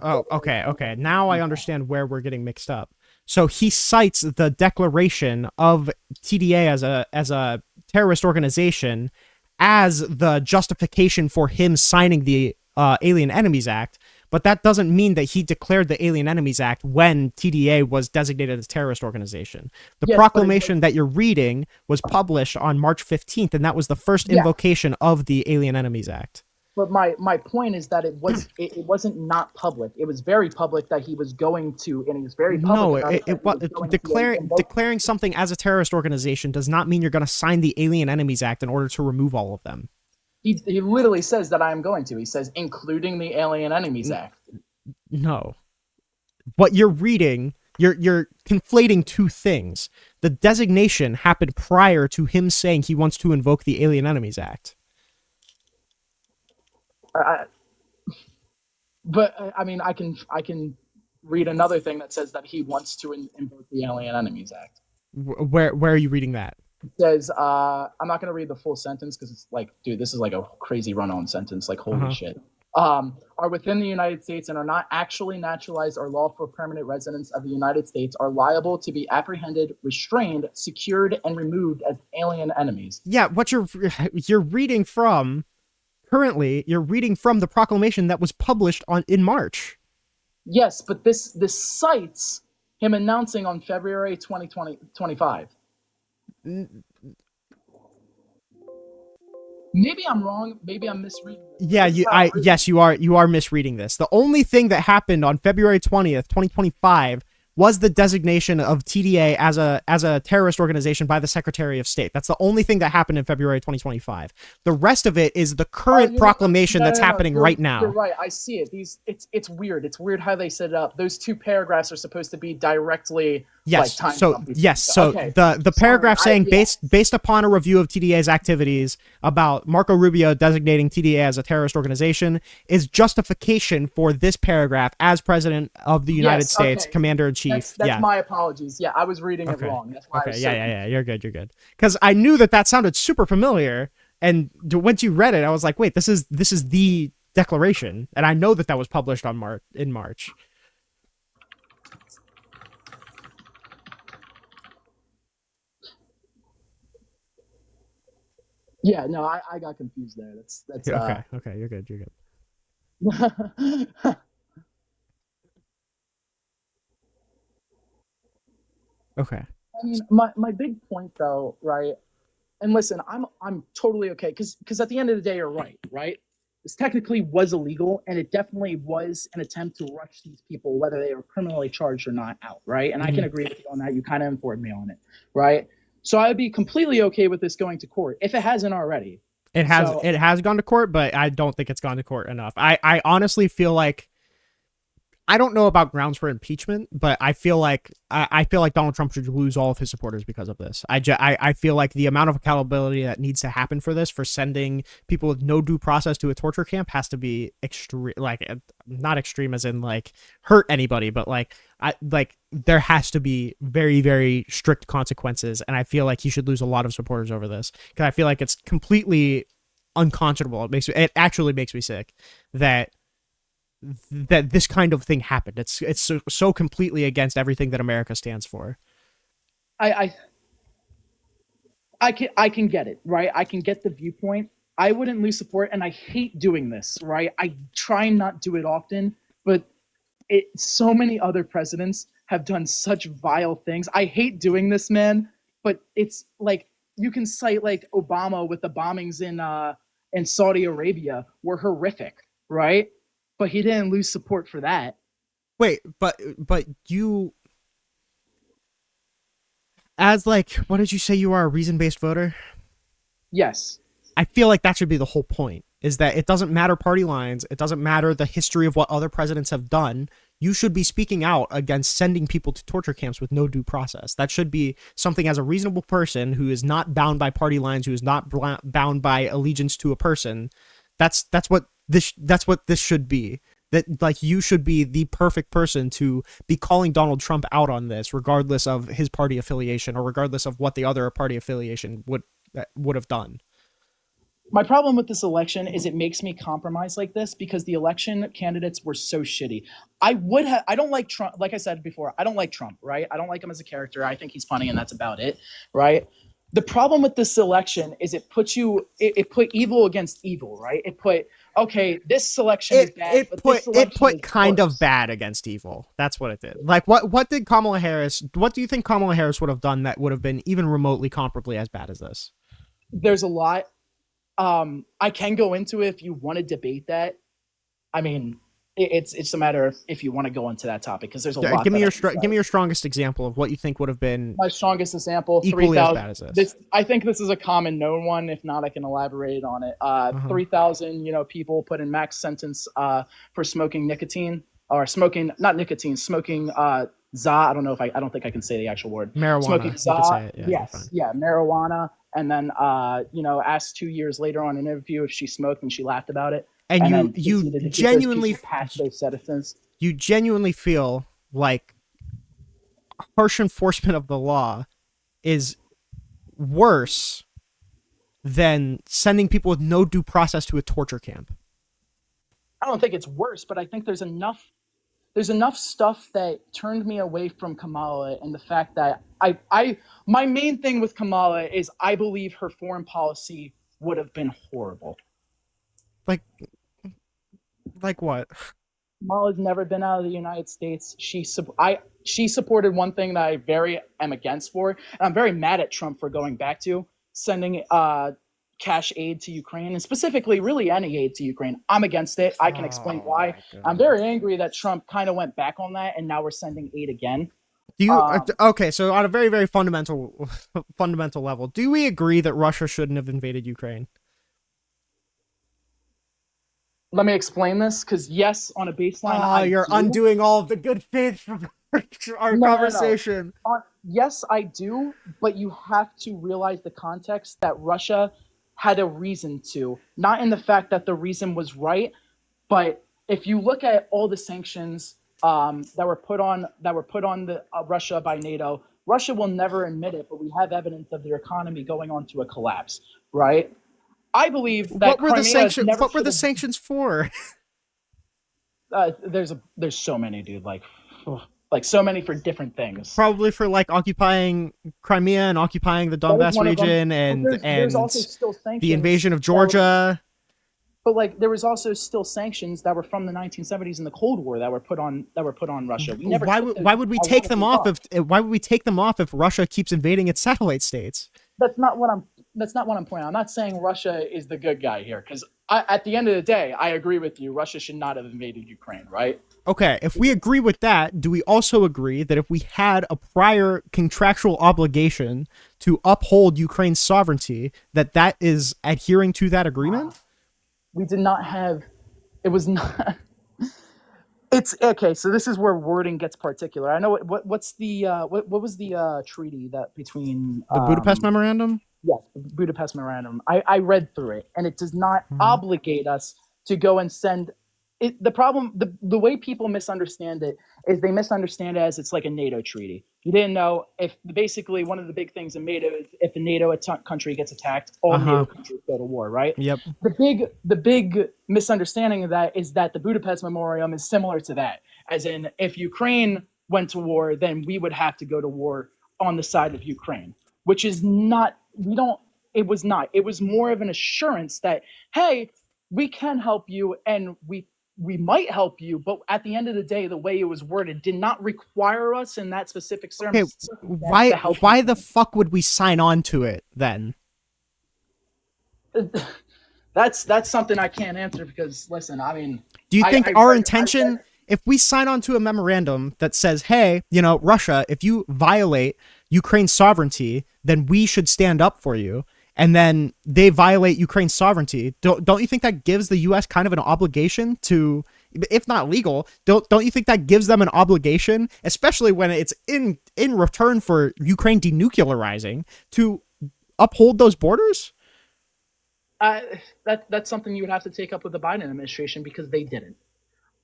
Oh, okay. Now I understand where we're getting mixed up. So he cites the declaration of TDA as a terrorist organization as the justification for him signing the Alien Enemies Act, but that doesn't mean that he declared the Alien Enemies Act when TDA was designated as a terrorist organization. The proclamation that you're reading was published on March 15th, and that was the first invocation of the Alien Enemies Act. But my point is that it wasn't not public. It was very public that he was going to, and he was very public. Declaring something as a terrorist organization does not mean you're going to sign the Alien Enemies Act in order to remove all of them. He literally says that I am going to. He says, including the Alien Enemies Act. No. What you're reading, you're conflating two things. The designation happened prior to him saying he wants to invoke the Alien Enemies Act. But I mean, I can read another thing that says that he wants to invoke the Alien Enemies Act. Where are you reading that? It says, I'm not going to read the full sentence because it's like, dude, this is like a crazy run-on sentence. Like, holy shit. Are within the United States and are not actually naturalized or lawful permanent residents of the United States are liable to be apprehended, restrained, secured, and removed as alien enemies. Yeah, what you're reading from, currently, you're reading from the proclamation that was published in March. Yes, but this cites him announcing on February 2025. Maybe I'm wrong. Maybe I'm misreading this. Yeah, yes, you are misreading this. The only thing that happened on February 20th, 2025 was the designation of TDA as a terrorist organization by the Secretary of State. That's the only thing that happened in February 2025. The rest of it is the current proclamation that's happening right now. You're right. I see it. It's weird. It's weird how they set it up. Those two paragraphs are supposed to be directly yes. Like, The paragraph saying based upon a review of TDA's activities about Marco Rubio designating TDA as a terrorist organization is justification for this paragraph as President of the United States, Commander-in-Chief. That's my apologies. Yeah, I was reading it wrong. That's why. You're good. Because I knew that sounded super familiar, and once you read it, I was like, wait, this is the declaration, and I know that was published in March. Yeah, no, I got confused there. That's okay. You're good. Okay. I mean, my big point though, right? And listen, I'm totally okay because at the end of the day, you're right? This technically was illegal, and it definitely was an attempt to rush these people, whether they were criminally charged or not, out, right? And I can agree with you on that. You kind of informed me on it, right? So I would be completely okay with this going to court if it hasn't already. It has gone to court, but I don't think it's gone to court enough. I honestly feel like I don't know about grounds for impeachment, but I feel like Donald Trump should lose all of his supporters because of this. I feel like the amount of accountability that needs to happen for this, for sending people with no due process to a torture camp, has to be extreme. Like, not extreme as in like hurt anybody, but there has to be very, very strict consequences. And I feel like he should lose a lot of supporters over this because I feel like it's completely unconscionable. It actually makes me sick that this kind of thing happened. It's so completely against everything that America stands for. I can get it, right? I can get the viewpoint. I wouldn't lose support, and I hate doing this, right? I try not do it often, but so many other presidents have done such vile things. I hate doing this, man, but it's like you can cite like Obama with the bombings in Saudi Arabia were horrific, right? But he didn't lose support for that. Wait, but you, as like, what did you say? You are a reason-based voter? Yes. I feel like that should be the whole point, is that it doesn't matter party lines. It doesn't matter the history of what other presidents have done. You should be speaking out against sending people to torture camps with no due process. That should be something as a reasonable person who is not bound by party lines, who is not bound by allegiance to a person. That's what this should be. that like you should be the perfect person to be calling Donald Trump out on this, regardless of his party affiliation or regardless of what the other party affiliation would have done. My problem with this election is it makes me compromise like this because the election candidates were so shitty. I don't like Trump. Like I said before, I don't like Trump, right? I don't like him as a character. I think he's funny and that's about it, right? The problem with this election is it put evil against evil, right? It put, okay, this selection is bad, but this selection it put is kind worse. of bad against evil. That's what it did. Like what do you think Kamala Harris would have done that would have been even remotely comparably as bad as this? There's a lot. I can go into it if you want to debate that. I mean, it's a matter of if you want to go into that topic because there's a lot. Give me your strongest example of what you think would have been my strongest example. Equally as bad as this. I think this is a common known one. If not, I can elaborate on it. 3,000 people put in max sentence for smoking nicotine or smoking smoking za. I don't think I can say the actual word. Marijuana. Smoking za. You could say it. Yeah, yes. Yeah. Marijuana. And then, asked 2 years later on an interview if she smoked, and she laughed about it. And you genuinely passed those citizens. You genuinely feel like harsh enforcement of the law is worse than sending people with no due process to a torture camp. I don't think it's worse, but I think there's enough stuff that turned me away from Kamala, and the fact that my main thing with Kamala is I believe her foreign policy would have been horrible. Like what? Kamala's never been out of the United States. She supported one thing that I very am against for, and I'm very mad at Trump for going back to sending cash aid to Ukraine, and specifically really any aid to Ukraine. I'm against it. I can explain why. I'm very angry that Trump kind of went back on that, and now we're sending aid again. Do you okay, so on a very, very fundamental level, do we agree that Russia shouldn't have invaded Ukraine? Let me explain this, because yes, on a baseline, you're undoing all of the good faith from our conversation. No. Yes, I do, but you have to realize the context that Russia had a reason to, not in the fact that the reason was right, but if you look at all the sanctions that were put on the Russia by NATO, Russia will never admit it, but we have evidence of their economy going on to a collapse, right? I believe that what were the sanctions for? There's so many, dude. Like so many for different things. Probably for like occupying Crimea and occupying the Donbass region and there's also still sanctions the invasion of Georgia. But like there was also still sanctions that were from the 1970s in the Cold War that were put on Russia. We never. Why would we take them off if Russia keeps invading its satellite states? That's not what I'm pointing out. I'm not saying Russia is the good guy here, because at the end of the day, I agree with you. Russia should not have invaded Ukraine, right? Okay, if we agree with that, do we also agree that if we had a prior contractual obligation to uphold Ukraine's sovereignty, that is adhering to that agreement? We did not have. It was not. It's okay. So this is where wording gets particular. I know what was the treaty that between the Budapest Memorandum? Yes, the Budapest Memorandum. I read through it, and it does not obligate us to go and send. The problem, the way people misunderstand it is they misunderstand it as it's like a NATO treaty. You didn't know if basically one of the big things in NATO is if a NATO country gets attacked, all NATO countries go to war, right? Yep. The big misunderstanding of that is that the Budapest Memorandum is similar to that, as in if Ukraine went to war, then we would have to go to war on the side of Ukraine, which is not. It was not. It was more of an assurance that, hey, we can help you and we might help you, but at the end of the day, the way it was worded did not require us in that specific circumstance. Okay, why the fuck would we sign on to it then? That's something I can't answer because listen, I mean, do you think our intention, if we sign on to a memorandum that says, hey, Russia, if you violate Ukraine's sovereignty, then we should stand up for you, and then they violate Ukraine's sovereignty, don't you think that gives the U.S. kind of an obligation to, if not legal, don't you think that gives them an obligation, especially when it's in return for Ukraine denuclearizing, to uphold those borders? That's something you would have to take up with the Biden administration because they didn't.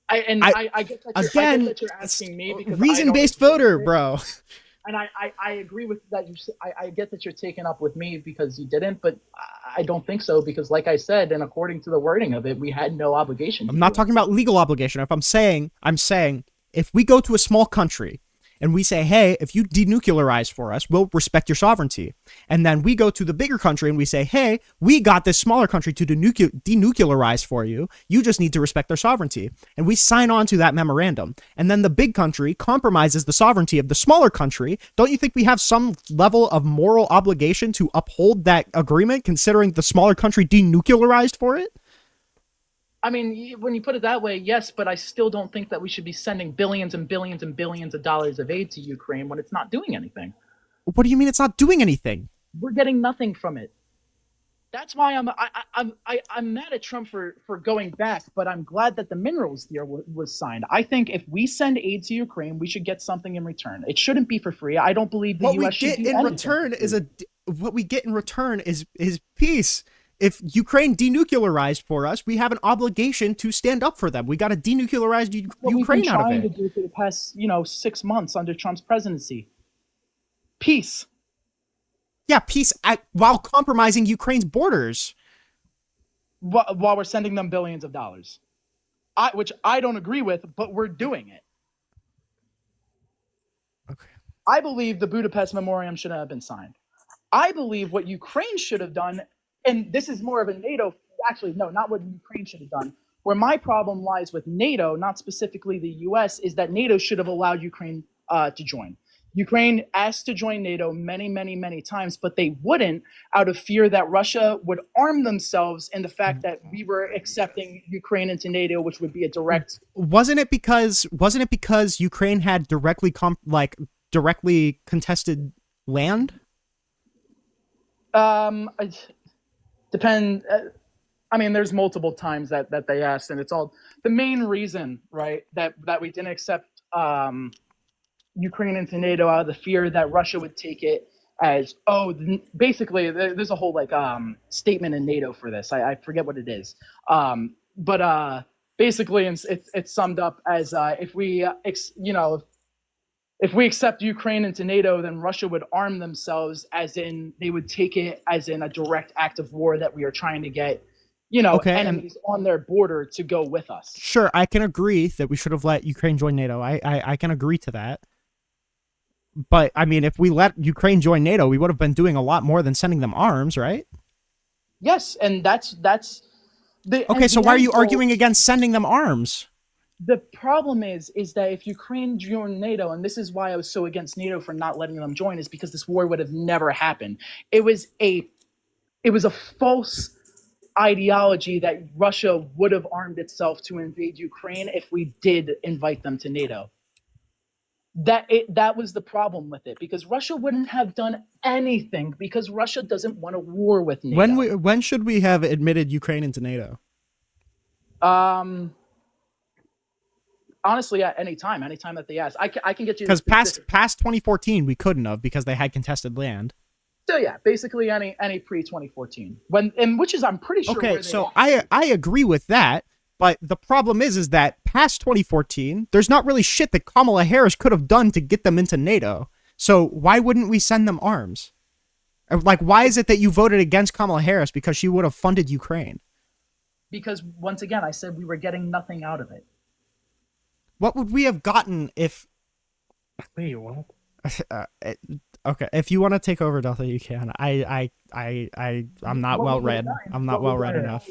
I get that I Again, get that you're asking me because reason-based I don't agree voter, with it. bro. And I agree with that. I get that you're taking up with me because you didn't, but I don't think so because, like I said, and according to the wording of it, we had no obligation. I'm not talking about legal obligation. If I'm saying if we go to a small country and we say, hey, if you denuclearize for us, we'll respect your sovereignty. And then we go to the bigger country and we say, hey, we got this smaller country to denuclearize for you. You just need to respect their sovereignty. And we sign on to that memorandum. And then the big country compromises the sovereignty of the smaller country. Don't you think we have some level of moral obligation to uphold that agreement, considering the smaller country denuclearized for it? I mean, when you put it that way, yes, but I still don't think that we should be sending billions and billions and billions of dollars of aid to Ukraine when it's not doing anything. What do you mean it's not doing anything? We're getting nothing from it. That's why I'm mad at Trump for going back, but I'm glad that the minerals deal was signed. I think if we send aid to Ukraine, we should get something in return. It shouldn't be for free. I don't believe the U.S. should do anything. What we get in return is peace. If Ukraine denuclearized for us, we have an obligation to stand up for them. We got to denuclearize Ukraine out of it. What we've been trying to do for the past, 6 months under Trump's presidency. Peace. Yeah, peace while compromising Ukraine's borders. While we're sending them billions of dollars. Which I don't agree with, but we're doing it. Okay. I believe the Budapest Memorandum should have been signed. I believe what Ukraine should have done, and this is more of a NATO, actually, no, not what Ukraine should have done. Where my problem lies with NATO, not specifically the US, is that NATO should have allowed Ukraine to join. Ukraine asked to join NATO many, many, many times, but they wouldn't out of fear that Russia would arm themselves and the fact that we were accepting Ukraine into NATO, which would be a direct. Wasn't it because Ukraine had directly contested land? Depend. I mean, there's multiple times that they asked, and it's all the main reason, right, that we didn't accept Ukraine into NATO out of the fear that Russia would take it as, basically there's a whole statement in NATO for this. I forget what it is. But basically it's summed up as if we accept Ukraine into NATO, then Russia would arm themselves, as in they would take it as in a direct act of war that we are trying to get enemies on their border to go with us. Sure, I can agree that we should have let Ukraine join NATO. I can agree to that. But, I mean, if we let Ukraine join NATO, we would have been doing a lot more than sending them arms, right? Yes, and that's the... Okay, so why are you arguing against sending them arms? The problem is that if Ukraine joined NATO, and this is why I was so against NATO for not letting them join, is because this war would have never happened. It was a false ideology that Russia would have armed itself to invade Ukraine if we did invite them to NATO. That was the problem with it, because Russia wouldn't have done anything because Russia doesn't want a war with NATO. When should we have admitted Ukraine into NATO? Honestly, at any time that they ask. I can get you, because past 2014 we couldn't have, because they had contested land. So yeah, basically any pre 2014, which is, I'm pretty sure. Okay, so I agree with that. But the problem is that past 2014, there's not really shit that Kamala Harris could have done to get them into NATO. So why wouldn't we send them arms? Why is it that you voted against Kamala Harris because she would have funded Ukraine? Because, once again, I said we were getting nothing out of it. What would we have gotten if... Wait, what? Okay, if you want to take over, Delta, you can. I'm not well read. I'm not well read enough.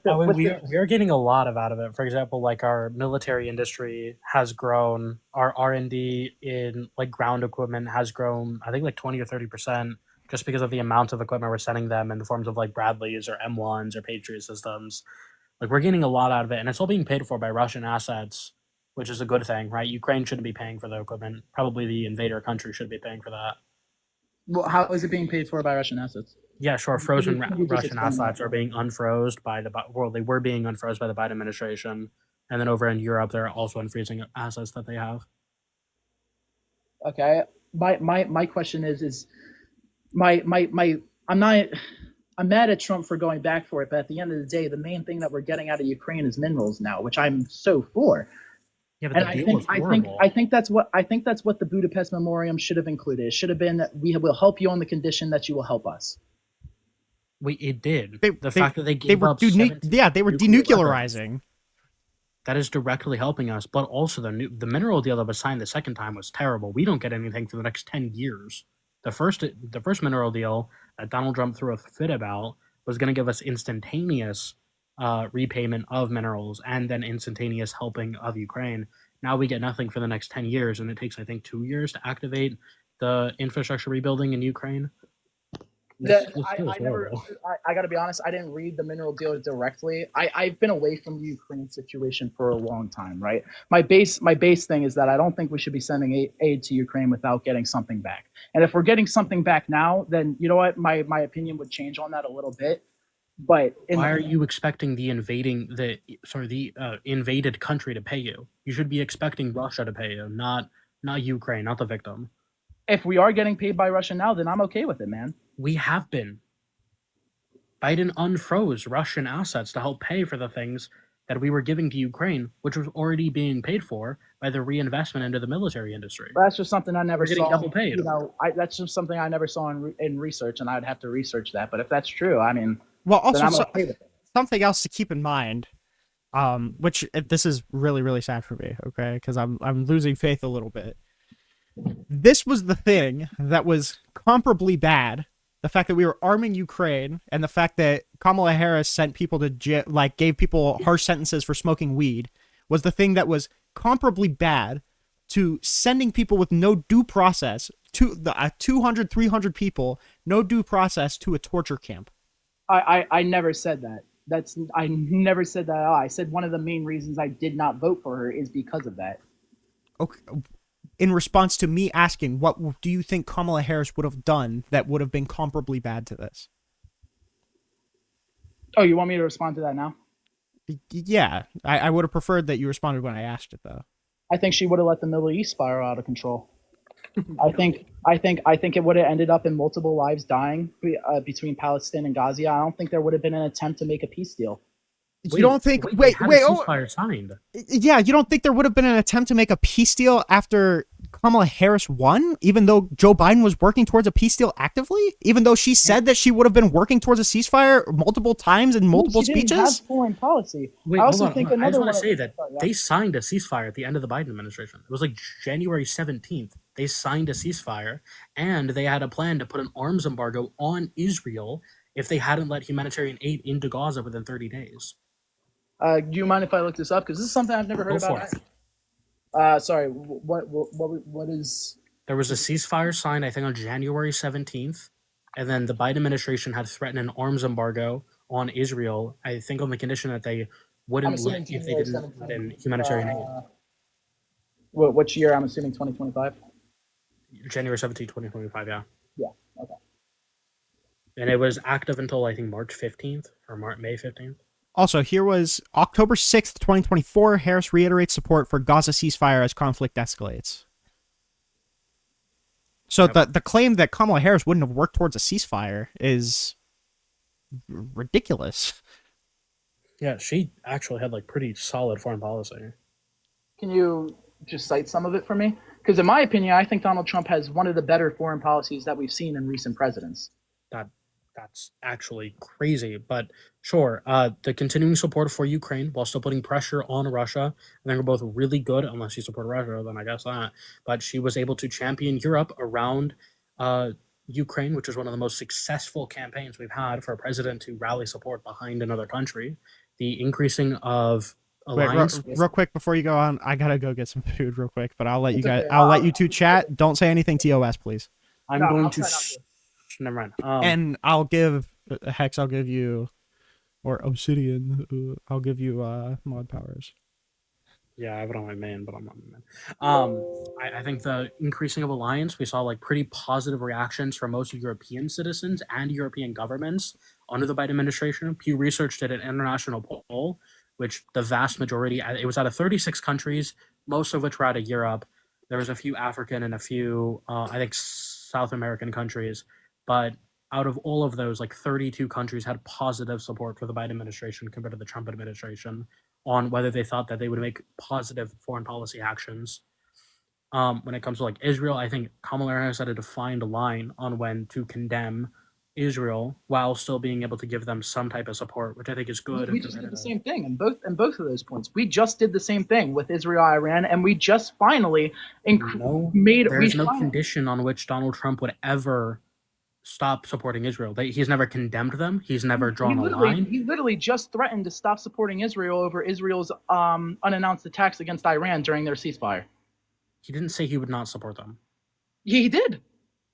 We are getting a lot out of it. For example, our military industry has grown. Our R&D in ground equipment has grown, I think 20 or 30%, just because of the amount of equipment we're sending them in the forms of Bradleys or M1s or Patriot systems. We're getting a lot out of it, and it's all being paid for by Russian assets, which is a good thing, right? Ukraine shouldn't be paying for the equipment. Probably the invader country should be paying for that. Well, how is it being paid for by Russian assets? Yeah, sure. Frozen Russian assets are being unfrozen by they were being unfrozen by the Biden administration, and then over in Europe, they're also unfreezing assets that they have. Okay, my question is I'm not. I'm mad at Trump for going back for it, but at the end of the day, the main thing that we're getting out of Ukraine is minerals now, which I'm so for. Yeah, but And the I deal think was I think horrible. I think that's what the Budapest Memorandum should have included. It should have been that we will help you on the condition that you will help us. It did. They The fact that they they gave were up 17 they were nuclear weapons, denuclearizing. that is directly helping us. But also the mineral deal that was signed the second time was terrible. We don't get anything for the next 10 years. The first mineral deal that Donald Trump threw a fit about was going to give us instantaneous repayment of minerals and then instantaneous helping of Ukraine. Now we get nothing for the next 10 years, and it takes, I think, 2 years to activate the infrastructure rebuilding in Ukraine. This deal is horrible. I got to be honest, I didn't read the mineral deal directly. I've been away from the Ukraine situation for a long time, right? My base thing is that I don't think we should be sending aid to Ukraine without getting something back. And if we're getting something back now, then you know what, my opinion would change on that a little bit. But Why are you expecting the invaded country to pay you? You should be expecting Russia to pay you, not Ukraine, not the victim. If we are getting paid by Russia now, then I'm okay with it, man. We have been. Biden unfroze Russian assets to help pay for the things that we were giving to Ukraine, which was already being paid for by the reinvestment into the military industry. But that's just something I never We're getting saw. double paid. You know, that's just something I never saw in research, and I'd have to research that. But if that's true, I mean, Well, then also I'm okay with it. something else to keep in mind, which this is really, really sad for me, okay, because I'm losing faith a little bit. This was the thing that was comparably bad. The fact that we were arming Ukraine and the fact that Kamala Harris sent people to jail, like gave people harsh sentences for smoking weed, was the thing that was comparably bad to sending people with no due process to the 200, 300 people, no due process to a torture camp. I never said that. I never said that at all. I said one of the main reasons I did not vote for her is because of that. Okay. In response to me asking, what do you think Kamala Harris would have done that would have been comparably bad to this? Oh, you want me to respond to that now? Yeah, I would have preferred that you responded when I asked it, though. I think she would have let the Middle East spiral out of control. I think it would have ended up in multiple lives dying between Palestine and Gaza. I don't think there would have been an attempt to make a peace deal. You don't think? Wait, had a oh, ceasefire signed. yeah, you don't think there would have been an attempt to make a peace deal after Kamala Harris won, even though Joe Biden was working towards a peace deal actively, even though she said that she would have been working towards a ceasefire multiple times in multiple she didn't speeches? have foreign policy. Wait, I also hold on. think I just another want one. to say that Sorry, yeah. they signed a ceasefire at the end of the Biden administration. It was like January 17th. They signed a ceasefire, and they had a plan to put an arms embargo on Israel if they hadn't let humanitarian aid into Gaza within 30 days. Do you mind if I look this up? Because this is something I've never heard Go about. for it. Sorry, what is? There was a ceasefire signed, I think, on January 17th, and then the Biden administration had threatened an arms embargo on Israel, I think on the condition that they wouldn't let if they didn't let in humanitarian aid. Which year? I'm assuming 2025. January 17th, 2025, yeah. Yeah. Okay. And it was active until, I think, March 15th or May 15th. Also, here was October 6th, 2024. Harris reiterates support for Gaza ceasefire as conflict escalates. So Yep. the claim that Kamala Harris wouldn't have worked towards a ceasefire is ridiculous. Yeah, she actually had like pretty solid foreign policy. Can you just cite some of it for me? Because in my opinion, I think Donald Trump has one of the better foreign policies that we've seen in recent presidents. That's actually crazy, but sure. The continuing support for Ukraine while still putting pressure on Russia, I think are both really good. Unless you support Russia, then I guess that. But she was able to champion Europe around Ukraine, which is one of the most successful campaigns we've had for a president to rally support behind another country. The increasing of alliance. Wait, real quick before you go on, I gotta go get some food real quick. But I'll let you It's guys. okay. I'll let you two chat. Don't say anything TOS, please. I'm No, going I'll to. try not to. Never mind. And I'll give Hex. I'll give you, or Obsidian. I'll give you mod powers. Yeah, I have it on my main, but I'm not my main. I think the increasing of alliance, we saw like pretty positive reactions from most European citizens and European governments under the Biden administration. Pew Research did an international poll, which the vast majority, it was out of 36 countries, most of which were out of Europe. There was a few African and a few, I think, South American countries, but out of all of those, like 32 countries had positive support for the Biden administration compared to the Trump administration on whether they thought that they would make positive foreign policy actions. When it comes to like Israel, I think Kamala Harris had a defined line on when to condemn Israel while still being able to give them some type of support, which I think is good. We and just did the competitive. same thing in both of those points. We just did the same thing with Israel, Iran, and we just finally No, made. there's no condition on which Donald Trump would ever stop supporting Israel. He's never condemned them. He's never drawn a line. He literally just threatened to stop supporting Israel over Israel's unannounced attacks against Iran during their ceasefire. He didn't say he would not support them. He did.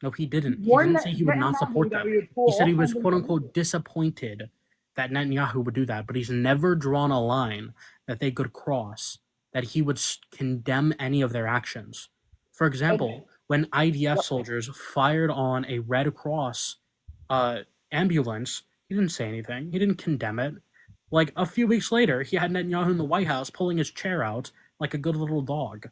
No, he didn't. He didn't say he would not support them. He said he was quote unquote disappointed that Netanyahu would do that, but he's never drawn a line that they could cross that he would condemn any of their actions. For example, when IDF soldiers fired on a Red Cross ambulance, he didn't say anything. He didn't condemn it. Like a few weeks later, he had Netanyahu in the White House pulling his chair out like a good little dog.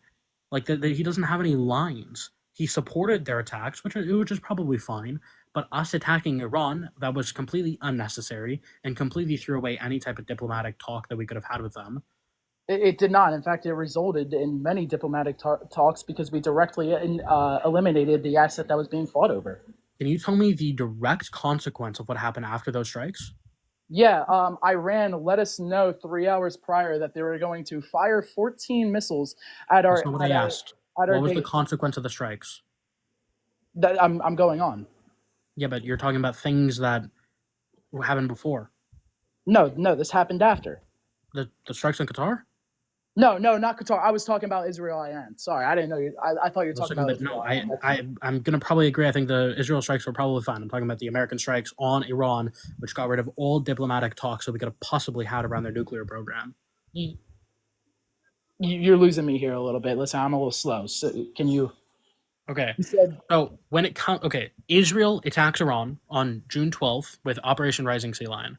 Like that, he doesn't have any lines. He supported their attacks, which is probably fine. But us attacking Iran, that was completely unnecessary and completely threw away any type of diplomatic talk that we could have had with them. It did not. In fact, it resulted in many diplomatic talks because we directly eliminated the asset that was being fought over. Can you tell me the direct consequence of what happened after those strikes? Yeah, Iran let us know 3 hours prior that they were going to fire 14 missiles at our. That's not what I asked. What was the consequence of the strikes? That I'm going on. Yeah, but you're talking about things that happened before. No, this happened after. The strikes in Qatar? No, not Qatar. I was talking about Israel, Iran. Sorry, I didn't know you. I thought you were talking about Israel. No, I'm gonna probably agree. I think the Israel strikes were probably fine. I'm talking about the American strikes on Iran, which got rid of all diplomatic talks that we could have possibly had around their nuclear program. You're losing me here a little bit. Listen, I'm a little slow. So can you? Okay. So when it comes, Israel attacks Iran on June 12th with Operation Rising Sea Lion.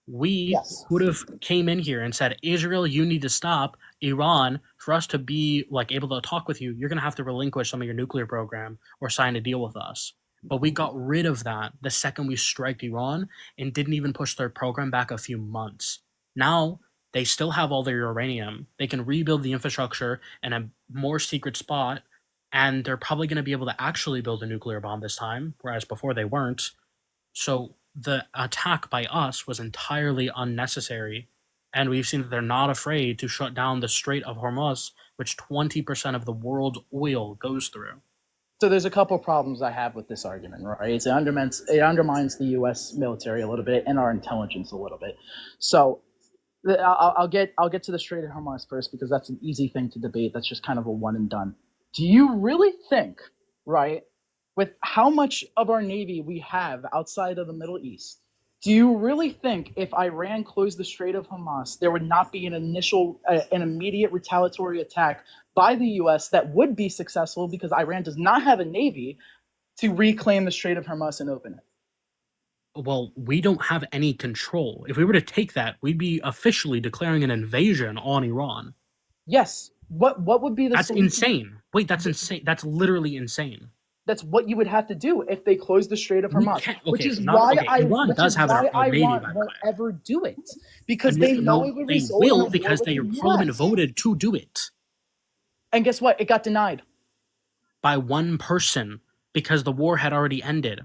We would have came in here and said, Israel, you need to stop. Iran, for us to be like able to talk with you, you're going to have to relinquish some of your nuclear program or sign a deal with us. But we got rid of that the second we striked Iran and didn't even push their program back a few months. Now they still have all their uranium. They can rebuild the infrastructure in a more secret spot, and they're probably going to be able to actually build a nuclear bomb this time, whereas before they weren't. So the attack by us was entirely unnecessary, and we've seen that they're not afraid to shut down the Strait of Hormuz, which 20% of the world's oil goes through. So there's a couple problems I have with this argument, right? It undermines the U.S. military a little bit and our intelligence a little bit. So I'll get to the Strait of Hormuz first because that's an easy thing to debate. That's just kind of a one and done. Do you really think, right, with how much of our Navy we have outside of the Middle East, do you really think if Iran closed the Strait of Hormuz, there would not be an immediate retaliatory attack by the U.S. that would be successful because Iran does not have a Navy to reclaim the Strait of Hormuz and open it? Well, we don't have any control. If we were to take that, we'd be officially declaring an invasion on Iran. Yes. What would be the That's solution? insane. Wait, that's insane. That's literally insane. That's what you would have to do if they close the Strait of Hormuz, which is Iran why does have their own navy, by the won't way. ever do it because they know it would result in a war because with their the parliament US. voted to do it And guess what? It got denied. by one person because the war had already ended.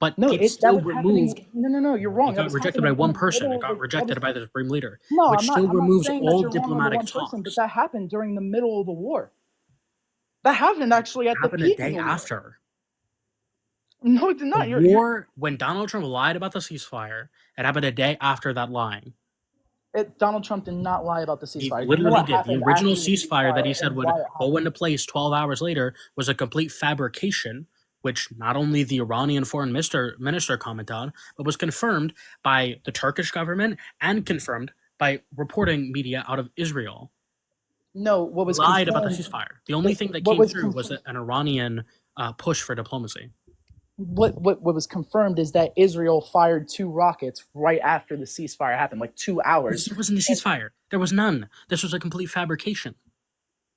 But No, it's still that was removed. No, you're wrong. It got rejected by one person. It got rejected by the Supreme Leader, No, which still removes I'm not saying all that you're wrong on the diplomatic one person, but talks. that happened during the middle of the war. That happened actually at the Happened a peak day of the war. after. No, it did not. The war, when Donald Trump lied about the ceasefire, it happened a day after that lying. Donald Trump did not lie about the ceasefire. He literally did. The original after the ceasefire that he said and would why it go happened. into place 12 hours later was a complete fabrication, which not only the Iranian foreign minister commented on, but was confirmed by the Turkish government and confirmed by reporting media out of Israel. No, what was Lied about the confirmed- ceasefire. The only thing that what came was through was an Iranian push for diplomacy. What was confirmed is that Israel fired 2 rockets right after the ceasefire happened, like 2 hours. There wasn't a ceasefire. There was none. This was a complete fabrication.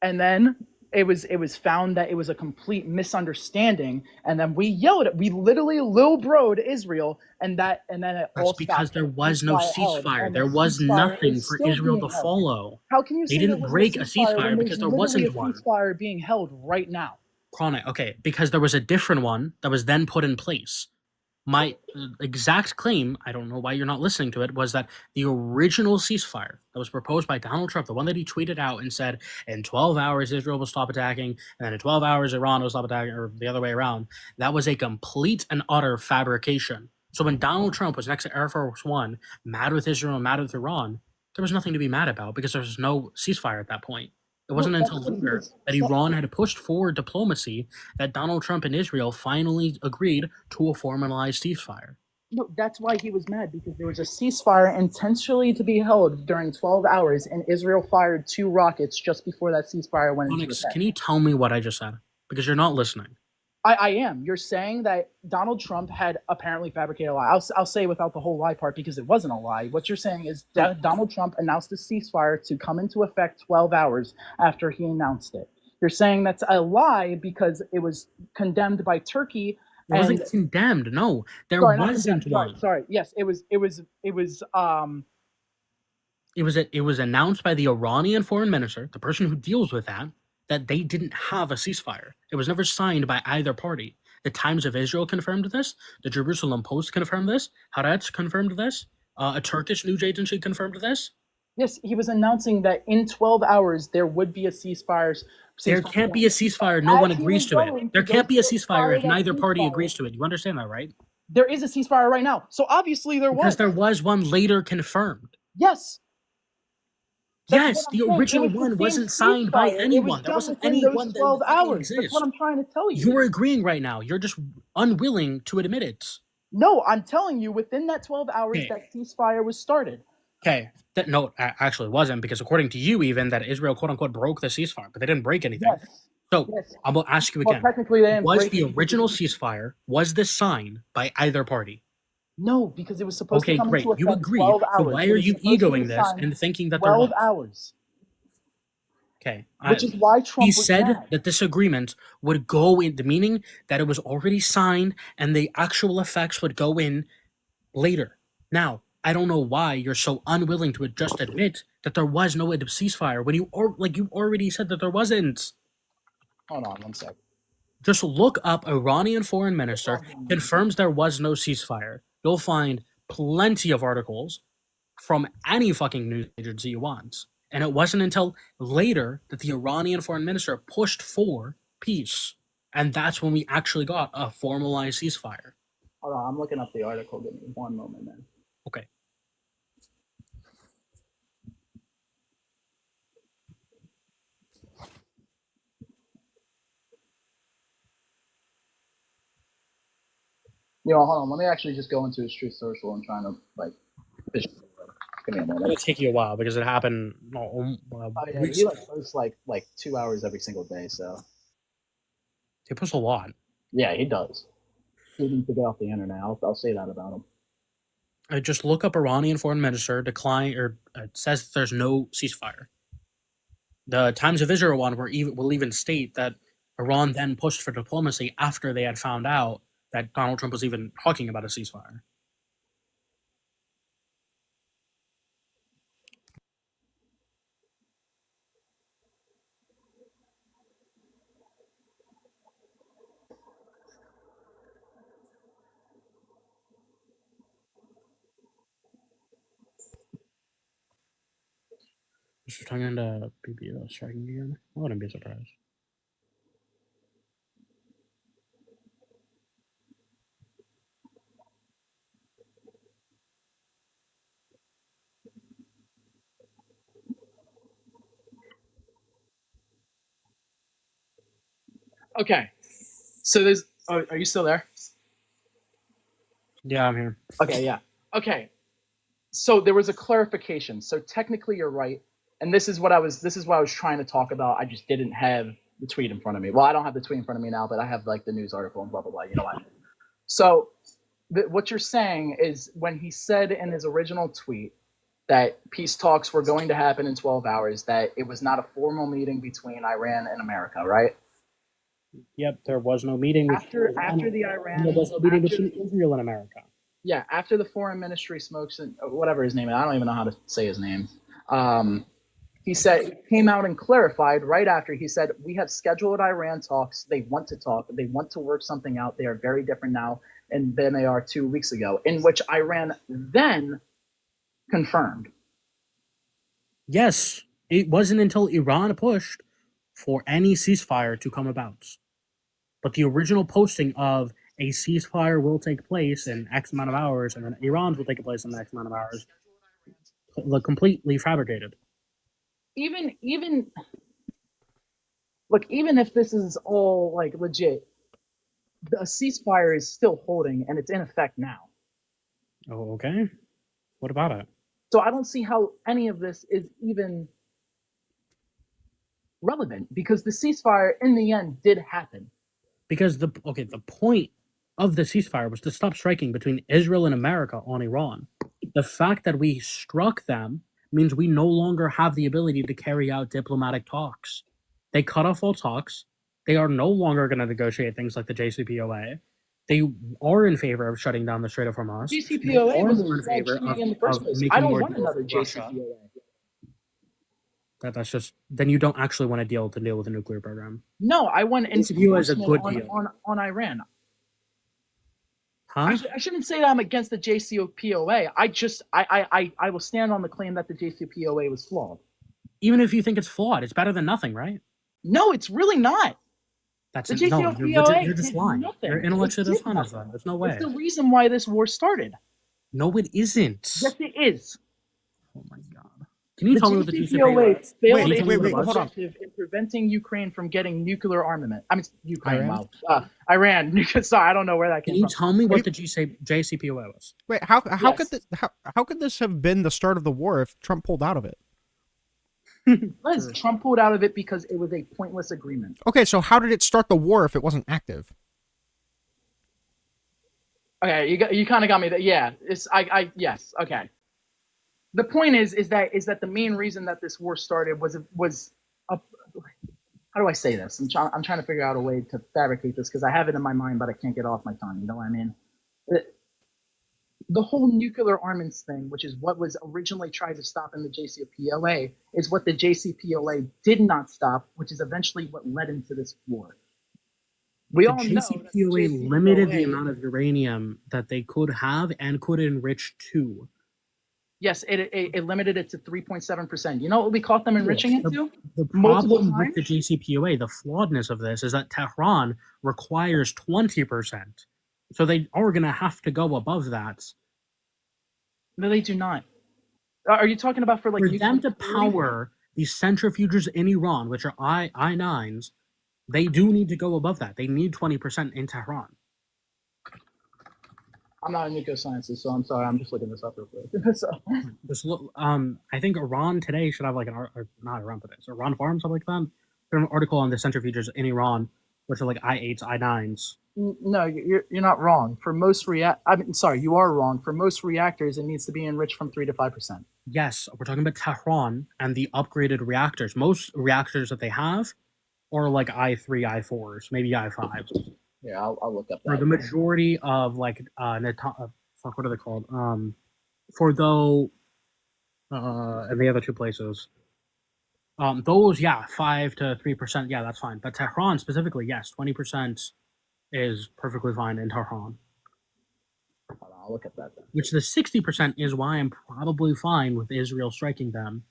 And then it was found that it was a complete misunderstanding, and then we literally Lil Bro'd Israel, and then it all That's because stopped. there was no ceasefire. And the There was ceasefire nothing is for still Israel being to held. follow. How can you They say there didn't wasn't break a when ceasefire there's because there literally wasn't a one. ceasefire being held right now? Chronic, okay, because there was a different one that was then put in place. My exact claim, I don't know why you're not listening to it, was that the original ceasefire that was proposed by Donald Trump, the one that he tweeted out and said, in 12 hours, Israel will stop attacking, and then in 12 hours, Iran will stop attacking, or the other way around, that was a complete and utter fabrication. So when Donald Trump was next to Air Force One, mad with Israel, mad with Iran, there was nothing to be mad about because there was no ceasefire at that point. It wasn't until later that Iran had pushed forward diplomacy that Donald Trump and Israel finally agreed to a formalized ceasefire. No, that's why he was mad, because there was a ceasefire intentionally to be held during 12 hours, and Israel fired 2 rockets just before that ceasefire went into Onyx, effect. can you tell me what I just said? Because you're not listening. I am. You're saying that Donald Trump had apparently fabricated a lie. I'll say without the whole lie part, because it wasn't a lie. What you're saying is that Donald Trump announced the ceasefire to come into effect 12 hours after he announced it. You're saying that's a lie because it was condemned by Turkey. It wasn't condemned. No, there Sorry, wasn't one. Sorry. Yes, it was. It was announced by the Iranian foreign minister, the person who deals with that they didn't have a ceasefire. It was never signed by either party. The Times of Israel confirmed this. The Jerusalem Post confirmed this. Haaretz confirmed this. A Turkish news agency confirmed this. Yes, he was announcing that in 12 hours there would be a ceasefire. There can't be a ceasefire. No one agrees to it. There can't be a ceasefire if neither party agrees to it. You understand that, right? There is a ceasefire right now. So obviously there was. Because there was one later confirmed. Yes. Yes, the original one wasn't signed by anyone. There wasn't anyone that 12 hours. exists. That's what I'm trying to tell you. You're agreeing right now. You're just unwilling to admit it. No, I'm telling you, within that 12 hours, that ceasefire was started. Okay. No, actually wasn't, because according to you, even, that Israel, quote unquote, broke the ceasefire, but they didn't break anything. Yes. So I'm going to ask you again. Well, technically, they didn't was the original ceasefire, was this signed by either party? No, because it was supposed to come into effect. You agree. 12 hours. So why are you egoing this and thinking that 12 hours. Okay. Which is why Trump was said mad. that this agreement would go in, the meaning that it was already signed and the actual effects would go in later. Now, I don't know why you're so unwilling to just admit that there was no ceasefire when you already said that there wasn't. Hold on 1 sec. Just look up Iranian foreign minister confirms there was no ceasefire. You'll find plenty of articles from any fucking news agency you want. And it wasn't until later that the Iranian foreign minister pushed for peace. And that's when we actually got a formalized ceasefire. Hold on, I'm looking up the article. Give me 1 moment, man. Okay. Hold on. Let me actually just go into his Truth Social and trying to, fish. Give me a moment. It'll take you a while because it happened. He posts like 2 hours every single day, so. He posts a lot. Yeah, he does. He needs to get off the internet. I'll say that about him. I just look up Iranian foreign minister says that there's no ceasefire. The Times of Israel one will even state that Iran then pushed for diplomacy after they had found out that Donald Trump was even talking about a ceasefire. Just talking to BBO striking again. I wouldn't be surprised. Okay. So there's. Oh, are you still there? Yeah, I'm here. Okay, yeah. Okay. So there was a clarification. So technically you're right. And this is what I was trying to talk about. I just didn't have the tweet in front of me. Well, I don't have the tweet in front of me now, but I have the news article and blah blah blah. You know what? So what you're saying is when he said in his original tweet that peace talks were going to happen in 12 hours, that it was not a formal meeting between Iran and America, right? Yep, there was no meeting with After the there Iran, was no meeting after, between Israel and America. yeah, after the foreign ministry smokes and whatever his name is, I don't even know how to say his name. He said, came out and clarified right after. He said, we have scheduled Iran talks. They want to talk. They want to work something out. They are very different now than they are 2 weeks ago, in which Iran then confirmed. Yes, it wasn't until Iran pushed for any ceasefire to come about. But the original posting of a ceasefire will take place in X amount of hours, and then Iran's will take place in X amount of hours, completely fabricated. Even look, even if this is all like legit, the ceasefire is still holding and it's in effect now. Oh, okay. What about it? So I don't see how any of this is even relevant, because the ceasefire in the end did happen. Because the point of the ceasefire was to stop striking between Israel and America on Iran. The fact that we struck them means we no longer have the ability to carry out diplomatic talks. They cut off all talks. They are no longer going to negotiate things like the JCPOA. They are in favor of shutting down the Strait of Hormuz. JCPOA was more in favor in the first place. making I don't more want deals another with Russia. JCPOA. That's just then you don't actually want to deal with the nuclear program. No, I want JCPOA is a enforcement good deal. on Iran. Huh? I shouldn't say that I'm against the JCPOA. I will stand on the claim that the JCPOA was flawed. Even if you think it's flawed, it's better than nothing, right? No, it's really not. That's The no, JCPOA you're just did lying. nothing. You're intellectually It did dishonest. nothing. Then there's no way. It's the reason why this war started. No, it isn't. Yes, it is. Oh my god! Can you The tell me what the JCPOA JCPOA? failed Wait, its wait, hold on. objective in preventing Ukraine from getting nuclear armament. I mean, Ukraine. Iran? Wow, Iran. Sorry, I don't know where that Can came you from. tell me what Wait. the JCPOA was? Wait, how Yes. could this how could this have been the start of the war if Trump pulled out of it? Liz, Trump pulled out of it because it was a pointless agreement. Okay, so how did it start the war if it wasn't active? Okay, you kind of got me there. Yeah, it's yes. Okay. The point is that the main reason that this war started was a, how do I say this? I'm trying to figure out a way to fabricate this because I have it in my mind, but I can't get it off my tongue. You know what I mean? The whole nuclear armaments thing, which is what was originally tried to stop in the JCPOA, is what the JCPOA did not stop, which is eventually what led into this war. We The all know that the JCPOA limited the amount of uranium that they could have and could enrich to. Yes, it limited it to 3.7%. You know what we caught them enriching it to? The Multiple problem with the times? JCPOA, the flawedness of this, is that Tehran requires 20%. So they are going to have to go above that. No, they do not. Are you talking about for like For them to nuclear? power these centrifuges in Iran, which are I9s, they do need to go above that. They need 20% in Tehran. I'm not a nuclear scientist, so I'm sorry. I'm just looking this up real quick. So, Just look, I think Iran today should have like an not Iran today, so Iran Farm, something like that. There's an article on the centrifuges in Iran, which are like I8s, I9s. no, you're not wrong. For most sorry, you are wrong. For most reactors, it needs to be enriched from 3 to 5%. Yes, we're talking about Tehran and the upgraded reactors. Most reactors that they have are like I3, I4s, maybe I5s. Yeah, I'll look up For that. the majority of like fuck, what are they called? For though, and the other two places. Those, yeah, 5 to 3%, yeah, that's fine. But Tehran specifically, yes, 20% is perfectly fine in Tehran. Hold on, I'll look at that then. Which the 60% is why I'm probably fine with Israel striking them,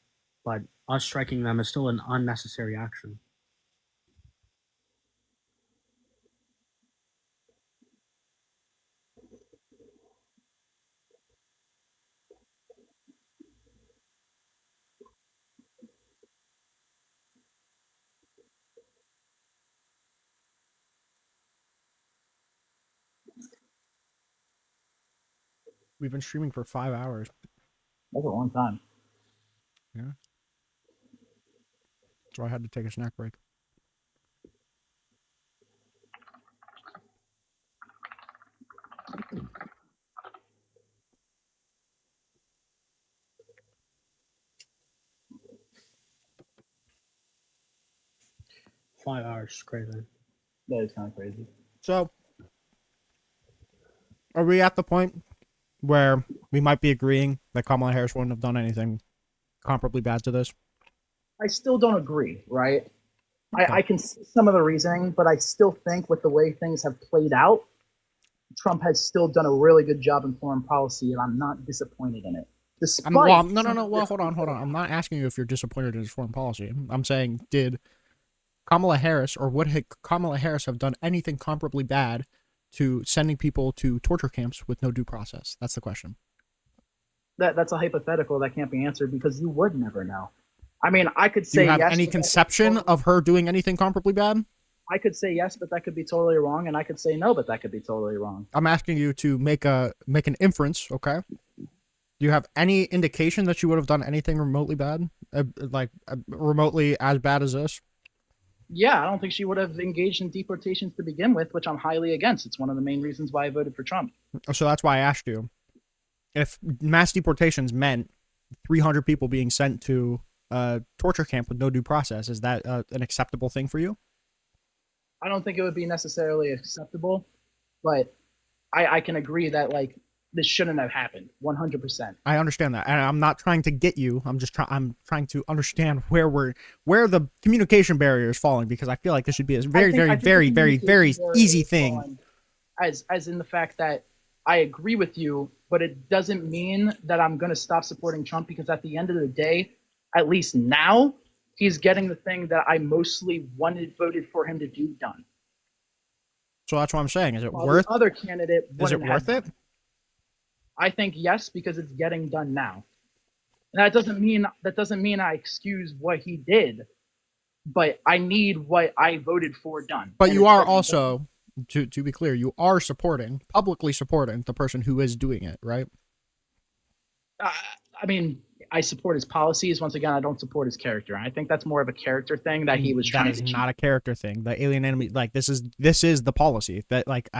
but us striking them is still an unnecessary action. We've been streaming for 5 hours. That's a long time. So I had to take a snack break. 5 hours is crazy. That is kind of crazy. So, are we at the point where we might be agreeing that Kamala Harris wouldn't have done anything comparably bad to this? I still don't agree, right? Okay. I can see some of the reasoning, but I still think with the way things have played out, Trump has still done a really good job in foreign policy, and I'm not disappointed in it. Despite No. Well, some of hold on. I'm not asking you if you're disappointed in his foreign policy. I'm saying, did Kamala Harris or would Kamala Harris have done anything comparably bad to sending people to torture camps with no due process? That's the question. that's a hypothetical that can't be answered because you would never know. I mean, I could Do say you have yes, any but that could conception totally- of her doing anything comparably bad? I could say yes, but that could be totally wrong, and I could say no, but that could be totally wrong. I'm asking you to make an inference, okay? Do you have any indication that she would have done anything remotely bad? Remotely as bad as this? Yeah, I don't think she would have engaged in deportations to begin with, which I'm highly against. It's one of the main reasons why I voted for Trump. So that's why I asked you. If mass deportations meant 300 people being sent to a torture camp with no due process, is that an acceptable thing for you? I don't think it would be necessarily acceptable, but I can agree that like this shouldn't have happened 100%. I understand that, and I'm not trying to get you. I'm trying to understand where the communication barrier is falling, because I feel like this should be a very easy thing. As in the fact that I agree with you, but it doesn't mean that I'm going to stop supporting Trump, because at the end of the day, at least now, he's getting the thing that I mostly voted for him to do done. So that's what I'm saying. Is it While worth? the other candidate Is it wouldn't have worth it? done. I think yes, because it's getting done now. And that doesn't mean I excuse what he did, but I need what I voted for done. But And you it's are getting also, to be clear, you are publicly supporting the person who is doing it, right? done. I mean, I support his policies. Once again, I don't support his character. I think that's more of a character thing that he was trying That to is achieve. not a character thing. The alien enemy, like this is the policy that like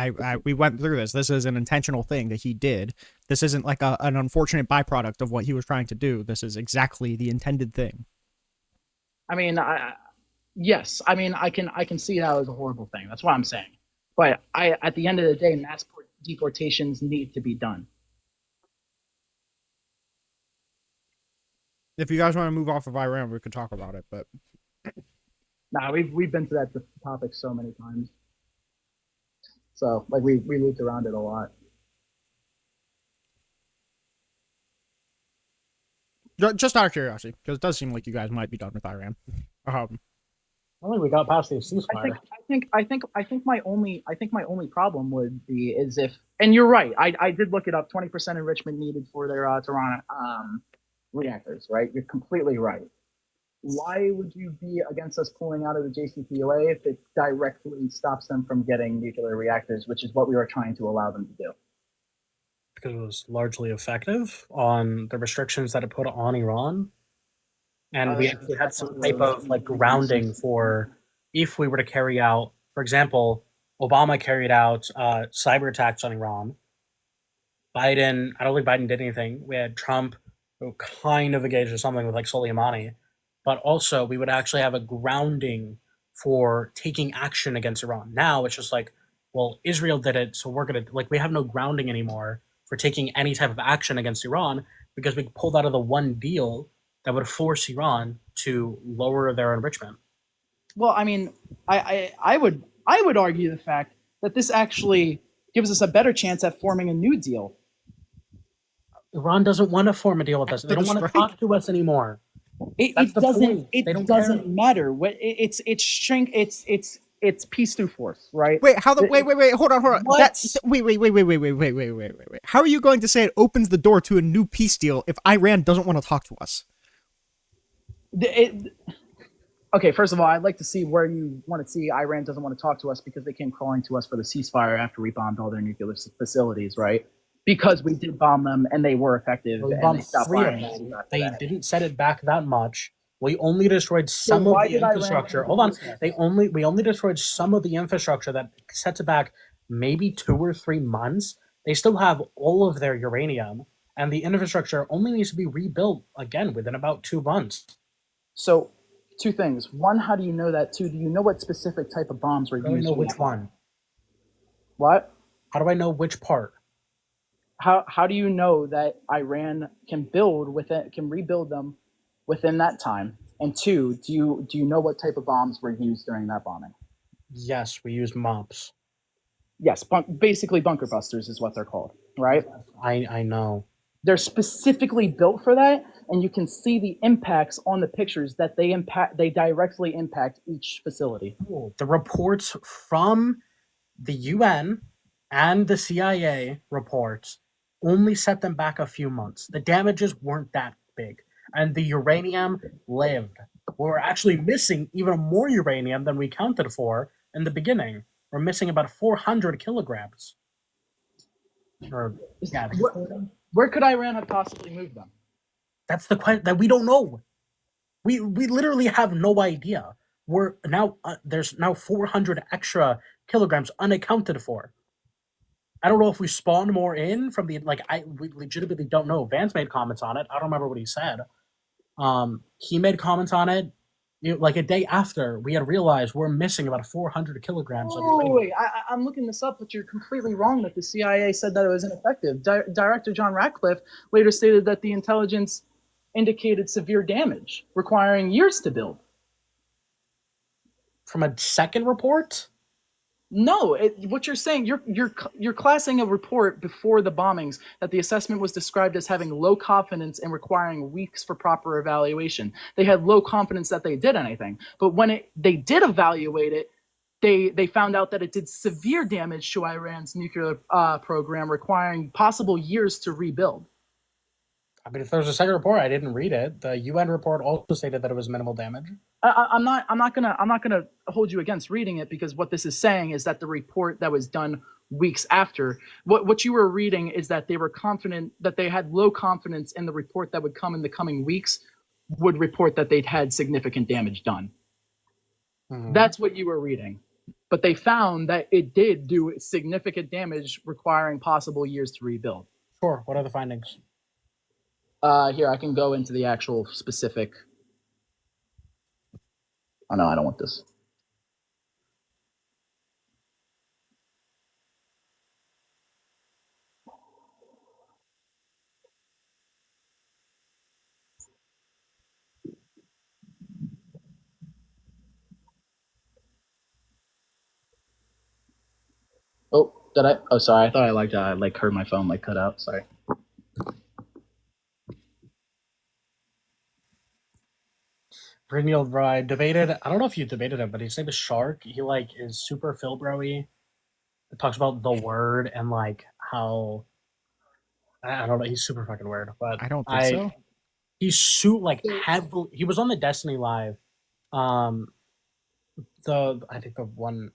we went through this. This is an intentional thing that he did. This isn't like an unfortunate byproduct of what he was trying to do. This is exactly the intended thing. I mean, yes. I mean, I can see that as a horrible thing. That's what I'm saying. But at the end of the day, mass deportations need to be done. If you guys want to move off of Iran, we could talk about it. But Nah, we've been to that topic so many times. So like we looped around it a lot. just out of curiosity, because it does seem like you guys might be done with Iran. I think we got past the I ceasefire. think my only problem would be is if, and you're right. I did look it up. 20% enrichment needed for their Tehran reactors. Right, you're completely right. Why would you be against us pulling out of the JCPOA if it directly stops them from getting nuclear reactors, which is what we were trying to allow them to do? Because it was largely effective on the restrictions that it put on Iran. And we actually had some type of like grounding for if we were to carry out, for example, Obama carried out cyber attacks on Iran. I don't think Biden did anything. We had Trump who kind of engaged in something with like Soleimani, but also we would actually have a grounding for taking action against Iran. Now it's just like, well, Israel did it, so we're gonna we have no grounding anymore for taking any type of action against Iran, because we pulled out of the one deal that would force Iran to lower their enrichment. Well, I mean, I would argue the fact that this actually gives us a better chance at forming a new deal. Iran doesn't want to form a deal with us. They don't want to talk to us anymore. It That's the doesn't. point. They don't It doesn't care. matter. What it's strength. It's peace through force, right? wait, hold on. What? That's wait. How are you going to say it opens the door to a new peace deal if Iran doesn't want to talk to us? Okay, first of all, I'd like to see where you want to see Iran doesn't want to talk to us, because they came crawling to us for the ceasefire after we bombed all their nuclear facilities, right? Because we did bomb them and they were effective. We and bombed they stopped 3 of firing them. after They that. didn't set it back that much. We only destroyed some why of the did Iran infrastructure. do Hold on. this? We only destroyed some of the infrastructure that sets it back maybe 2 or 3 months. They still have all of their uranium, and the infrastructure only needs to be rebuilt again within about 2 months. So Two things. One, how do you know that? Two, do you know what specific type of bombs were How do I used? know in which that bomb? one? What? How do I know which part? How do you know that Iran can rebuild them within that time? And two, do you know what type of bombs were used during that bombing? Yes, we use mops. Yes, basically bunker busters is what they're called, right? I know. They're specifically built for that, and you can see the impacts on the pictures that they directly impact each facility. The reports from the UN and the CIA reports only set them back a few months. The damages weren't that big, and the uranium lived. We were actually missing even more uranium than we counted for in the beginning. We're missing about 400 kilograms. Or yeah, Where could Iran have possibly moved them? that's the question that we don't know. We literally have no idea. We're now there's now 400 extra kilograms unaccounted for. I don't know if we spawned more in from the we legitimately don't know. Vance made comments on it. I don't remember what he said. He made comments on it like a day after we had realized we're missing about 400 kilograms of uranium. Wait, I'm looking this up, but you're completely wrong that the CIA said that it was ineffective. Director John Ratcliffe later stated that the intelligence indicated severe damage, requiring years to build. From a second report? No, what you're saying, you're classing a report before the bombings that the assessment was described as having low confidence and requiring weeks for proper evaluation. They had low confidence that they did anything, but when they did evaluate it, they found out that it did severe damage to Iran's nuclear program, requiring possible years to rebuild. I mean, if there was a second report, I didn't read it. The UN report also stated that it was minimal damage. I'm not gonna hold you against reading it, because what this is saying is that the report that was done weeks after, what you were reading is that they were confident that they had low confidence in the report that would come in the coming weeks would report that they'd had significant damage done. Mm-hmm. That's what you were reading. But they found that it did do significant damage, requiring possible years to rebuild. Sure. What are the findings? Here, I can go into the actual specific. Oh, no, I don't want this. Oh, did I? Oh, sorry. I thought I heard my phone cut out. Sorry. Brigneal, bro, I debated. I don't know if you debated him, but his name is Shark. He is super Philbro-y. It talks about the word and how I don't know. He's super fucking weird, but I don't think so. He's heavily. He was on the Destiny Live. I think the one.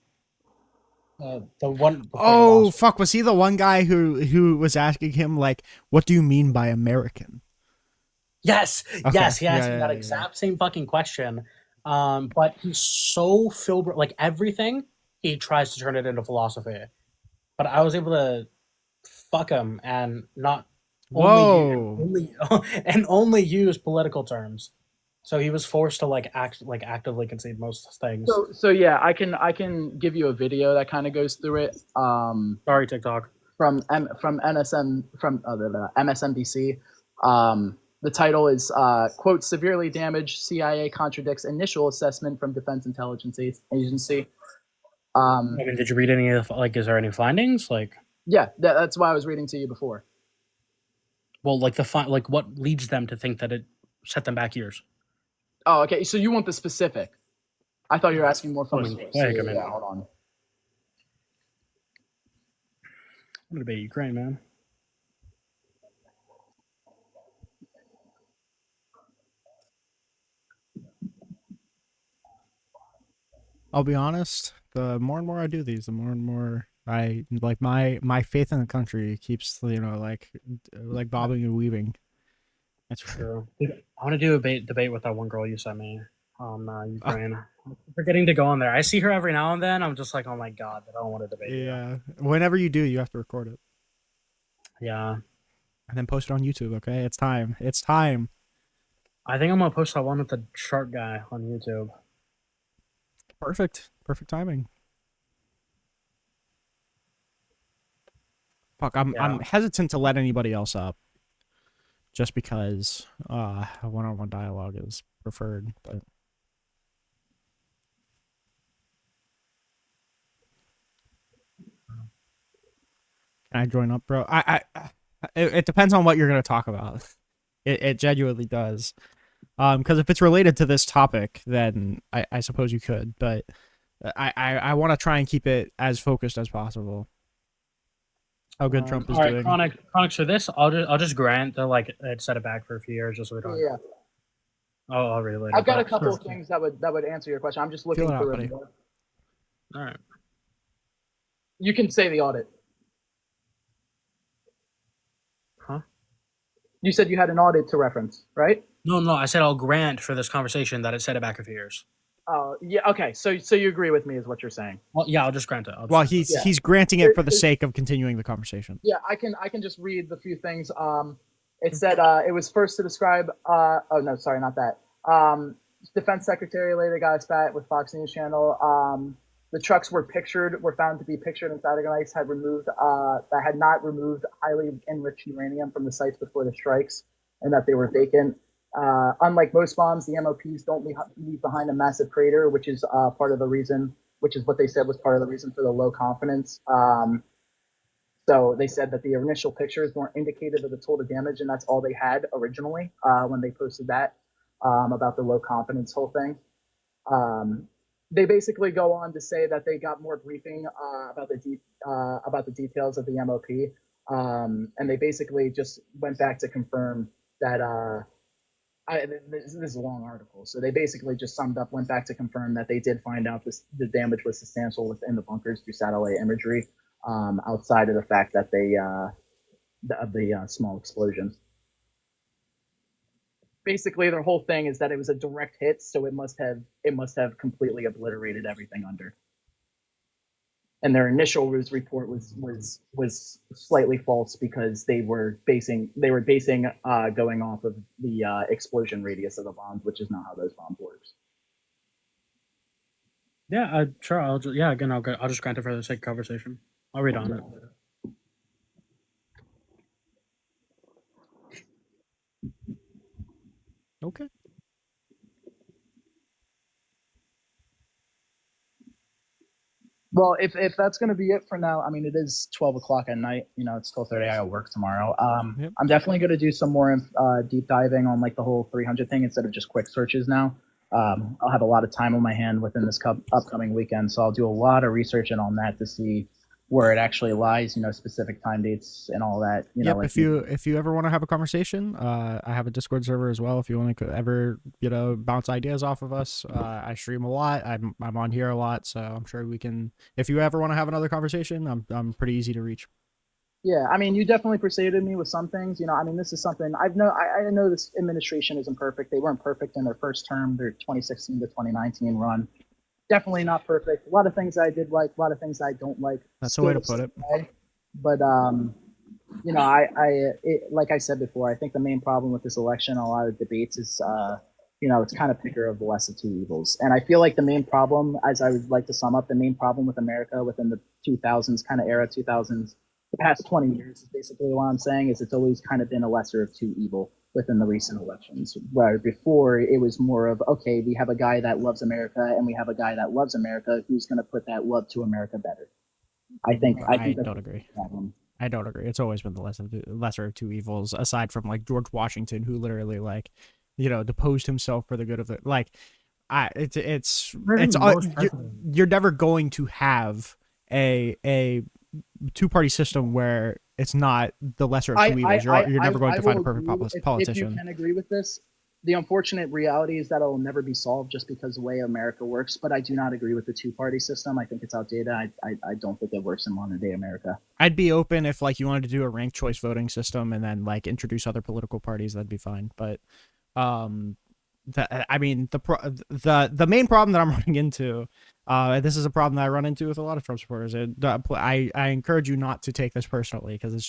Oh fuck! Was he the one guy who was asking him what do you mean by American? Yes, okay. Yes, he asked me that exact same fucking question. But he's so Philbro, everything he tries to turn it into philosophy. But I was able to fuck him and not only use political terms. So he was forced to actively concede most things. So yeah, I can give you a video that kind of goes through it. Sorry, TikTok. From MSNBC. The title is quote, severely damaged, CIA contradicts initial assessment from Defense Intelligence Agency. Did you read any of is there any findings? Yeah, that's why I was reading to you before. Well, what leads them to think that it set them back years? Oh, okay. So you want the specific? I thought you were asking more from. Yeah, hold on. I'm gonna debate Ukraine, man. I'll be honest. The more and more I do these, the more and more I my faith in the country keeps like bobbing and weaving. That's true. I want to do a debate with that one girl you sent me on Ukraine. I'm forgetting to go on there. I see her every now and then. I'm just like, oh my god, I don't want to debate. Yeah. Whenever you do, you have to record it. Yeah. And then post it on YouTube. Okay, it's time. It's time. I think I'm gonna post that one with the shark guy on YouTube. Perfect timing. Fuck, I'm hesitant to let anybody else up, just because one-on-one dialogue is preferred. But can I join up, bro? It depends on what you're gonna talk about. It genuinely does. Because if it's related to this topic, then I suppose you could, but I want to try and keep it as focused as possible. How good Trump is doing. Chronic for this, I'll just grant that like it set it back for a few years just so we don't. Yeah. I'll read it later. I've got a couple of things that would answer your question. I'm just looking for it. All right. You can say the audit. Huh? You said you had an audit to reference, right? No. I said I'll grant for this conversation that it set it back a few years. Oh, yeah. Okay. So you agree with me, is what you're saying? Well, yeah, I'll just grant it. He's granting it for the sake of continuing the conversation. Yeah, I can just read the few things. It said it was first to describe. Oh no, sorry, not that. Defense Secretary later got a spat with Fox News Channel. The trucks were found to be pictured, and satellites had not removed highly enriched uranium from the sites before the strikes, and that they were vacant. Unlike most bombs, the MOPs don't leave behind a massive crater, which is part of the reason, which is what they said was part of the reason for the low confidence. So they said that the initial pictures weren't indicative of the total damage, and that's all they had originally when they posted that about the low confidence whole thing. They basically go on to say that they got more briefing about the details of the MOP, and they basically just went back to confirm that. This is a long article, so they basically just went back to confirm that they did find out the damage was substantial within the bunkers through satellite imagery, outside of the fact that the small explosion. Basically, their whole thing is that it was a direct hit, so it must have completely obliterated everything under. And their initial news report was slightly false because they were basing going off of the explosion radius of the bombs, which is not how those bombs works. Yeah, sure. I'll just grant it for the sake of conversation. I'll read on it. Okay. Well, if that's going to be it for now, I mean, it is 12 o'clock at night. You know, it's 12:30. I got work tomorrow. Yep. I'm definitely going to do some more deep diving on like the whole 300 thing instead of just quick searches now. I'll have a lot of time on my hand within this upcoming weekend, so I'll do a lot of research on that to see where it actually lies, you know, specific time dates and all that. You know, like if you ever want to have a conversation, I have a Discord server as well. If you want to ever, you know, bounce ideas off of us, I stream a lot. I'm on here a lot, so I'm sure we can. If you ever want to have another conversation, I'm pretty easy to reach. Yeah, I mean, you definitely persuaded me with some things. You know, I mean, this is something I know this administration isn't perfect. They weren't perfect in their first term, their 2016 to 2019 run. Definitely not perfect. A lot of things I did like, a lot of things I don't like. That's the way to put it. But you know, like I said before, I think the main problem with this election, a lot of debates is, you know, it's kind of picker of the less of two evils. And I feel like the main problem, as I would like to sum up, the main problem with America within the 2000s kind of era, 2000s, the past 20 years is basically what I'm saying, is it's always kind of been a lesser of two evil within the recent elections, where before it was more of, okay, we have a guy that loves America and we have a guy that loves America, who's going to put that love to America better. I don't agree. I don't agree. It's always been the lesser of two evils, aside from like George Washington, who literally like, you know, deposed himself for the good of the like. You're never going to have a two-party system where it's not the lesser of two evils. You're never going to find a perfect politician. If you can agree with this, the unfortunate reality is that it'll never be solved just because of the way America works. But I do not agree with the two-party system. I think it's outdated. I don't think it works in modern-day America. I'd be open if like you wanted to do a ranked choice voting system and then like introduce other political parties. That'd be fine. But the main problem that I'm running into This is a problem that I run into with a lot of Trump supporters. I encourage you not to take this personally, because this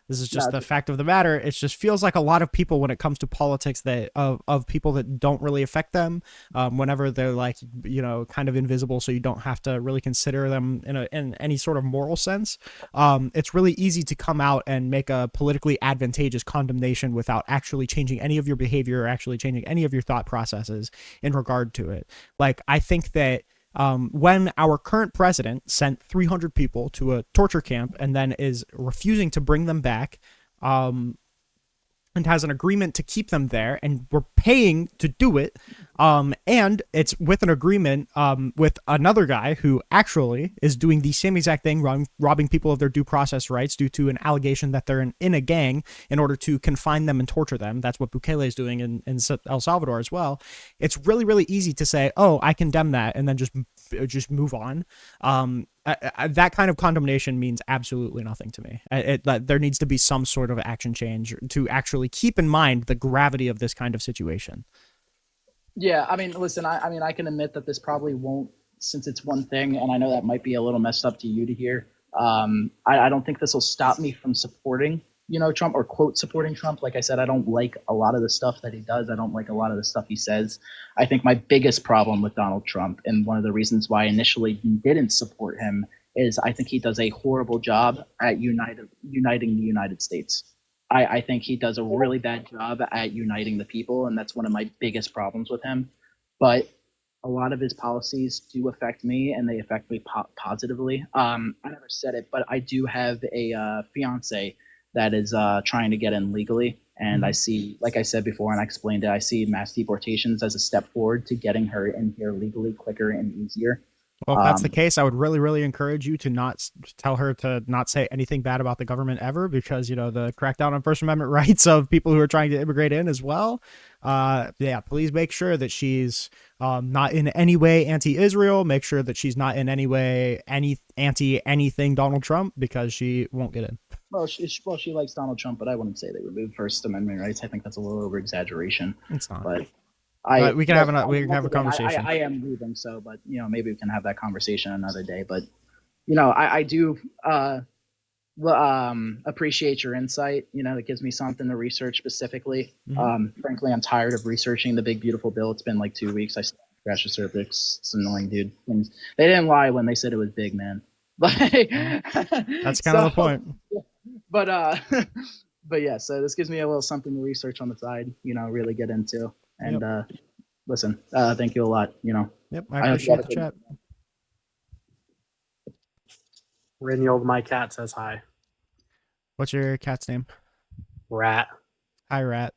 is just the fact of the matter. It just feels like a lot of people, when it comes to politics, that of people that don't really affect them, whenever they're like, you know, kind of invisible, so you don't have to really consider them in any sort of moral sense. It's really easy to come out and make a politically advantageous condemnation without actually changing any of your behavior or actually changing any of your thought processes in regard to it. Like, I think that when our current president sent 300 people to a torture camp and then is refusing to bring them back, and has an agreement to keep them there, and we're paying to do it, and it's with an agreement with another guy who actually is doing the same exact thing, robbing people of their due process rights due to an allegation that they're in a gang in order to confine them and torture them. That's what Bukele is doing in El Salvador as well. It's really, really easy to say, oh, I condemn that, and then just move on. That kind of condemnation means absolutely nothing to me. There needs to be some sort of action change to actually keep in mind the gravity of this kind of situation. Yeah, I mean, listen, I can admit that this probably won't, since it's one thing, and I know that might be a little messed up to you to hear. I don't think this will stop me from supporting, you know, Trump, or quote supporting Trump. Like I said, I don't like a lot of the stuff that he does. I don't like a lot of the stuff he says. I think my biggest problem with Donald Trump, and one of the reasons why I initially didn't support him, is I think he does a horrible job at uniting the United States. I think he does a really bad job at uniting the people, and that's one of my biggest problems with him. But a lot of his policies do affect me, and they affect me positively. I never said it, but I do have a fiance that is trying to get in legally. And I see, like I said before, and I explained it, I see mass deportations as a step forward to getting her in here legally quicker and easier. Well, if that's the case, I would really, really encourage you to not tell her to not say anything bad about the government ever, because, you know, the crackdown on First Amendment rights of people who are trying to immigrate in as well. Yeah, please make sure that she's not in any way anti-Israel. Make sure that she's not in any way anti-anything Donald Trump, because she won't get in. Well, she likes Donald Trump, but I wouldn't say they remove First Amendment rights. I think that's a little over exaggeration. It's not. But we can have a conversation. I am leaving, so, but, you know, maybe we can have that conversation another day. But, you know, I do appreciate your insight. You know, it gives me something to research specifically. Mm-hmm. Frankly, I'm tired of researching the big beautiful bill. It's been like 2 weeks. I still crash the cervix. It's annoying, dude. And they didn't lie when they said it was big, man. Like, that's kind of the point. But but yeah, so this gives me a little something to research on the side, you know, really get into. And listen, thank you a lot, you know. Yep, I appreciate the chat. Reniold, my cat says hi. What's your cat's name? Rat. Hi, Rat.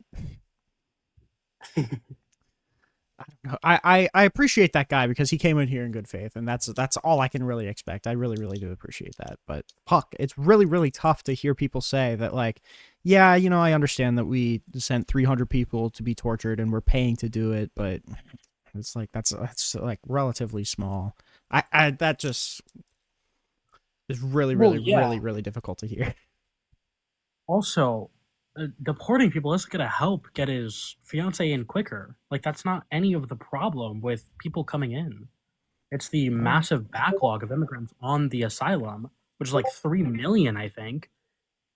I appreciate that guy, because he came in here in good faith, and that's all I can really expect. I really, really do appreciate that. But fuck, it's really, really tough to hear people say that, like, yeah, you know, I understand that we sent 300 people to be tortured and we're paying to do it, but it's like that's like relatively small. That just is really, really, really, really difficult to hear. Also, deporting people isn't going to help get his fiance in quicker. Like, that's not any of the problem with people coming in. It's the massive backlog of immigrants on the asylum, which is like 3 million, I think.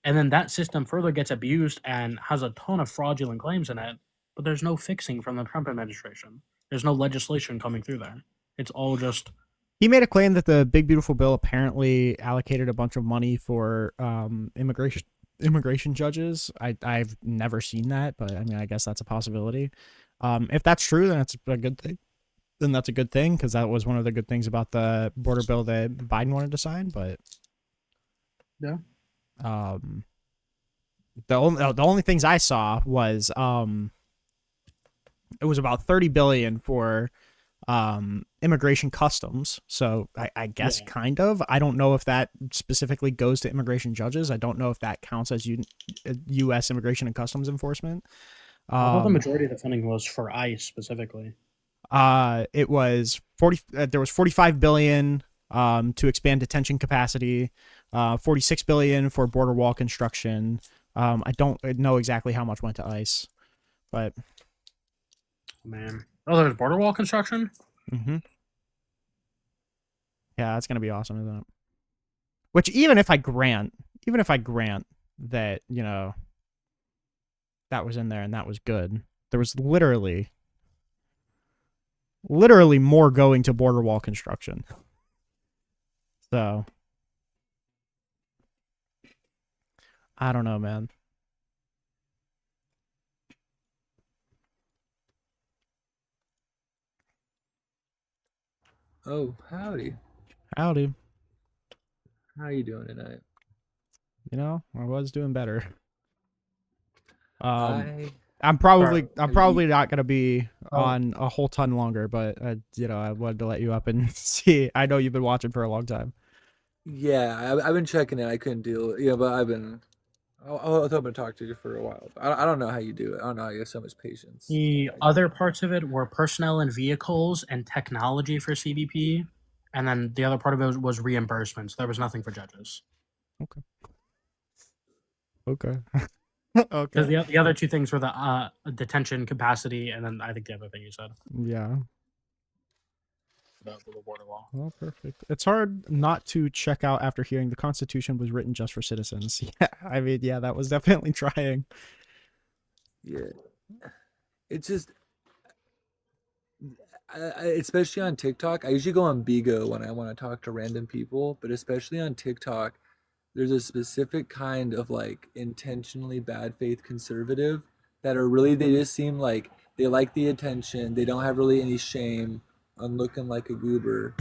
And then that system further gets abused and has a ton of fraudulent claims in it, but there's no fixing from the Trump administration. There's no legislation coming through there. It's all just... He made a claim that the Big Beautiful Bill apparently allocated a bunch of money for immigration judges. I've never seen that, but I mean, I guess that's a possibility. If that's true, then that's a good thing. Then that's a good thing, because that was one of the good things about the border bill that Biden wanted to sign. But yeah, the only things I saw was it was about $30 billion for immigration customs. So I guess kind of. I don't know if that specifically goes to immigration judges. I don't know if that counts as U.S. immigration and customs enforcement. I thought the majority of the funding was for ICE specifically. It was there was $45 billion to expand detention capacity, $46 billion for border wall construction. I don't know exactly how much went to ICE, but man, there's border wall construction. Mm-hmm. Yeah, that's gonna be awesome, isn't it? Which even if I grant that, you know, that was in there and that was good, there was literally more going to border wall construction. So I don't know, man. Oh, howdy. Howdy. How you doing tonight? You know, I was doing better. I I'm probably Sorry. not gonna be Oh. on a whole ton longer, but you know, I wanted to let you up and see. I know you've been watching for a long time. Yeah, I've been checking it. I couldn't deal. Yeah, but I was hoping to talk to you for a while. I don't know how you do it. I don't know how you have so much patience. The other parts of it were personnel and vehicles and technology for CBP, and then the other part of it was reimbursements. There was nothing for judges. Okay. Okay. Because the other two things were the detention capacity, and then I think the other thing you said, Yeah. the border wall. Well, perfect. It's hard not to check out after hearing the Constitution was written just for citizens. Yeah, I mean, yeah, that was definitely trying. Yeah, it's just, especially on TikTok. I usually go on Bigo when I want to talk to random people, but especially on TikTok, there's a specific kind of like intentionally bad faith conservative that are really, they just seem like they like the attention. They don't have really any shame on looking like a goober.